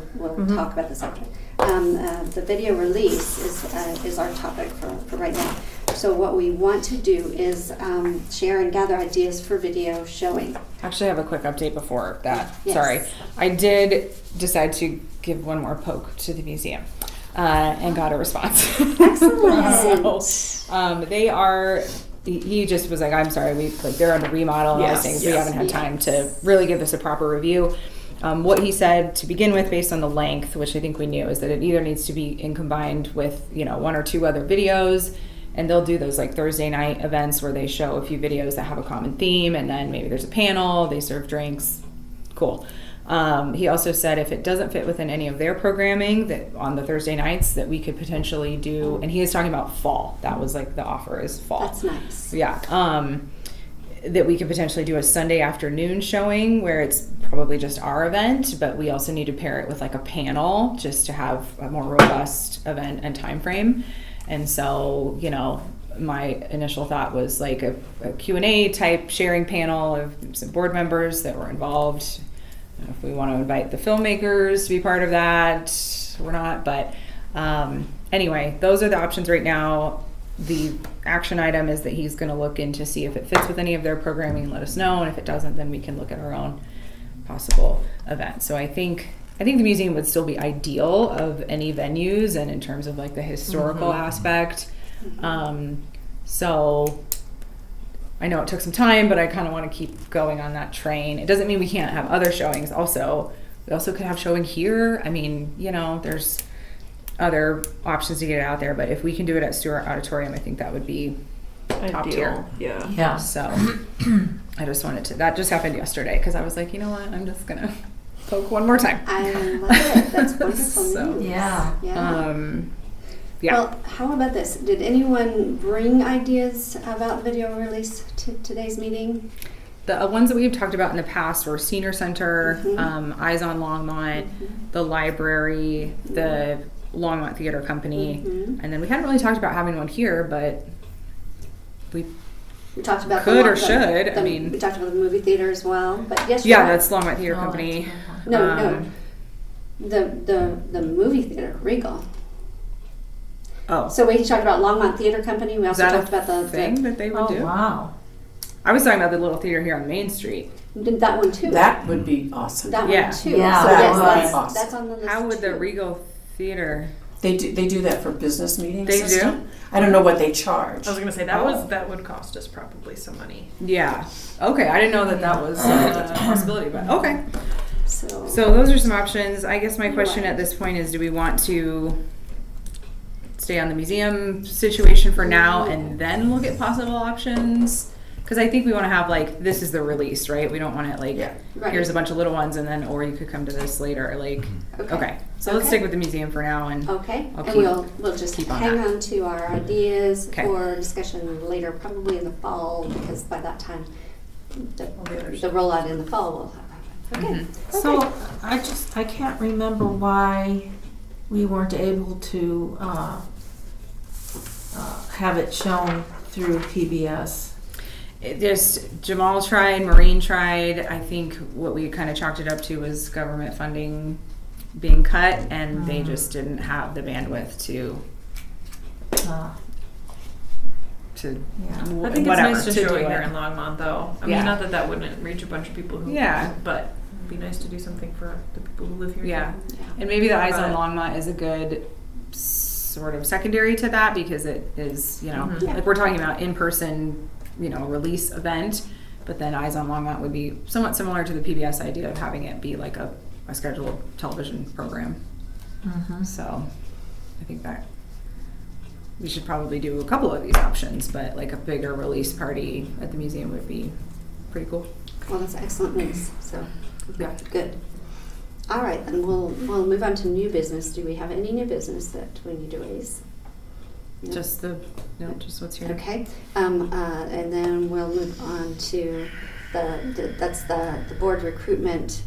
talk about the subject. The video release is our topic for right now. So what we want to do is share and gather ideas for video showing. Actually, I have a quick update before that. Yes. Sorry. I did decide to give one more poke to the museum and got a response. Excellent. So, they are, he just was like, I'm sorry, they're on a remodel and all these things. We haven't had time to really give this a proper review. What he said to begin with, based on the length, which I think we knew, is that it either needs to be combined with, one or two other videos. And they'll do those like Thursday night events where they show a few videos that have a common theme, and then maybe there's a panel, they serve drinks. Cool. He also said if it doesn't fit within any of their programming that on the Thursday nights that we could potentially do, and he is talking about fall. That was like the offer is fall. That's nice. Yeah. That we could potentially do a Sunday afternoon showing where it's probably just our event, but we also need to pair it with like a panel just to have a more robust event and time frame. And so, my initial thought was like a Q&A type sharing panel of some board members that were involved. I don't know if we want to invite the filmmakers to be part of that or not, but anyway, those are the options right now. The action item is that he's going to look in to see if it fits with any of their programming and let us know, and if it doesn't, then we can look at our own possible event. So I think the museum would still be ideal of any venues and in terms of like the historical aspect. So I know it took some time, but I kind of want to keep going on that train. It doesn't mean we can't have other showings also. We also could have showing here. I mean, there's other options to get it out there, but if we can do it at Stewart Auditorium, I think that would be top tier. Yeah. Yeah. So I just wanted to, that just happened yesterday because I was like, you know what, I'm just going to poke one more time. I love it. That's wonderful So, news. Yeah. Yeah. Well, how about this? Did anyone bring ideas about video release to today's meeting? The ones that we've talked about in the past were Senior Center, Eyes on Longmont, the library, the Longmont Theater Company, and then we hadn't really talked about having one here, but we talked about could or should. I mean, we talked about the movie theater as well, but yes, yeah, you're right. that's Longmont Theater Company. No, the movie theater, Regal. Oh, So we talked about Longmont Theater Company. We is also that talked a about the thing that they would Oh, do? wow. I was talking about the little theater here on Main Street. did that one too. That would be awesome. That Yeah. one too. Yeah, so that yes, would be that's, awesome. that's on the list. How would the too. Regal Theater? They do that for business meetings. They and do? stuff. I don't know what they charge. I was gonna say that would cost us probably some money. Yeah. Okay, I didn't know that was a possibility, but okay. So So those are some options. I guess my question at this point is, do we want to stay on the museum situation for now and then look at possible options? Because I think we want to have like, this is the release, right? We don't want it like, right. here's a bunch of little ones and then, or you could come to this later. Like, okay. So let's Okay. stick with the museum for now and Okay, I'll and keep- we'll just keep on hang that. on to our ideas Okay. for discussion later, probably in the fall, because by that time the rollout in the fall will happen. Okay. Mhm. So I can't remember why we weren't able to have it shown through PBS. It just, Jamal tried, Maureen tried. I think what we kind of chalked it up to was government funding being cut, and they just didn't have the bandwidth to Yeah. I think it's whatever, nice to to show do it here it. in Longmont, though. I Yeah. mean, not that wouldn't reach a bunch of people who. Yeah. But it'd be nice to do something for the people who live here. Yeah, too. and maybe the Eyes on But- Longmont is a good sort of secondary to that because it is, Mhm. Yeah. like we're talking about in-person, release event, but then Eyes on Longmont would be somewhat similar to the PBS idea of having it be like a scheduled television program. Mhm. So I think that we should probably do a couple of these options, but like a bigger release party at the museum would be pretty cool. Well, that's excellent news. So Yeah. good. All right, then we'll move on to new business. Do we have any new business that we need to raise? Yeah. Just just what's here. Okay, and then we'll move on to that's the board recruitment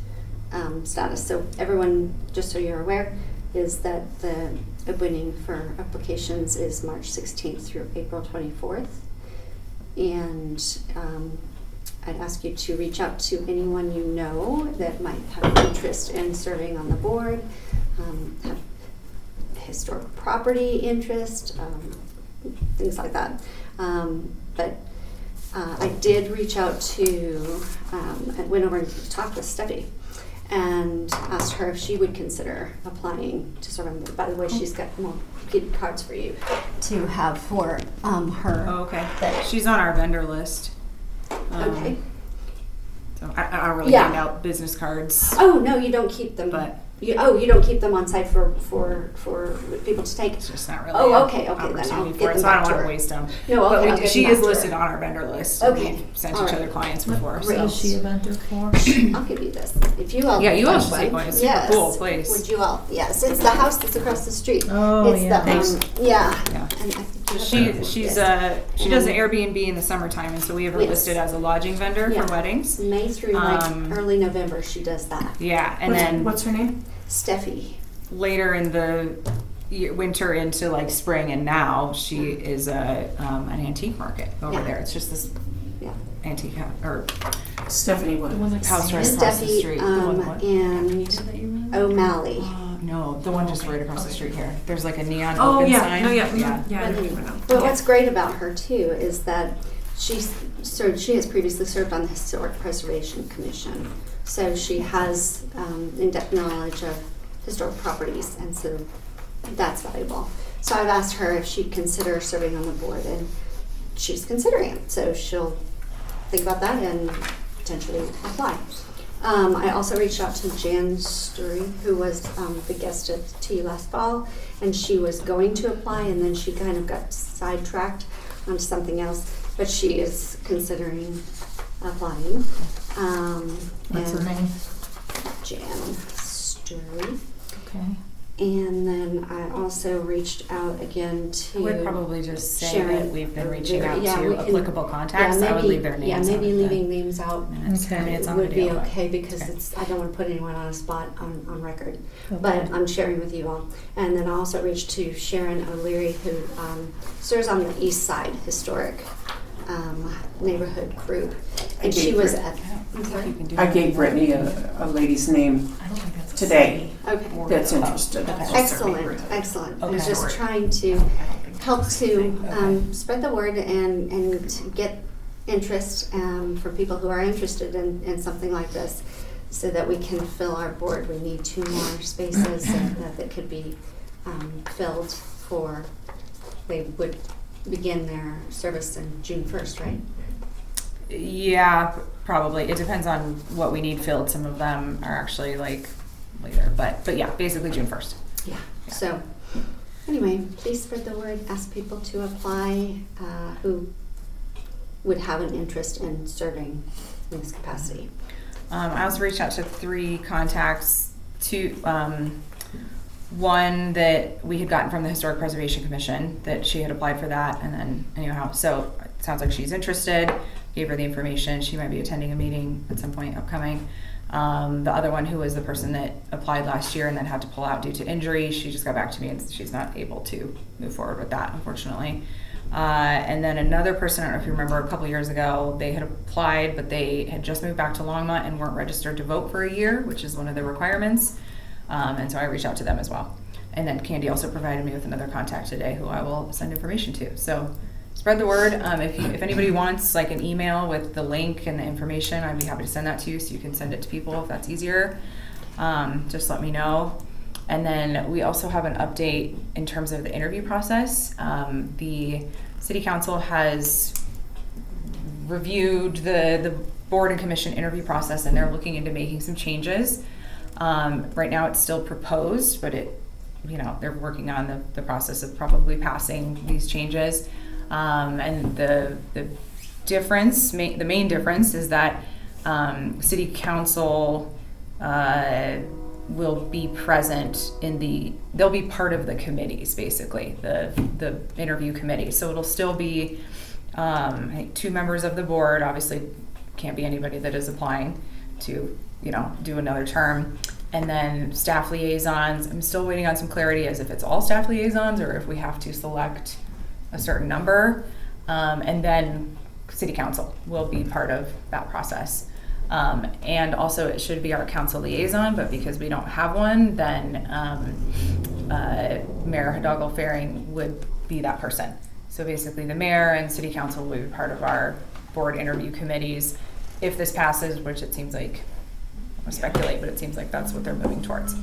status. So everyone, just so you're aware, is that the opening for applications is March 16th through April 24th. And I'd ask you to reach out to anyone you know that might have interest in serving on the board, have historic property interest, things like that. But I did reach out to, I went over and talked with Steffi and asked her if she would consider applying to serve on the board. By the way, she's got more gift cards for you to have for her. Oh, okay. That- She's on our vendor list. Okay. So I don't really Yeah. hand out business cards, Oh, no, you don't keep them. but You don't keep them on site for people to take? it's just not really. Oh, an okay, then I'll opportunity get for it, them so I back don't to want her. to waste them. No, okay, I'll But get she them is back to listed her. on our vendor list. Okay, We've sent all each right. other clients before. Great. So. Is she a vendor for? I'll give you this. If you all Yeah, you all want should take one. It's a super yes. cool place. Would you all? Yes, it's the house that's across the street. Oh, it's yeah. The, yeah. Yeah. And I think you have She that. she's Yes. she does an Airbnb in the summertime, and so we have her Yes. listed as a lodging vendor Yeah. for weddings. May through like early early November. She does that. Yeah, and then What's her name? Steffi. later in the winter into like spring and now she is an antique market over Yeah. there. It's just this Yeah. antique or Stephanie what? house right across the Steffi street. and O'Malley. No, the one just right across the street here. There's like a neon Oh open yeah, sign. no, yeah, yeah. yeah. I don't even know. But what's great about her too is that she has previously served on the Historic Preservation Commission, so she has in-depth knowledge of historic properties, and so that's valuable. So I've asked her if she'd consider serving on the board, and she's considering it. So she'll think about that and potentially apply. I also reached out to Jan Story, who was the guest at Tea last fall, and she was going to apply, and then she kind of got sidetracked onto something else, but she is considering applying. What's her and name? Jan Story. Okay. And then I also reached out again to I would probably just say Sharon that we've been reaching out yeah, to we can- applicable contacts. I would leave their names. Yeah, maybe on the leaving names out minutes. Okay. I mean, it's on would be video, but- okay because Okay. I don't want to put anyone on a spot on record. Okay. But I'm sharing with you all. And then I also reached to Sharon O'Leary, who serves on the East Side Historic neighborhood group. And she gave was her- at, I'm sorry? You can do I that. gave Brittany a lady's name I don't think that's a today Okay. that's interested. Excellent, excellent. I was Okay. just trying to I don't think help that's to okay. spread the word and to get interest for people who are interested in something like this, so that we can fill our board. We need 2 more spaces that could be filled for, they would begin their service in June 1st, right? Yeah, probably. It depends on what we need filled. Some of them are actually like later, but yeah, basically June 1st. Yeah. So anyway, please spread the word. Ask people to apply who would have an interest in serving in this capacity. I also reached out to 3 contacts. One that we had gotten from the Historic Preservation Commission, that she had applied for that, and then anyhow, so it sounds like she's interested. Gave her the information. She might be attending a meeting at some point upcoming. The other one, who was the person that applied last year and then had to pull out due to injury, she just got back to me and she's not able to move forward with that, unfortunately. And then another person, I don't know if you remember, a couple years ago, they had applied, but they had just moved back to Longmont and weren't registered to vote for a year, which is one of the requirements. And so I reached out to them as well. And then Candy also provided me with another contact today who I will send information to. So spread the word. If anybody wants like an email with the link and the information, I'd be happy to send that to you so you can send it to people if that's easier. Just let me know. And then we also have an update in terms of the interview process. The City Council has reviewed the board and commission interview process, and they're looking into making some changes. Right now it's still proposed, but they're working on the process of probably passing these changes. And the difference, the main difference is that City Council will be present they'll be part of the committees, basically, the interview committee. So it'll still be, I think 2 members of the board, obviously can't be anybody that is applying to, do another term. And then staff liaisons. I'm still waiting on some clarity as if it's all staff liaisons or if we have to select a certain number. And then city council will be part of that process. And also it should be our council liaison, but because we don't have one, then Mayor Hidalgo-Faring would be that person. So basically the mayor and city council will be part of our board interview committees. If this passes, which it seems like, I speculate, but it seems like that's what they're moving towards.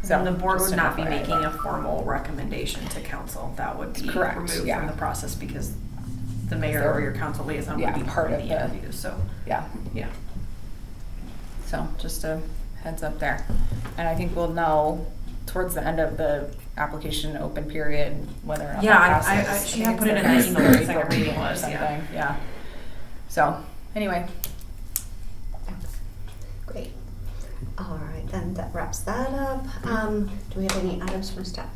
So the board just would an not be FYI. making a formal recommendation to council. That would be Correct, removed yeah. from the process because the mayor or your council liaison would be part of the interview. So Yeah. yeah. So just a heads up there. And I think we'll know towards the end of the application open period whether or not Yeah, that passes. she I had think put it it's in the the email, next the second April reading or was, yeah. something. Yeah. So anyway, Great. All right, then that wraps that up. Do we have any items from staff?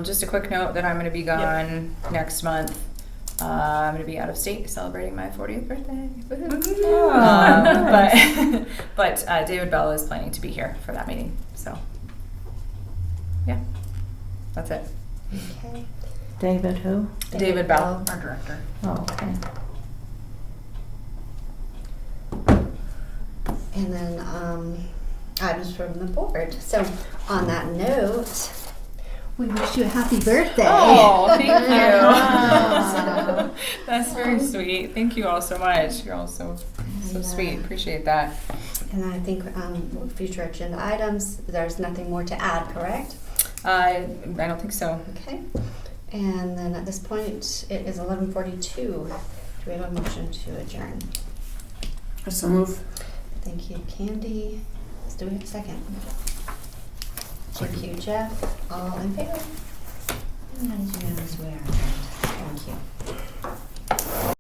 just a quick note that I'm going to be gone next month. I'm going to be out of state celebrating my 40th birthday. But David Bell is planning to be here for that meeting. So, yeah, that's it. Okay. David who? David Bell. Our director. Oh, okay. And then items from the board. So on that note, we wish you a happy birthday. Oh, thank you. Wow. That's very sweet. Thank you all so much. You're all so sweet. Appreciate that. And I think future agenda items, there's nothing more to add, correct? I don't think so. Okay. And then at this point, it is 11:42. Do we have a motion to adjourn? So move. Thank you, Candy. Do we have a second? Second. Thank you, Jeff. All in favor? And that is unanimous, we are.